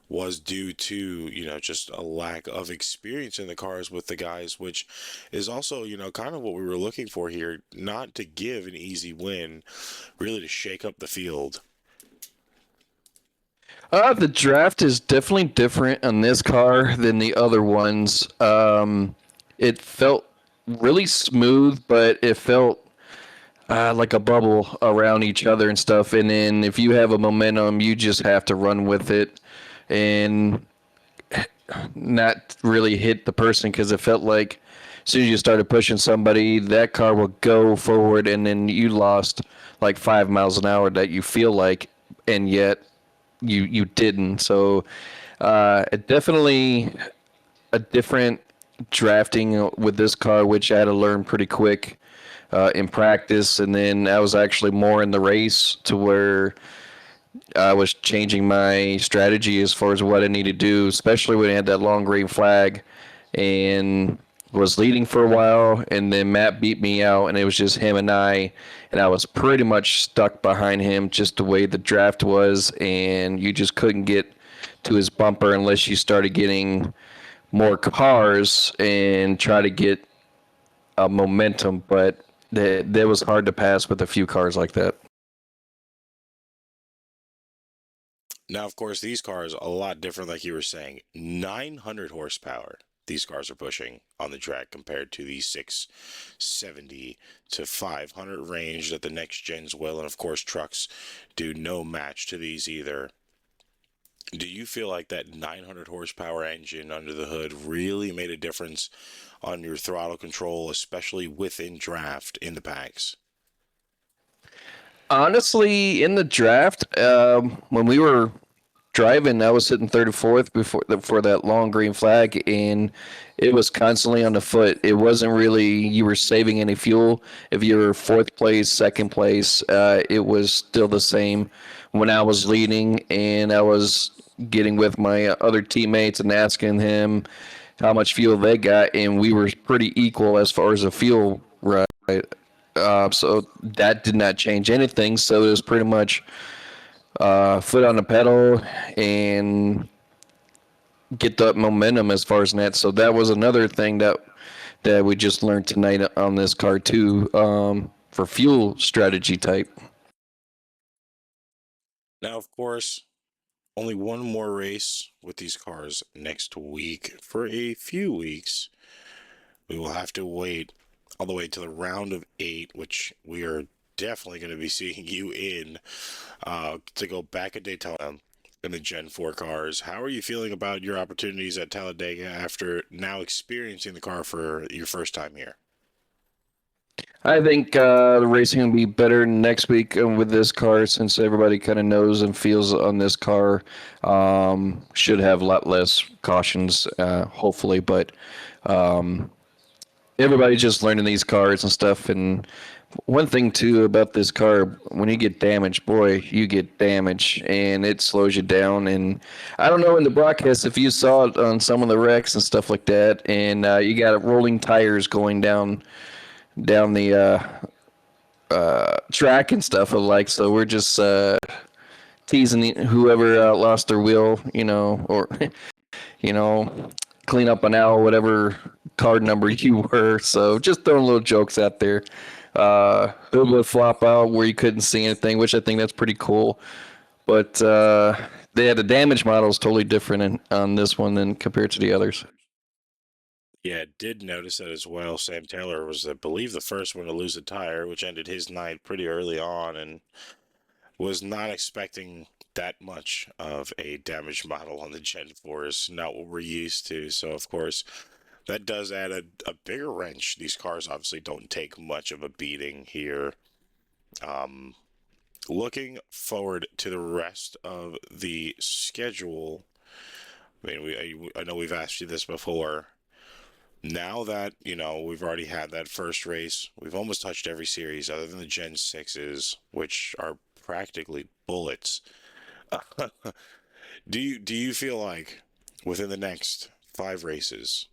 was due to, just a lack of experience in the cars with the guys, which is also, kind of what we were looking for here, not to give an easy win, really to shake up the field? The draft is definitely different on this car than the other ones. It felt really smooth, but it felt like a bubble around each other and stuff. And then if you have a momentum, you just have to run with it and not really hit the person, because it felt like as soon as you started pushing somebody, that car will go forward, and then you lost like 5 miles an hour that you feel like, and yet you didn't. So definitely a different drafting with this car, which I had to learn pretty quick in practice, and then I was actually more in the race to where I was changing my strategy as far as what I need to do, especially when I had that long green flag and was leading for a while, and then Matt beat me out, and it was just him and I was pretty much stuck behind him just the way the draft was, and you just couldn't get to his bumper unless you started getting more cars and try to get a momentum, but that was hard to pass with a few cars like that. Now, of course, these cars are a lot different, like you were saying. 900 horsepower these cars are pushing on the track compared to the 670 to 500 range that the next gens will. And, of course, trucks do no match to these either. Do you feel like that 900 horsepower engine under the hood really made a difference on your throttle control, especially within draft in the packs? Honestly, in the draft, when we were driving, I was sitting 34th before that long green flag, and it was constantly on the foot. It wasn't really you were saving any fuel. If you were 4th place, 2nd place, it was still the same. When I was leading and I was getting with my other teammates and asking him how much fuel they got, and we were pretty equal as far as the fuel, right? So that did not change anything. So it was pretty much foot on the pedal and get that momentum as far as that. So that was another thing that we just learned tonight on this car too, for fuel strategy type. Now, of course, only one more race with these cars next week. For a few weeks, we will have to wait all the way to the round of 8, which we are definitely going to be seeing you in, to go back at Daytona in the Gen 4 cars. How are you feeling about your opportunities at Talladega after now experiencing the car for your first time here? I think the racing will be better next week with this car, since everybody kind of knows and feels on this car. Should have a lot less cautions, hopefully, but everybody's just learning these cars and stuff. And one thing too about this car, when you get damaged, boy, you get damaged and it slows you down. And I don't know in the broadcast if you saw it on some of the wrecks and stuff like that, and you got rolling tires going down the track and stuff alike. So we're just teasing whoever lost their wheel, or clean up an owl, whatever card number you were. So just throwing little jokes out there. Hood would flop out where you couldn't see anything, which I think that's pretty cool. But the damage model is totally different on this one than compared to the others. Yeah, did notice that as well. Sam Taylor was, I believe, the first one to lose a tire, which ended his night pretty early on, and was not expecting that much of a damage model on the Gen 4s, not what we're used to. So, of course, that does add a bigger wrench. These cars obviously don't take much of a beating here. Looking forward to the rest of the schedule. I mean, I know we've asked you this before. Now that, we've already had that first race, we've almost touched every series other than the Gen 6s, which are practically bullets. Do you feel like within the next 5 races,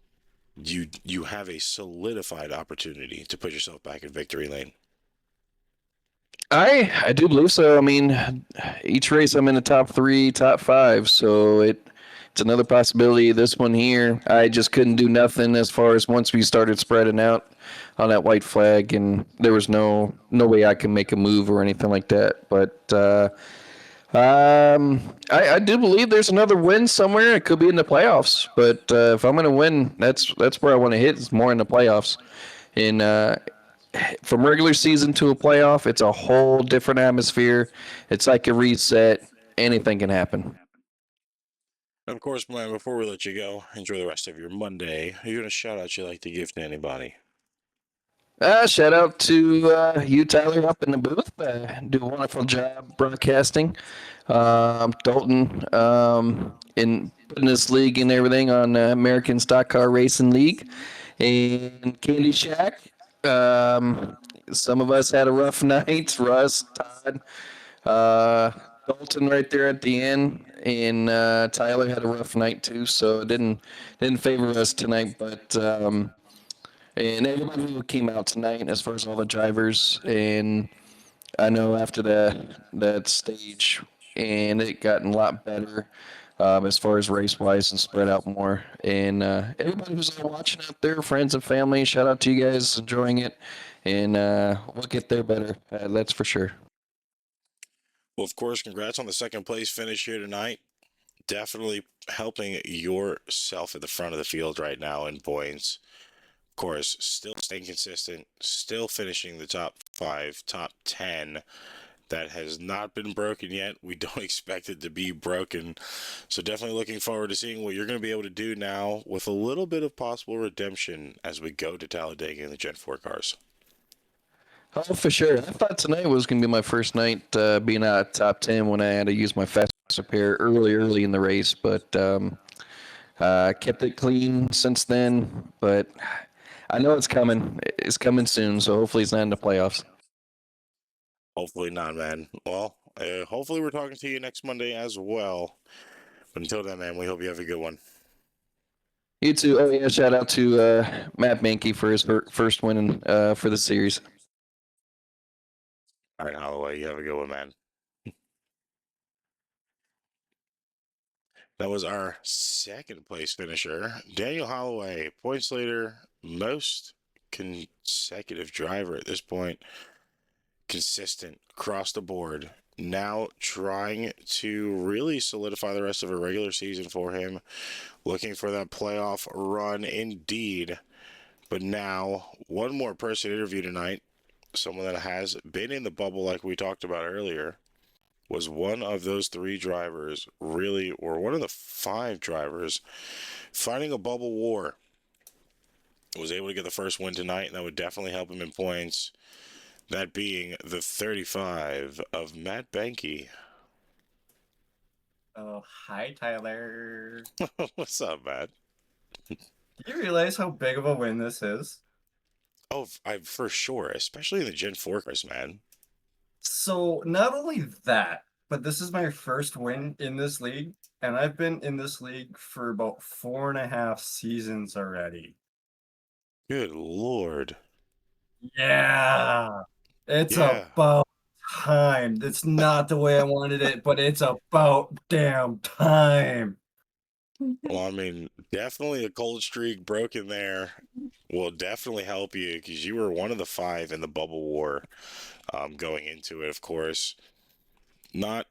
you have a solidified opportunity to put yourself back in victory lane? I do believe so. I mean, each race I'm in the top 3, top 5, so it's another possibility. This one here, I just couldn't do nothing as far as once we started spreading out on that white flag, and there was no way I can make a move or anything like that. But I do believe there's another win somewhere. It could be in the playoffs, but if I'm going to win, that's where I want to hit. Is more in the playoffs. And from regular season to a playoff, it's a whole different atmosphere. It's like a reset. Anything can happen. Of course, man, before we let you go, enjoy the rest of your Monday. Are you going to shout out you'd like to give to anybody? Shout out to you, Tyler, up in the booth. Do a wonderful job broadcasting. Dalton, in putting this league and everything on American Stock Car Racing League. And Candy Shack. Some of us had a rough night. Russ, Todd, Dalton right there at the end, and Tyler had a rough night too. So it didn't favor us tonight, but. And everybody who came out tonight, as far as all the drivers, and I know after that stage, and it gotten a lot better as far as race-wise and spread out more. And everybody who's watching out there, friends and family, shout out to you guys enjoying it, and we'll get there better. That's for sure. Well, of course, congrats on the second place finish here tonight. Definitely helping yourself at the front of the field right now in points. Course, still staying consistent, still finishing the top 5, top 10. That has not been broken yet. We don't expect it to be broken. So definitely looking forward to seeing what you're going to be able to do now with a little bit of possible redemption as we go to Talladega in the Gen 4 cars. Oh, for sure. I thought tonight was going to be my first night being out top 10 when I had to use my fast repair early in the race, but kept it clean since then. But I know it's coming. It's coming soon, so hopefully it's not in the playoffs. Hopefully not, man. Well, hopefully we're talking to you next Monday as well. But until then, man, we hope you have a good one. You too. Oh, yeah, shout out to Matt Mankey for his first win for the series. All right, Holloway, you have a good one, man. That was our second place finisher, Daniel Holloway, points leader, most consecutive driver at this point, consistent across the board. Now trying to really solidify the rest of a regular season for him, looking for that playoff run indeed. But now, one more person interviewed tonight, someone that has been in the bubble like we talked about earlier, was one of those 3 drivers, really, or one of the 5 drivers, fighting a bubble war. Was able to get the first win tonight, and that would definitely help him in points. That being the 35 of Matt Banky. Oh, hi, Tyler. What's up, Matt? Do you realize how big of a win this is? Oh, for sure, especially in the Gen 4 cars, man. So, not only that, but this is my first win in this league, and I've been in this league for about 4.5 seasons already. Good Lord. Yeah. It's Yeah. about time. It's not the way I wanted it, but it's about damn time. Well, I mean, definitely a cold streak broken there will definitely help you because you were one of the 5 in the bubble war going into it, of course. Not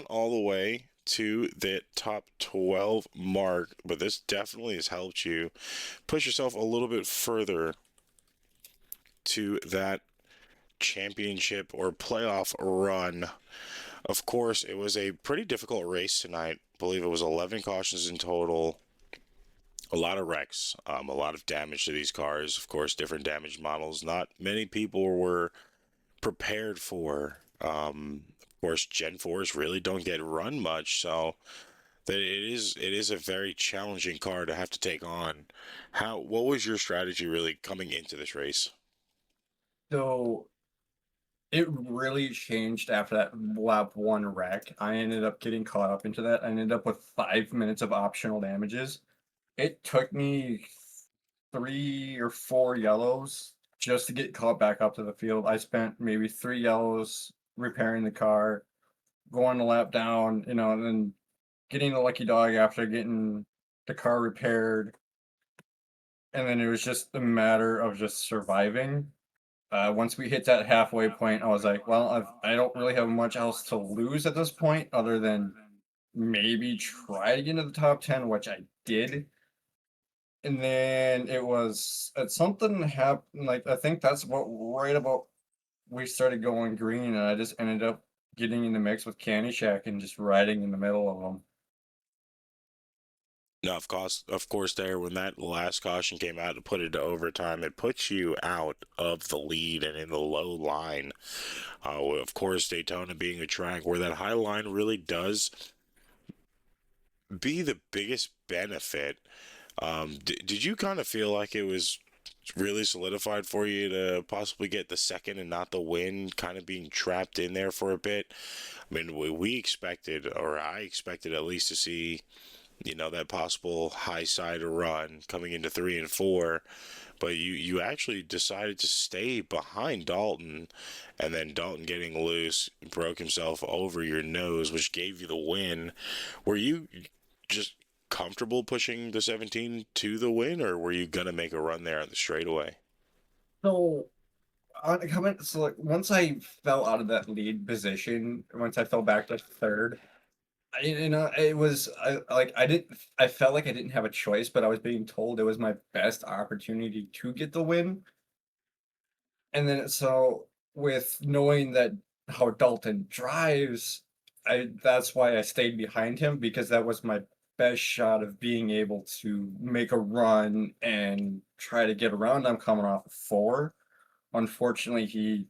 all the way to the top 12 mark, but this definitely has helped you push yourself a little bit further to that championship or playoff run. Of course, it was a pretty difficult race tonight. I believe it was 11 cautions in total. A lot of wrecks, a lot of damage to these cars. Of course, different damage models. Not many people were prepared for. Of course, Gen 4s really don't get run much, so that it is a very challenging car to have to take on. What was your strategy really coming into this race? So, it really changed after that lap 1 wreck. I ended up getting caught up into that. I ended up with 5 minutes of optional damages. It took me 3 or 4 yellows just to get caught back up to the field. I spent maybe 3 yellows repairing the car, going a lap down, and then getting the lucky dog after getting the car repaired. And then it was just a matter of just surviving. Once we hit that halfway point, I was like, well, I don't really have much else to lose at this point other than maybe try to get into the top 10, which I did. And then it was something happened. Like, I think that's what right about we started going green, and I just ended up getting in the mix with Candy Shack and just riding in the middle of them. No, of course, there when that last caution came out to put it to overtime, it puts you out of the lead and in the low line. Of course, Daytona being a track where that high line really does be the biggest benefit. Did you kind of feel like it was really solidified for you to possibly get the second and not the win, kind of being trapped in there for a bit? I mean, we expected, or I expected at least to see, that possible high side run coming into 3 and 4, but you actually decided to stay behind Dalton, and then Dalton getting loose broke himself over your nose, which gave you the win. Were you just comfortable pushing the 17 to the win, or were you gonna make a run there on the straightaway? So, like once I fell out of that lead position, once I fell back to third, it was I felt like I didn't have a choice, but I was being told it was my best opportunity to get the win. And then so with knowing that how Dalton drives, that's why I stayed behind him, because that was my best shot of being able to make a run and try to get around. I'm coming off of 4. Unfortunately, he,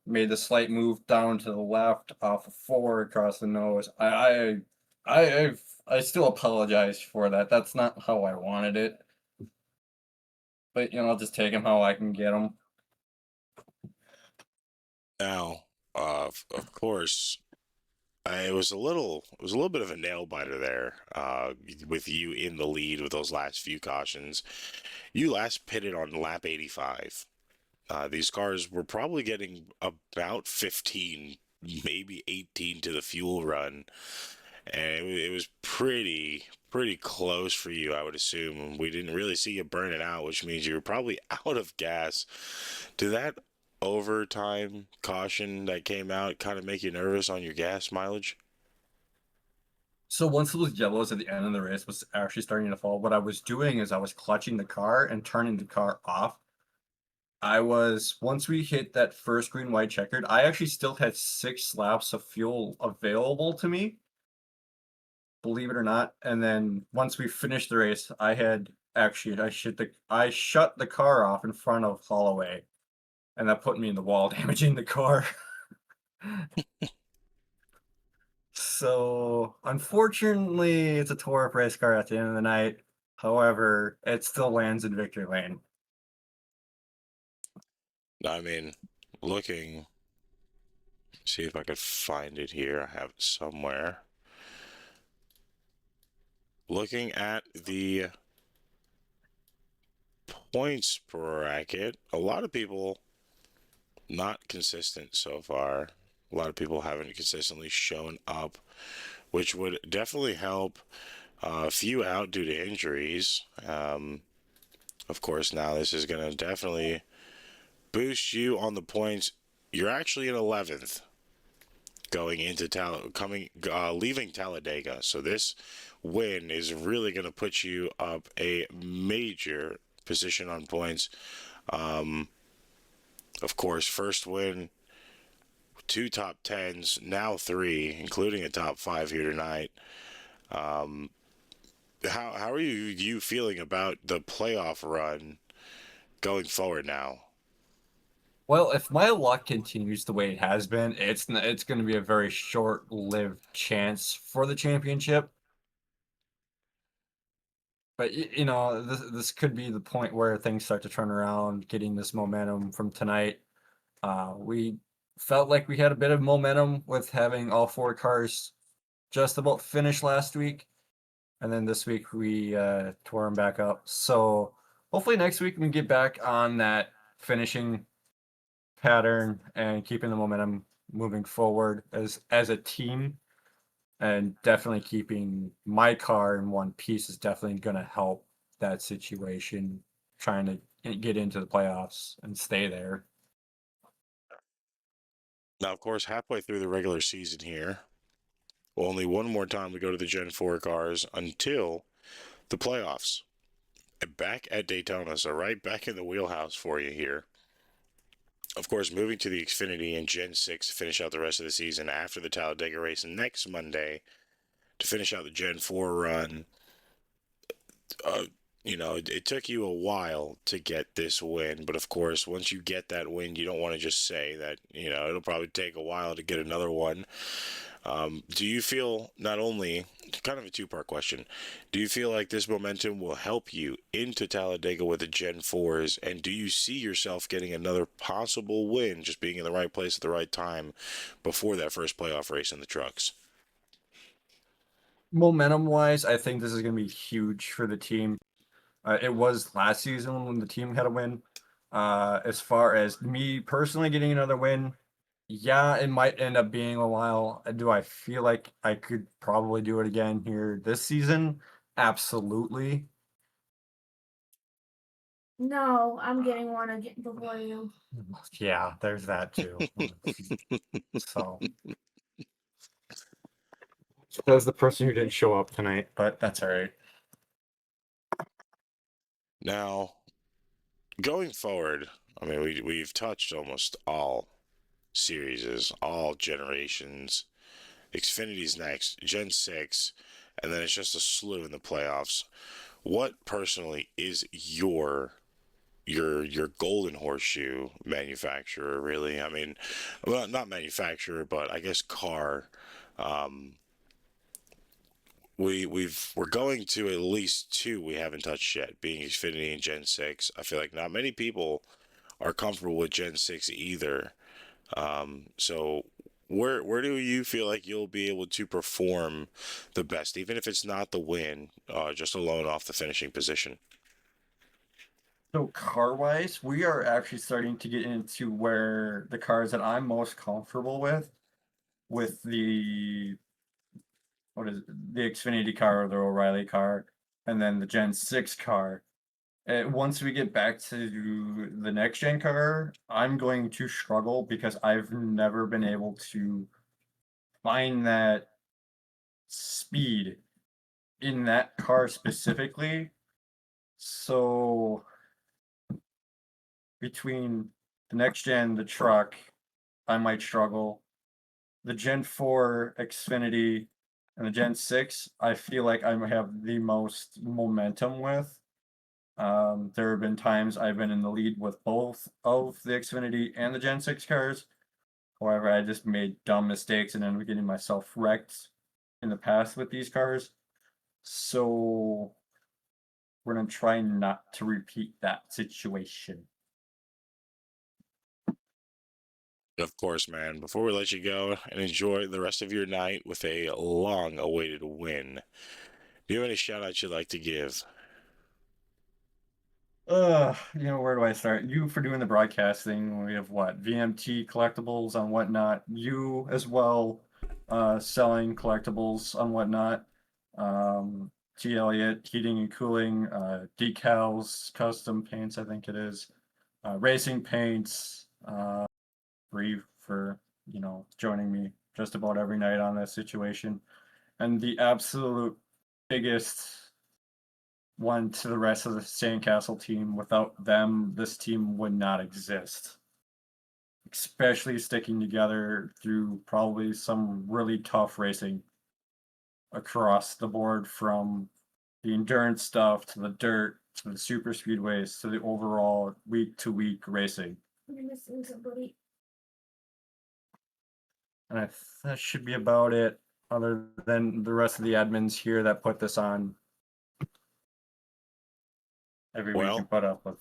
made the slight move down to the left off of 4 across the nose. I still apologize for that. That's not how I wanted it. But I'll just take him how I can get him. Now, of course, it was a little bit of a nail biter there, with you in the lead with those last few cautions. You last pitted on lap 85. These cars were probably getting about 15, maybe 18 to the fuel run. and it was pretty close for you, I would assume. We didn't really see you burn it out, which means you were probably out of gas. Did that overtime caution that came out kind of make you nervous on your gas mileage? So once those yellows at the end of the race was actually starting to fall, what I was doing is I was clutching the car and turning the car off. Once we hit that first green, white, checkered, I actually still had 6 laps of fuel available to me, believe it or not. And then once we finished the race, I shut the car off in front of Holloway, and that put me in the wall, damaging the car. So unfortunately, it's a tore up race car at the end of the night. However, it still lands in victory lane. I mean, looking, see if I could find it here. I have it somewhere. Looking at the points bracket, a lot of people not consistent so far. A lot of people haven't consistently shown up, which would definitely help a few out due to injuries. Of course, now this is going to definitely boost you on the points. You're actually in 11th going into leaving Talladega. So this win is really going to put you up a major position on points. Of course, first win, 2 top 10s, now 3, including a top 5 here tonight. How are you feeling about the playoff run going forward now? Well, if my luck continues the way it has been, it's going to be a very short-lived chance for the championship. But you know, this could be the point where things start to turn around, getting this momentum from tonight. We felt like we had a bit of momentum with having all 4 cars just about finished last week, and then this week we tore them back up. So hopefully next week we can get back on that finishing pattern and keeping the momentum moving forward as a team, and definitely keeping my car in one piece is definitely going to help that situation, trying to get into the playoffs and stay there. Now, of course, halfway through the regular season here, only one more time to go to the Gen 4 cars until the playoffs. Back at Daytona, so right back in the wheelhouse for you here. Of course, moving to the Xfinity and Gen 6 to finish out the rest of the season after the Talladega race next Monday to finish out the Gen 4 run. It took you a while to get this win, but of course, once you get that win, you don't want to just say that, it'll probably take a while to get another one. Do you feel, not only, kind of a 2-part question, do you feel like this momentum will help you into Talladega with the Gen 4s, and do you see yourself getting another possible win, just being in the right place at the right time before that first playoff race in the trucks? Momentum wise, I think this is going to be huge for the team. It was last season when the team had a win. As far as me personally getting another win, yeah, it might end up being a while. Do I feel like I could probably do it again here this season? Absolutely. No, I'm getting one again before you. Yeah, there's that too. So that was the person who didn't show up tonight, but that's all right. Now, going forward, I mean, we've touched almost all series, all generations. Xfinity's next, Gen 6, and then it's just a slew in the playoffs. What personally is your golden horseshoe manufacturer, really? I mean, well, not manufacturer, but I guess car. We're going to at least 2 we haven't touched yet, being Xfinity and Gen 6. I feel like not many people are comfortable with Gen 6 either. So where do you feel like you'll be able to perform the best, even if it's not the win, just alone off the finishing position? So car-wise, we are actually starting to get into where the cars that I'm most comfortable with the the Xfinity car or the O'Reilly car, and then the Gen 6 car. Once we get back to the next gen car, I'm going to struggle because I've never been able to find that speed in that car specifically. So between the next gen, the truck, I might struggle. The Gen 4 Xfinity and the Gen 6, I feel like I have the most momentum with. There have been times I've been in the lead with both of the Xfinity and the Gen 6 cars. However, I just made dumb mistakes and ended up getting myself wrecked in the past with these cars. So we're going to try not to repeat that situation. Of course, man. Before we let you go and enjoy the rest of your night with a long-awaited win, do you have any shout-outs you'd like to give? Where do I start? You for doing the broadcasting. We have what? VMT collectibles on whatnot. You as well, selling collectibles on whatnot. T. Elliott, heating and cooling, decals, custom paints, I think it is. Racing paints, Bree for, joining me just about every night on this situation. And the absolute biggest one to the rest of the Sandcastle team. Without them, this team would not exist. Especially sticking together through probably some really tough racing across the board, from the endurance stuff to the dirt to the super speedways to the overall week to week racing. You're missing somebody. And that should be about it, other than the rest of the admins here that put this on every week and put up with.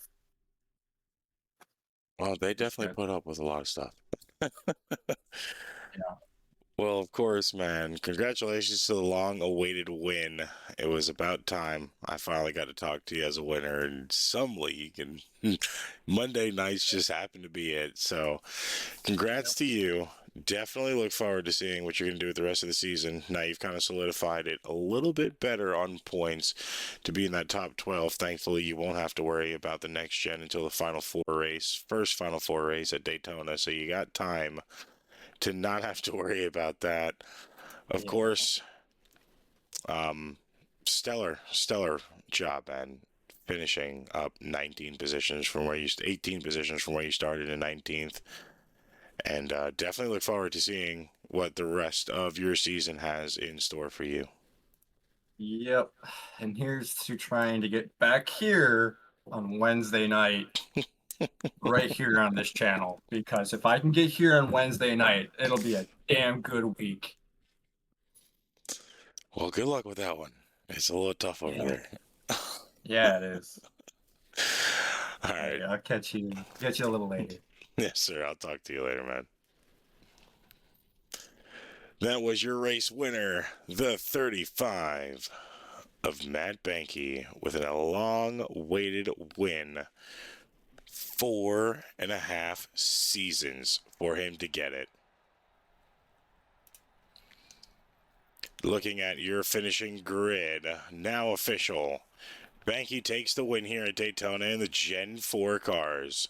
Well, they definitely put up with a lot of stuff. Yeah. Well, of course, man. Congratulations to the long-awaited win. It was about time I finally got to talk to you as a winner in some league, and Monday nights just happened to be it. So, congrats to you. Definitely look forward to seeing what you're going to do with the rest of the season. Now you've kind of solidified it a little bit better on points to be in that top 12. Thankfully, you won't have to worry about the next gen until the first Final Four race at Daytona. So you got time to not have to worry about that. Of course, stellar job, man. Finishing up 18 positions from where you started in 19th. And definitely look forward to seeing what the rest of your season has in store for you. Yep. And here's to trying to get back here on Wednesday night, right here on this channel. Because if I can get here on Wednesday night, it'll be a damn good week. Well, good luck with that one. It's a little tough over there. Yeah, it is. All right. Okay, I'll catch you a little later. Yes, sir. I'll talk to you later, man. That was your race winner, the 35 of Matt Banky, with a long-awaited win. 4.5 seasons for him to get it. Looking at your finishing grid, now official. Banky takes the win here at Daytona in the Gen 4 cars.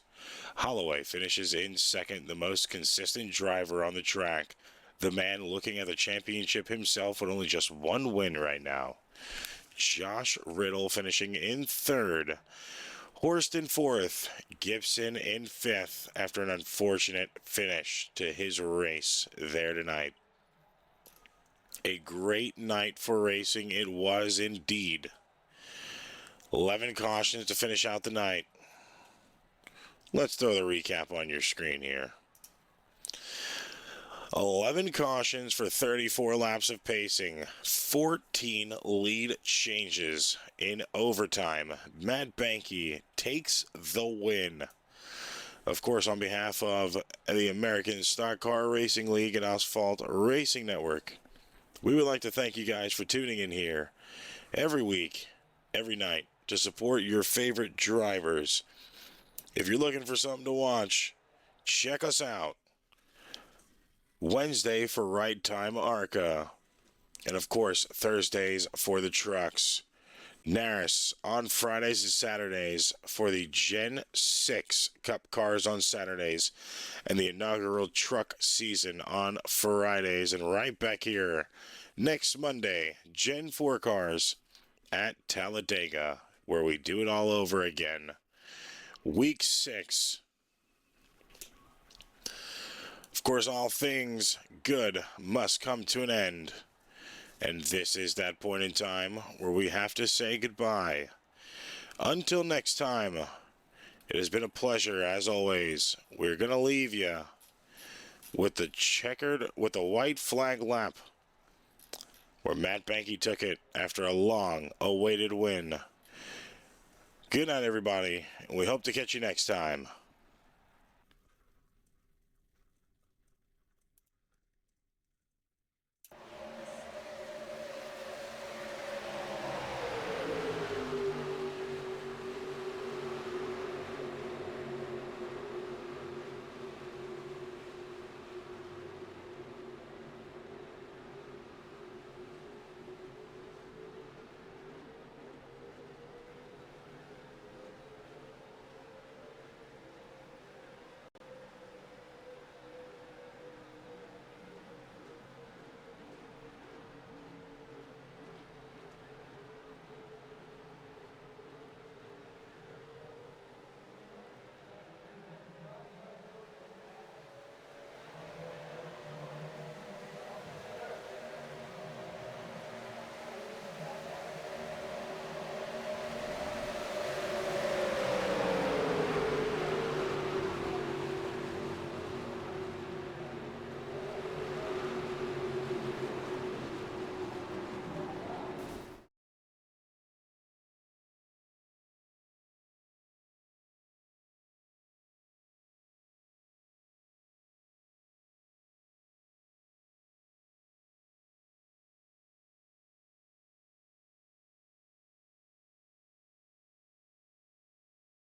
Holloway finishes in second, the most consistent driver on the track. The man looking at the championship himself with only just one win right now. Josh Riddle finishing in third. Horst in fourth. Gibson in fifth after an unfortunate finish to his race there tonight. A great night for racing it was indeed. 11 cautions to finish out the night. Let's throw the recap on your screen here. 11 cautions for 34 laps of pacing, 14 lead changes in overtime. Matt Banky takes the win. Of course, on behalf of the American Stock Car Racing League and Asphalt Racing Network, we would like to thank you guys for tuning in here every week, every night, to support your favorite drivers. If you're looking for something to watch, check us out. Wednesday for Right Time ARCA. And of course, Thursdays for the trucks. Naris on Fridays and Saturdays for the Gen 6 Cup cars on Saturdays and the inaugural truck season on Fridays. And right back here next Monday, Gen 4 cars at Talladega, where we do it all over again. Week 6. Of course, all things good must come to an end. And this is that point in time where we have to say goodbye. Until next time, it has been a pleasure as always. We're going to leave you with the white flag lap where Matt Banky took it after a long-awaited win. Good night, everybody, and we hope to catch you next time.